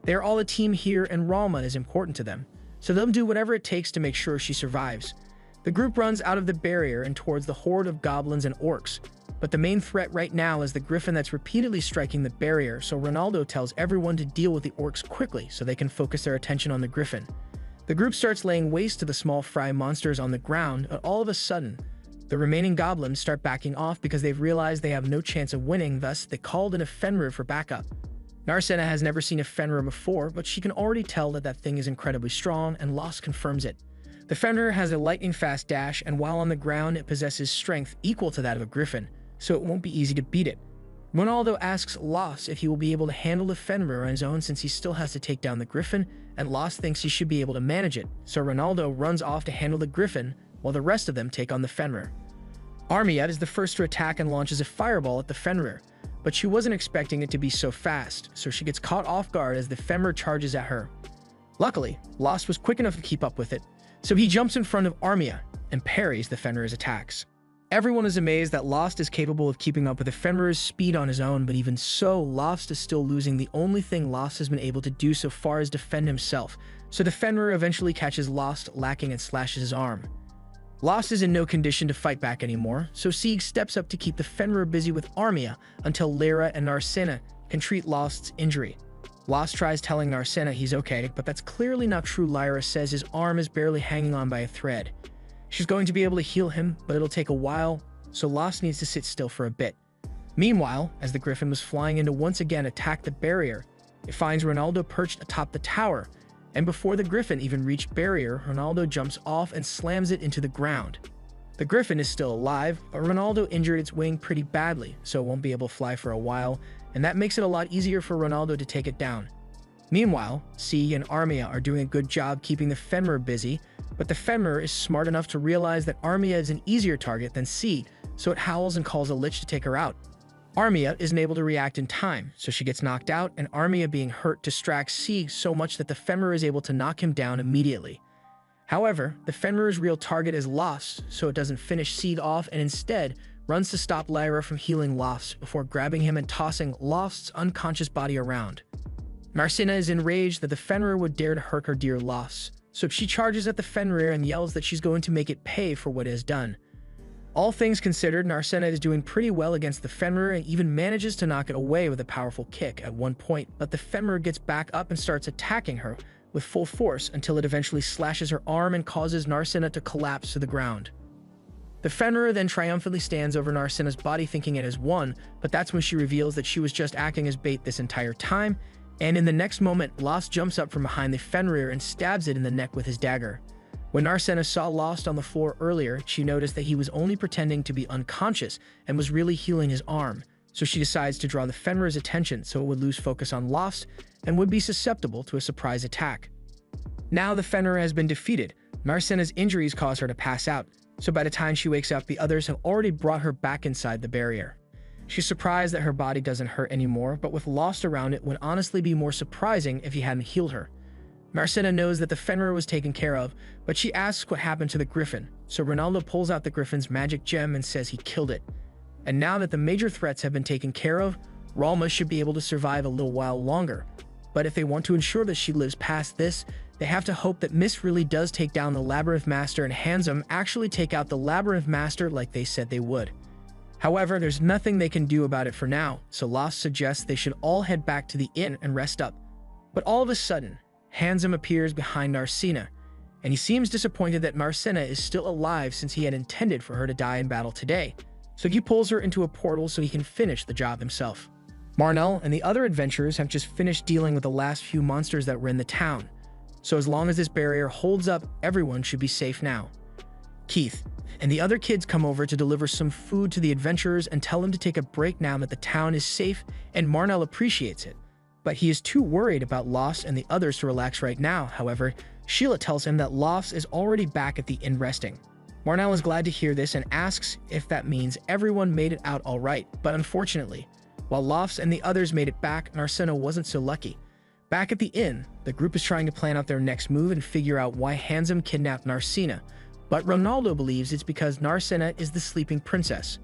They are all a team here and Ralma is important to them, so they'll do whatever it takes to make sure she survives. The group runs out of the barrier and towards the horde of goblins and orcs, but the main threat right now is the griffin that's repeatedly striking the barrier, so Ronaldo tells everyone to deal with the orcs quickly so they can focus their attention on the griffin. The group starts laying waste to the small fry monsters on the ground, but all of a sudden, the remaining goblins start backing off because they've realized they have no chance of winning, thus they called in a Fenrir for backup. Narcena has never seen a Fenrir before, but she can already tell that that thing is incredibly strong, and Lost confirms it. The Fenrir has a lightning-fast dash, and while on the ground, it possesses strength equal to that of a griffin, so it won't be easy to beat it. Ronaldo asks Lost if he will be able to handle the Fenrir on his own since he still has to take down the griffin, and Lost thinks he should be able to manage it, so Ronaldo runs off to handle the griffin, while the rest of them take on the Fenrir. Armiette is the first to attack and launches a fireball at the Fenrir, but she wasn't expecting it to be so fast, so she gets caught off guard as the Fenrir charges at her. Luckily, Lost was quick enough to keep up with it, so he jumps in front of Armiette and parries the Fenrir's attacks. Everyone is amazed that Lost is capable of keeping up with the Fenrir's speed on his own, but even so, Lost is still losing. The only thing Lost has been able to do so far is defend himself, so the Fenrir eventually catches Lost lacking and slashes his arm. Lost is in no condition to fight back anymore, so Sieg steps up to keep the Fenrir busy with Armiette until Lyra and Narcena can treat Lost's injury. Lost tries telling Narcena he's okay, but that's clearly not true. Lyra says his arm is barely hanging on by a thread. She's going to be able to heal him, but it'll take a while, so Lost needs to sit still for a bit. Meanwhile, as the griffin was flying in to once again attack the barrier, it finds Ronaldo perched atop the tower, and before the griffin even reached barrier, Ronaldo jumps off and slams it into the ground. The griffin is still alive, but Ronaldo injured its wing pretty badly, so it won't be able to fly for a while, and that makes it a lot easier for Ronaldo to take it down. Meanwhile, Sieg and Armiette are doing a good job keeping the Fenrir busy, but the Fenrir is smart enough to realize that Armiette is an easier target than Sieg, so it howls and calls a lich to take her out. Armiette isn't able to react in time, so she gets knocked out, and Armiette being hurt distracts Sieg so much that the Fenrir is able to knock him down immediately. However, the Fenrir's real target is Lost, so it doesn't finish Sieg off and instead runs to stop Lyra from healing Lost before grabbing him and tossing Lost's unconscious body around. Narcena is enraged that the Fenrir would dare to hurt her dear Lost, so she charges at the Fenrir and yells that she's going to make it pay for what it has done. All things considered, Narcena is doing pretty well against the Fenrir and even manages to knock it away with a powerful kick at one point, but the Fenrir gets back up and starts attacking her with full force until it eventually slashes her arm and causes Narcena to collapse to the ground. The Fenrir then triumphantly stands over Narcena's body thinking it has won, but that's when she reveals that she was just acting as bait this entire time, and in the next moment, Lost jumps up from behind the Fenrir and stabs it in the neck with his dagger. When Narcena saw Lost on the floor earlier, she noticed that he was only pretending to be unconscious and was really healing his arm, so she decides to draw the Fenrir's attention so it would lose focus on Lost and would be susceptible to a surprise attack. Now the Fenrir has been defeated, Narcena's injuries cause her to pass out, so by the time she wakes up, the others have already brought her back inside the barrier. She's surprised that her body doesn't hurt anymore, but with Lost around it would honestly be more surprising if he hadn't healed her. Narcena knows that the Fenrir was taken care of, but she asks what happened to the griffin, so Ronaldo pulls out the griffin's magic gem and says he killed it. And now that the major threats have been taken care of, Ralma should be able to survive a little while longer. But if they want to ensure that she lives past this, they have to hope that Mist really does take down the Labyrinth Master and Handsome actually take out the Labyrinth Master like they said they would. However, there's nothing they can do about it for now, so Lost suggests they should all head back to the inn and rest up. But all of a sudden, Handsome appears behind Narcena, and he seems disappointed that Marcina is still alive since he had intended for her to die in battle today. So he pulls her into a portal so he can finish the job himself. Marnell and the other adventurers have just finished dealing with the last few monsters that were in the town. So as long as this barrier holds up, everyone should be safe now. Keith and the other kids come over to deliver some food to the adventurers and tell them to take a break now that the town is safe, and Marnell appreciates it. But he is too worried about Lofts and the others to relax right now. However, Sheila tells him that Lofts is already back at the inn resting. Marnell is glad to hear this and asks if that means everyone made it out all right, but unfortunately, while Lofts and the others made it back, Narcina wasn't so lucky. Back at the inn, the group is trying to plan out their next move and figure out why Handsome kidnapped Narcina, but Ronaldo believes it's because Narcina is the sleeping princess.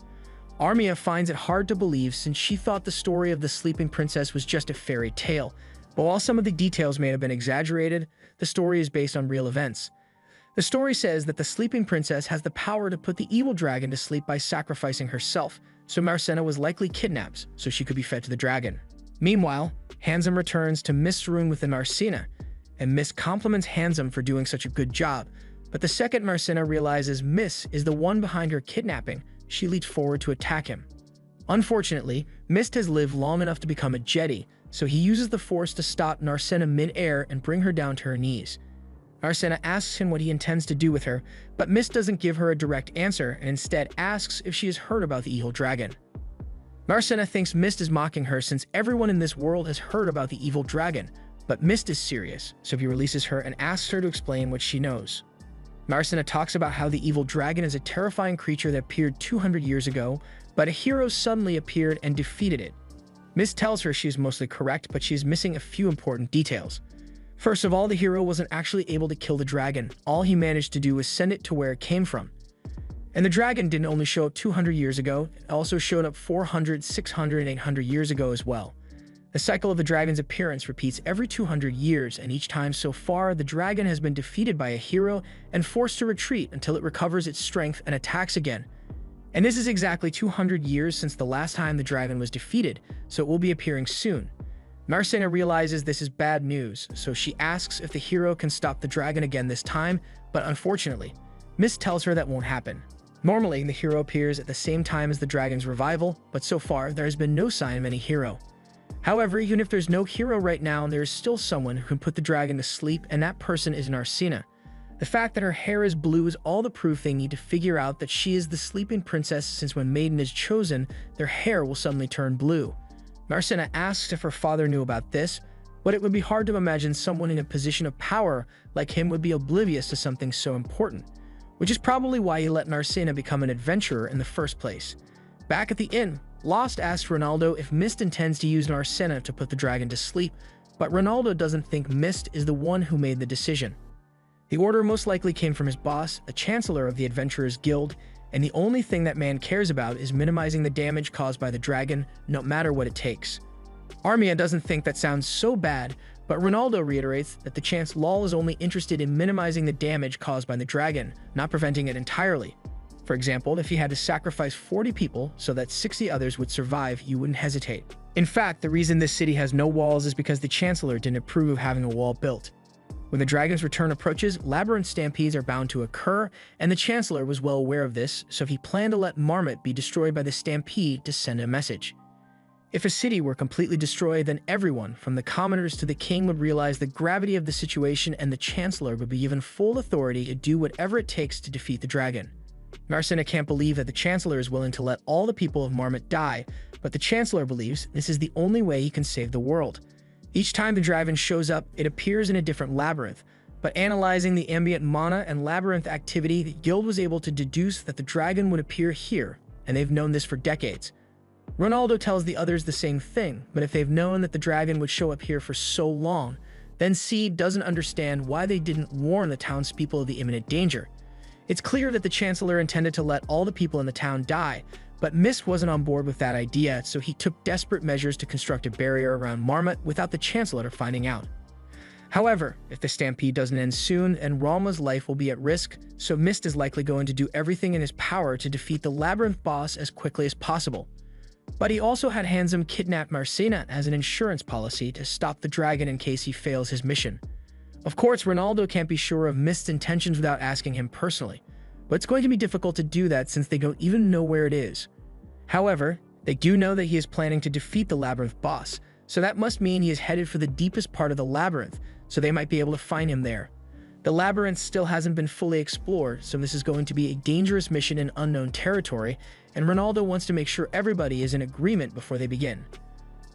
Armia finds it hard to believe since she thought the story of the sleeping princess was just a fairy tale, but while some of the details may have been exaggerated, the story is based on real events. The story says that the sleeping princess has the power to put the evil dragon to sleep by sacrificing herself, so Marcina was likely kidnapped so she could be fed to the dragon. Meanwhile, Handsome returns to Mist's room with Marcina, and Mist compliments Handsome for doing such a good job, but the second Marcina realizes Mist is the one behind her kidnapping, she leaps forward to attack him. Unfortunately, Mist has lived long enough to become a Jedi, so he uses the Force to stop Narcina mid-air and bring her down to her knees. Narcina asks him what he intends to do with her, but Mist doesn't give her a direct answer and instead asks if she has heard about the evil dragon. Narcina thinks Mist is mocking her since everyone in this world has heard about the evil dragon, but Mist is serious, so he releases her and asks her to explain what she knows. Narcina talks about how the evil dragon is a terrifying creature that appeared 200 years ago, but a hero suddenly appeared and defeated it. Mist tells her she is mostly correct, but she is missing a few important details. First of all, the hero wasn't actually able to kill the dragon. All he managed to do was send it to where it came from. And the dragon didn't only show up 200 years ago, it also showed up 400, 600, and 800 years ago as well. The cycle of the dragon's appearance repeats every 200 years, and each time so far, the dragon has been defeated by a hero and forced to retreat until it recovers its strength and attacks again. And this is exactly 200 years since the last time the dragon was defeated, so it will be appearing soon. Narcina realizes this is bad news, so she asks if the hero can stop the dragon again this time, but unfortunately, Mist tells her that won't happen. Normally, the hero appears at the same time as the dragon's revival, but so far, there has been no sign of any hero. However, even if there's no hero right now, there is still someone who can put the dragon to sleep, and that person is Narcina. The fact that her hair is blue is all the proof they need to figure out that she is the sleeping princess, since when Maiden is chosen, their hair will suddenly turn blue. Narcina asks if her father knew about this, but it would be hard to imagine someone in a position of power like him would be oblivious to something so important, which is probably why he let Narcina become an adventurer in the first place. Back at the inn, Lost asks Ronaldo if Mist intends to use Narcina to put the dragon to sleep, but Ronaldo doesn't think Mist is the one who made the decision. The order most likely came from his boss, the Chancellor of the Adventurers Guild, and the only thing that man cares about is minimizing the damage caused by the dragon, no matter what it takes. Armia doesn't think that sounds so bad, but Ronaldo reiterates that the Chancellor is only interested in minimizing the damage caused by the dragon, not preventing it entirely. For example, if he had to sacrifice 40 people so that 60 others would survive, you wouldn't hesitate. In fact, the reason this city has no walls is because the Chancellor didn't approve of having a wall built. When the dragon's return approaches, labyrinth stampedes are bound to occur, and the Chancellor was well aware of this, so he planned to let Marmot be destroyed by the stampede to send a message. If a city were completely destroyed, then everyone, from the commoners to the king, would realize the gravity of the situation, and the Chancellor would be given full authority to do whatever it takes to defeat the dragon. Narcina can't believe that the Chancellor is willing to let all the people of Marmot die, but the Chancellor believes this is the only way he can save the world. Each time the dragon shows up, it appears in a different labyrinth, but analyzing the ambient mana and labyrinth activity, the guild was able to deduce that the dragon would appear here, and they've known this for decades. Ronaldo tells the others the same thing, but if they've known that the dragon would show up here for so long, then Seed doesn't understand why they didn't warn the townspeople of the imminent danger. It's clear that the Chancellor intended to let all the people in the town die, but Mist wasn't on board with that idea, so he took desperate measures to construct a barrier around Marmot without the Chancellor finding out. However, if the stampede doesn't end soon, then Ralma's life will be at risk, so Mist is likely going to do everything in his power to defeat the labyrinth boss as quickly as possible. But he also had Handsome kidnap Marcina as an insurance policy to stop the dragon in case he fails his mission. Of course, Ronaldo can't be sure of Mist's intentions without asking him personally, but it's going to be difficult to do that since they don't even know where it is. However, they do know that he is planning to defeat the Labyrinth boss, so that must mean he is headed for the deepest part of the Labyrinth, so they might be able to find him there. The Labyrinth still hasn't been fully explored, so this is going to be a dangerous mission in unknown territory, and Ronaldo wants to make sure everybody is in agreement before they begin.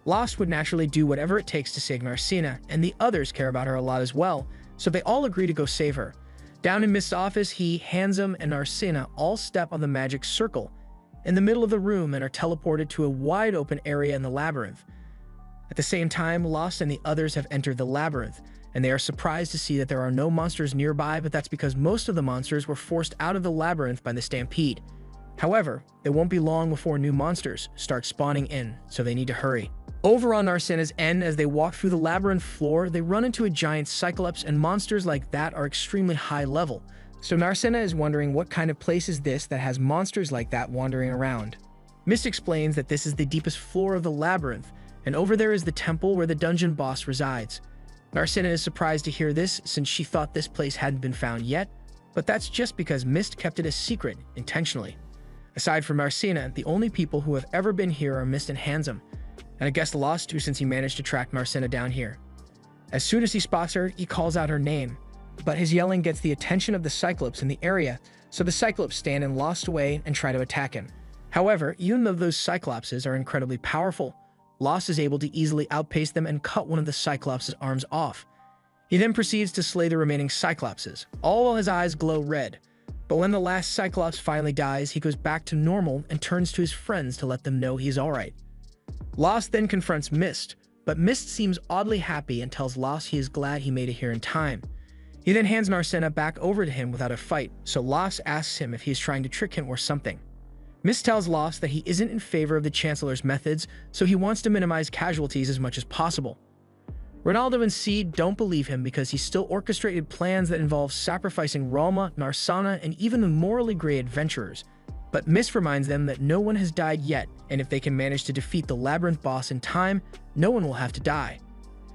Lost would naturally do whatever it takes to save Narcina, and the others care about her a lot as well, so they all agree to go save her. Down in Mist's office, he, Handsome, and Narcina all step on the magic circle in the middle of the room and are teleported to a wide open area in the labyrinth. At the same time, Lost and the others have entered the labyrinth, and they are surprised to see that there are no monsters nearby, but that's because most of the monsters were forced out of the labyrinth by the stampede. However, it won't be long before new monsters start spawning in, so they need to hurry. Over on Narcina's end, as they walk through the labyrinth floor, they run into a giant Cyclops, and monsters like that are extremely high level. So Narcina is wondering what kind of place is this that has monsters like that wandering around. Mist explains that this is the deepest floor of the labyrinth, and over there is the temple where the dungeon boss resides. Narcina is surprised to hear this since she thought this place hadn't been found yet, but that's just because Mist kept it a secret intentionally. Aside from Narcina, the only people who have ever been here are Mist and Handsome, and I guess Lost too since he managed to track Narcina down here. As soon as he spots her, he calls out her name, but his yelling gets the attention of the Cyclops in the area, so the Cyclops stand in Lost's way and try to attack him. However, even though those Cyclopses are incredibly powerful, Lost is able to easily outpace them and cut one of the Cyclops' arms off. He then proceeds to slay the remaining Cyclopses, all while his eyes glow red. But when the last Cyclops finally dies, he goes back to normal and turns to his friends to let them know he's alright. Lost then confronts Mist, but Mist seems oddly happy and tells Lost he is glad he made it here in time. He then hands Narcina back over to him without a fight, so Lost asks him if he is trying to trick him or something. Mist tells Lost that he isn't in favor of the Chancellor's methods, so he wants to minimize casualties as much as possible. Ronaldo and Seed don't believe him because he still orchestrated plans that involve sacrificing Ralma, Narcina, and even the morally gray adventurers. But Mist reminds them that no one has died yet, and if they can manage to defeat the Labyrinth boss in time, no one will have to die.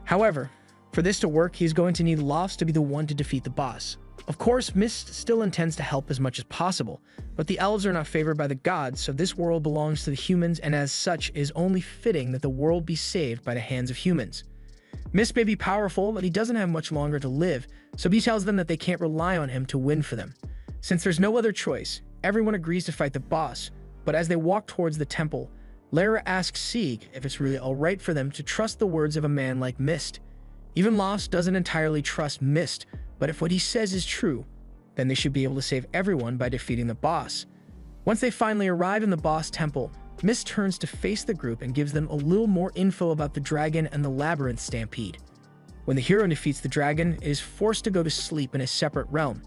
However, for this to work, he's going to need Lost to be the one to defeat the boss. Of course, Mist still intends to help as much as possible, but the elves are not favored by the gods, so this world belongs to the humans, and as such, it is only fitting that the world be saved by the hands of humans. Mist may be powerful, but he doesn't have much longer to live, so he tells them that they can't rely on him to win for them. Since there's no other choice, everyone agrees to fight the boss, but as they walk towards the temple, Lara asks Sieg if it's really alright for them to trust the words of a man like Mist. Even Lost doesn't entirely trust Mist, but if what he says is true, then they should be able to save everyone by defeating the boss. Once they finally arrive in the boss temple, Mist turns to face the group and gives them a little more info about the dragon and the labyrinth stampede. When the hero defeats the dragon, it is forced to go to sleep in a separate realm,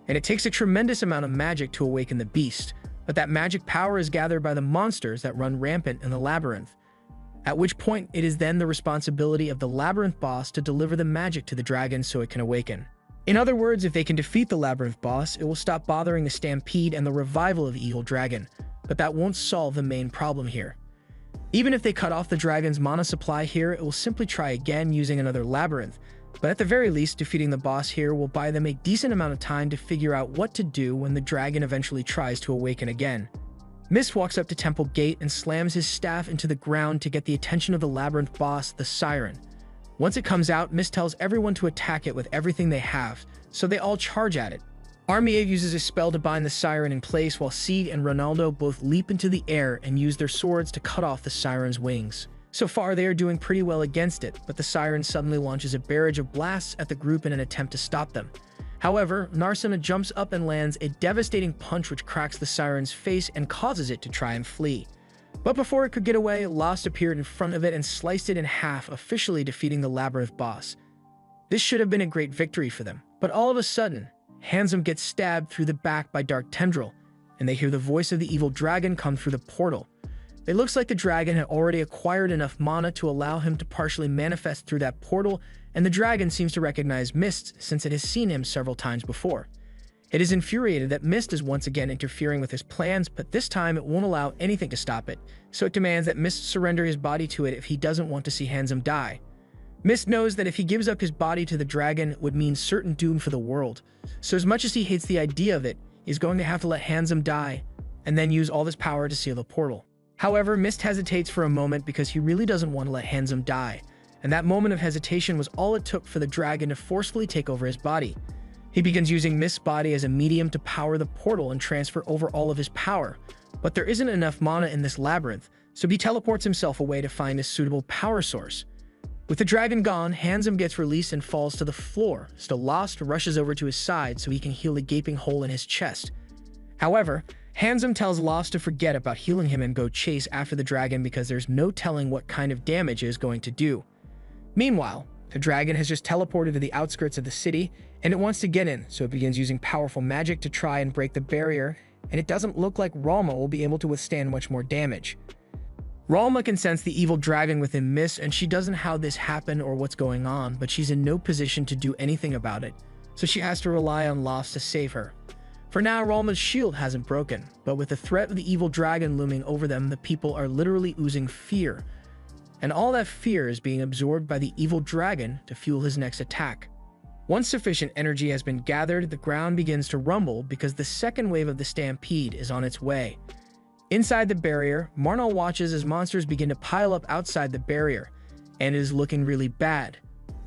and it takes a tremendous amount of magic to awaken the beast, but that magic power is gathered by the monsters that run rampant in the labyrinth. At which point, it is then the responsibility of the labyrinth boss to deliver the magic to the dragon so it can awaken. In other words, if they can defeat the labyrinth boss, it will stop bothering the stampede and the revival of Evil Dragon, but that won't solve the main problem here. Even if they cut off the dragon's mana supply here, it will simply try again using another labyrinth, but at the very least, defeating the boss here will buy them a decent amount of time to figure out what to do when the dragon eventually tries to awaken again. Mist walks up to Temple Gate and slams his staff into the ground to get the attention of the labyrinth boss, the Siren. Once it comes out, Mist tells everyone to attack it with everything they have, so they all charge at it. Armia uses a spell to bind the Siren in place while Seed and Ronaldo both leap into the air and use their swords to cut off the Siren's wings. So far, they are doing pretty well against it, but the Siren suddenly launches a barrage of blasts at the group in an attempt to stop them. However, Narcina jumps up and lands a devastating punch which cracks the Siren's face and causes it to try and flee. But before it could get away, Lost appeared in front of it and sliced it in half, officially defeating the Labyrinth boss. This should have been a great victory for them, but all of a sudden, Handsome gets stabbed through the back by Dark Tendril, and they hear the voice of the evil dragon come through the portal. It looks like the dragon had already acquired enough mana to allow him to partially manifest through that portal, and the dragon seems to recognize Mist since it has seen him several times before. It is infuriated that Mist is once again interfering with his plans, but this time it won't allow anything to stop it, so it demands that Mist surrender his body to it if he doesn't want to see Handsome die. Mist knows that if he gives up his body to the dragon, it would mean certain doom for the world. So as much as he hates the idea of it, he's going to have to let Handsome die and then use all his power to seal the portal. However, Mist hesitates for a moment because he really doesn't want to let Handsome die, and that moment of hesitation was all it took for the dragon to forcefully take over his body. He begins using Mist's body as a medium to power the portal and transfer over all of his power, but there isn't enough mana in this labyrinth, so he teleports himself away to find a suitable power source. With the dragon gone, Handsome gets released and falls to the floor, so Lost rushes over to his side so he can heal the gaping hole in his chest. However, Handsome tells Lost to forget about healing him and go chase after the dragon because there's no telling what kind of damage it is going to do. Meanwhile, the dragon has just teleported to the outskirts of the city, and it wants to get in, so it begins using powerful magic to try and break the barrier, and it doesn't look like Ralma will be able to withstand much more damage. Ralma can sense the evil dragon within Mist, and she doesn't know how this happened or what's going on, but she's in no position to do anything about it, so she has to rely on Lost to save her. For now, Ralma's shield hasn't broken, but with the threat of the evil dragon looming over them, the people are literally oozing fear. And all that fear is being absorbed by the evil dragon to fuel his next attack. Once sufficient energy has been gathered, the ground begins to rumble because the second wave of the stampede is on its way. Inside the barrier, Marnal watches as monsters begin to pile up outside the barrier, and it is looking really bad.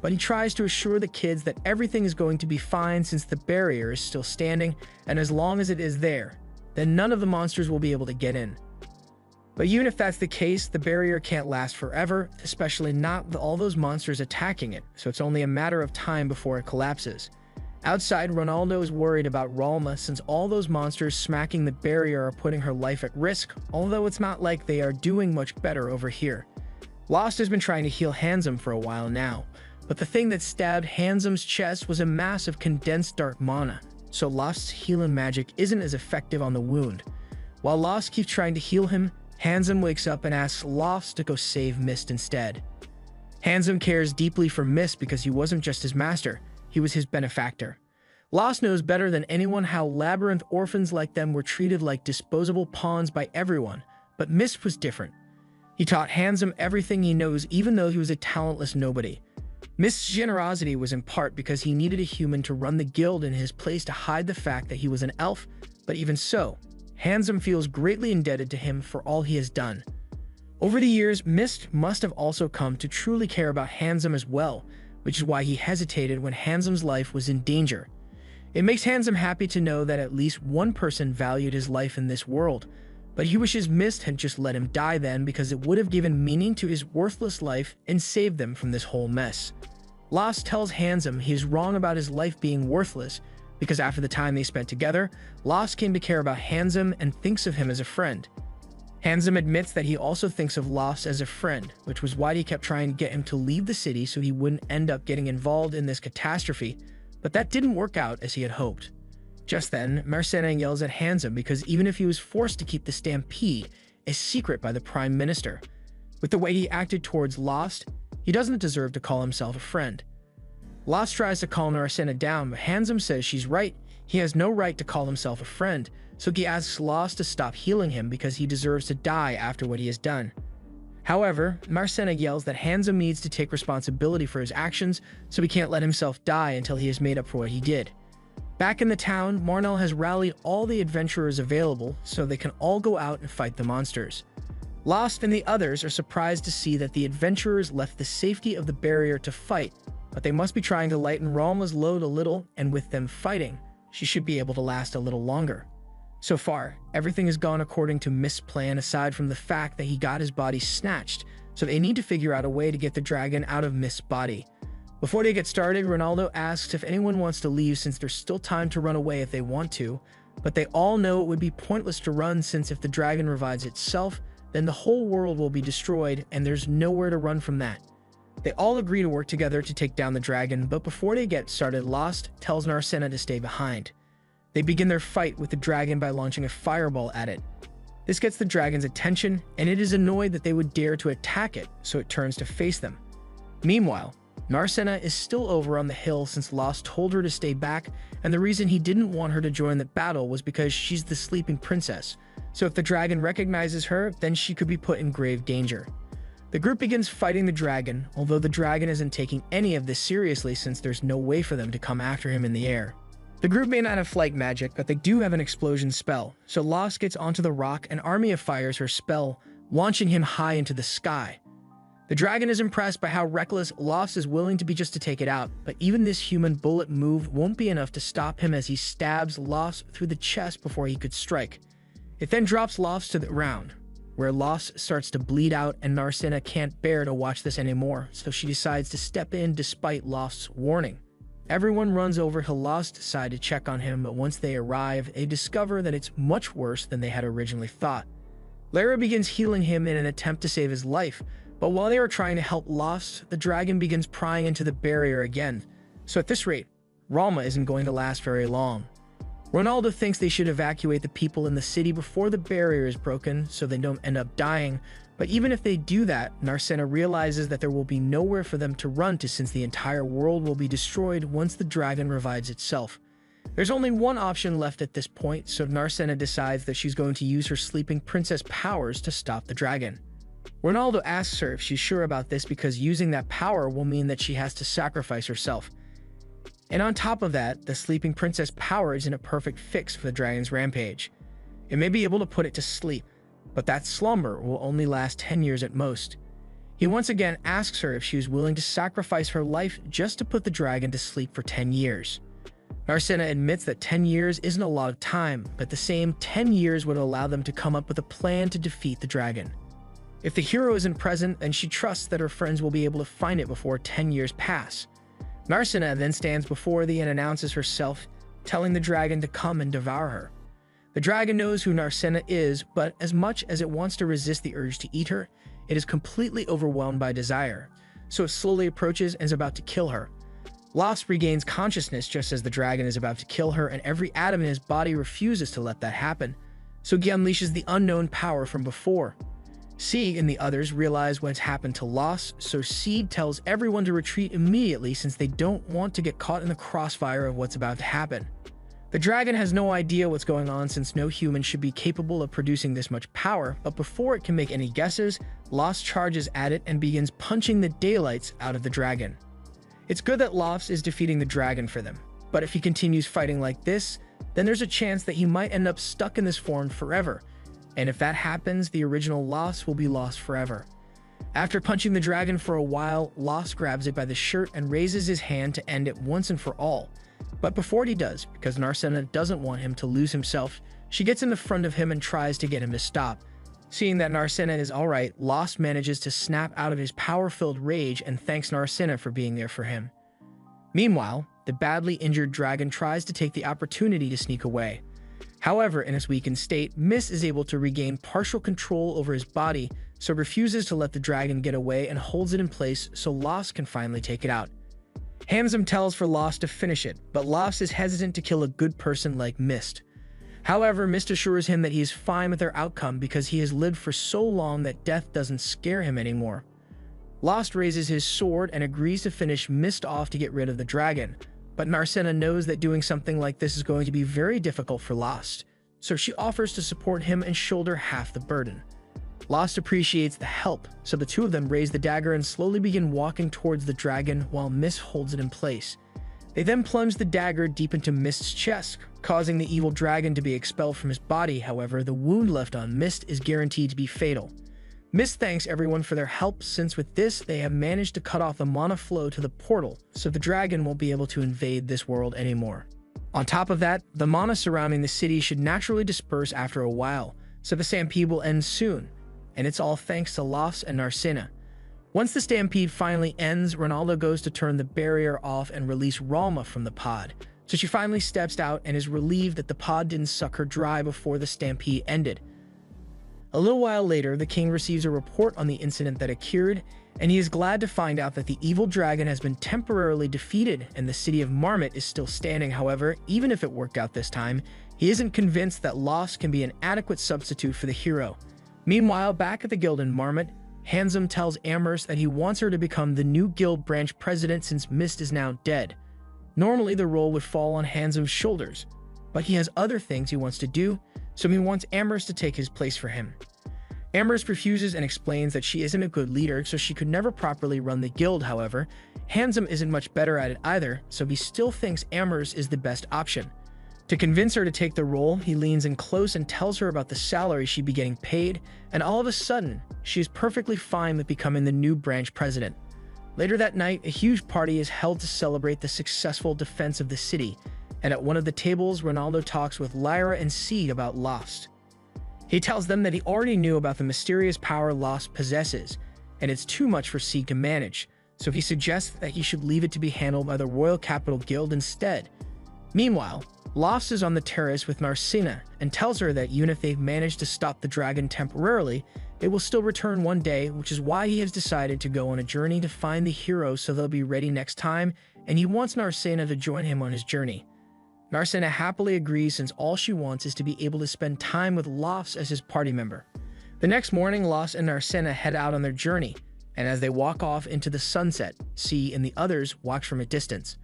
But he tries to assure the kids that everything is going to be fine since the barrier is still standing, and as long as it is there, then none of the monsters will be able to get in. But even if that's the case, the barrier can't last forever, especially not with all those monsters attacking it, so it's only a matter of time before it collapses. Outside, Ronaldo is worried about Ralma since all those monsters smacking the barrier are putting her life at risk, although it's not like they are doing much better over here. Lost has been trying to heal Handsome for a while now, but the thing that stabbed Handsome's chest was a mass of condensed dark mana, so Lost's healing magic isn't as effective on the wound. While Lost keeps trying to heal him, Handsome wakes up and asks Lost to go save Mist instead. Handsome cares deeply for Mist because he wasn't just his master, he was his benefactor. Lost knows better than anyone how labyrinth orphans like them were treated like disposable pawns by everyone, but Mist was different. He taught Handsome everything he knows even though he was a talentless nobody. Mist's generosity was in part because he needed a human to run the guild in his place to hide the fact that he was an elf, but even so, Handsome feels greatly indebted to him for all he has done. Over the years, Mist must have also come to truly care about Handsome as well, which is why he hesitated when Handsome's life was in danger. It makes Handsome happy to know that at least one person valued his life in this world, but he wishes Mist had just let him die then because it would have given meaning to his worthless life and saved them from this whole mess. Lost tells Handsome he is wrong about his life being worthless because after the time they spent together, Lost came to care about Handsome and thinks of him as a friend. Handsome admits that he also thinks of Lost as a friend, which was why he kept trying to get him to leave the city so he wouldn't end up getting involved in this catastrophe, but that didn't work out as he had hoped. Just then, Mersena yells at Handsome because even if he was forced to keep the stampede a secret by the Prime Minister, with the way he acted towards Lost, he doesn't deserve to call himself a friend. Lost tries to calm Mersena down, but Handsome says she's right, he has no right to call himself a friend, so he asks Lost to stop healing him because he deserves to die after what he has done. However, Mersena yells that Handsome needs to take responsibility for his actions, so he can't let himself die until he has made up for what he did. Back in the town, Marnal has rallied all the adventurers available so they can all go out and fight the monsters. Lost and the others are surprised to see that the adventurers left the safety of the barrier to fight, but they must be trying to lighten Ralma's load a little, and with them fighting, she should be able to last a little longer. So far, everything has gone according to Mist's plan aside from the fact that he got his body snatched, so they need to figure out a way to get the dragon out of Mist's body. Before they get started, Ronaldo asks if anyone wants to leave since there's still time to run away if they want to, but they all know it would be pointless to run since if the dragon revives itself, then the whole world will be destroyed and there's nowhere to run from that. They all agree to work together to take down the dragon, but before they get started, Lost tells Mersena to stay behind. They begin their fight with the dragon by launching a fireball at it. This gets the dragon's attention, and it is annoyed that they would dare to attack it, so it turns to face them. Meanwhile, Mersena is still over on the hill since Lost told her to stay back, and the reason he didn't want her to join the battle was because she's the sleeping princess, so if the dragon recognizes her, then she could be put in grave danger. The group begins fighting the dragon, although the dragon isn't taking any of this seriously since there's no way for them to come after him in the air. The group may not have flight magic, but they do have an explosion spell, so Lost gets onto the rock and Armia fires her spell, launching him high into the sky. The dragon is impressed by how reckless Lost is willing to be just to take it out, but even this human bullet move won't be enough to stop him as he stabs Lost through the chest before he could strike. It then drops Lost to the ground, where Lost starts to bleed out and Narcina can't bear to watch this anymore, so she decides to step in despite Lost's warning. Everyone runs over to Lost's side to check on him, but once they arrive, they discover that it's much worse than they had originally thought. Lara begins healing him in an attempt to save his life, but while they are trying to help Lost, the dragon begins prying into the barrier again. So at this rate, Ralma isn't going to last very long. Ronaldo thinks they should evacuate the people in the city before the barrier is broken so they don't end up dying, but even if they do that, Narcina realizes that there will be nowhere for them to run to since the entire world will be destroyed once the dragon revives itself. There's only one option left at this point, so Narcina decides that she's going to use her sleeping princess powers to stop the dragon. Ronaldo asks her if she's sure about this because using that power will mean that she has to sacrifice herself. And on top of that, the sleeping princess power isn't a perfect fix for the dragon's rampage. It may be able to put it to sleep, but that slumber will only last 10 years at most. He once again asks her if she is willing to sacrifice her life just to put the dragon to sleep for 10 years. Narcina admits that 10 years isn't a lot of time, but the same 10 years would allow them to come up with a plan to defeat the dragon. If the hero isn't present, then she trusts that her friends will be able to find it before 10 years pass. Narcina then stands before thee and announces herself, telling the dragon to come and devour her. The dragon knows who Narcina is, but as much as it wants to resist the urge to eat her, it is completely overwhelmed by desire, so it slowly approaches and is about to kill her. Lost regains consciousness just as the dragon is about to kill her, and every atom in his body refuses to let that happen, so he unleashes the unknown power from before. Sieg and the others realize what's happened to Lost, so Sieg tells everyone to retreat immediately since they don't want to get caught in the crossfire of what's about to happen. The dragon has no idea what's going on since no human should be capable of producing this much power, but before it can make any guesses, Lost charges at it and begins punching the daylights out of the dragon. It's good that Lost is defeating the dragon for them, but if he continues fighting like this, then there's a chance that he might end up stuck in this form forever. And if that happens, the original Lost will be lost forever. After punching the dragon for a while, Lost grabs it by the shirt and raises his hand to end it once and for all. But before he does, because Narcina doesn't want him to lose himself, she gets in the front of him and tries to get him to stop. Seeing that Narcina is alright, Lost manages to snap out of his power-filled rage and thanks Narcina for being there for him. Meanwhile, the badly injured dragon tries to take the opportunity to sneak away. However, in his weakened state, Mist is able to regain partial control over his body, so refuses to let the dragon get away and holds it in place so Lost can finally take it out. Hamzam tells for Lost to finish it, but Lost is hesitant to kill a good person like Mist. However, Mist assures him that he is fine with their outcome because he has lived for so long that death doesn't scare him anymore. Lost raises his sword and agrees to finish Mist off to get rid of the dragon, but Narcina knows that doing something like this is going to be very difficult for Lost, so she offers to support him and shoulder half the burden. Lost appreciates the help, so the two of them raise the dagger and slowly begin walking towards the dragon while Mist holds it in place. They then plunge the dagger deep into Mist's chest, causing the evil dragon to be expelled from his body. However, the wound left on Mist is guaranteed to be fatal. Mist thanks everyone for their help since with this they have managed to cut off the mana flow to the portal, so the dragon won't be able to invade this world anymore. On top of that, the mana surrounding the city should naturally disperse after a while, so the stampede will end soon, and it's all thanks to Lost and Narcina. Once the stampede finally ends, Ronaldo goes to turn the barrier off and release Ralma from the pod, so she finally steps out and is relieved that the pod didn't suck her dry before the stampede ended. A little while later, the king receives a report on the incident that occurred, and he is glad to find out that the evil dragon has been temporarily defeated and the city of Marmot is still standing. However, even if it worked out this time, he isn't convinced that Lost can be an adequate substitute for the hero. Meanwhile, back at the guild in Marmot, Hamzam tells Amherst that he wants her to become the new guild branch president since Mist is now dead. Normally, the role would fall on Hamzam's shoulders, but he has other things he wants to do, so he wants Amherst to take his place for him. Amherst refuses and explains that she isn't a good leader, so she could never properly run the guild. However, Handsome isn't much better at it either, so he still thinks Amherst is the best option. To convince her to take the role, he leans in close and tells her about the salary she'd be getting paid, and all of a sudden, she's perfectly fine with becoming the new branch president. Later that night, a huge party is held to celebrate the successful defense of the city, and at one of the tables, Ronaldo talks with Lyra and Seed about Lost. He tells them that he already knew about the mysterious power Lost possesses, and it's too much for Seed to manage, so he suggests that he should leave it to be handled by the Royal Capital Guild instead. Meanwhile, Lost is on the terrace with Narcina and tells her that even if they've managed to stop the dragon temporarily, it will still return one day, which is why he has decided to go on a journey to find the hero so they'll be ready next time, and he wants Narcina to join him on his journey. Narcina happily agrees since all she wants is to be able to spend time with Lost as his party member. The next morning, Lost and Narcina head out on their journey, and as they walk off into the sunset, C and the others watch from a distance.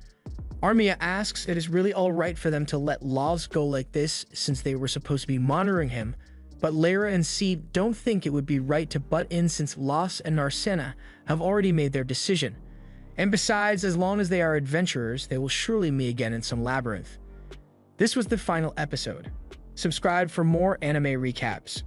Armia asks if it is really alright for them to let Lost go like this since they were supposed to be monitoring him, but Lyra and Seed don't think it would be right to butt in since Lost and Narcina have already made their decision. And besides, as long as they are adventurers, they will surely meet again in some labyrinth. This was the final episode. Subscribe for more anime recaps.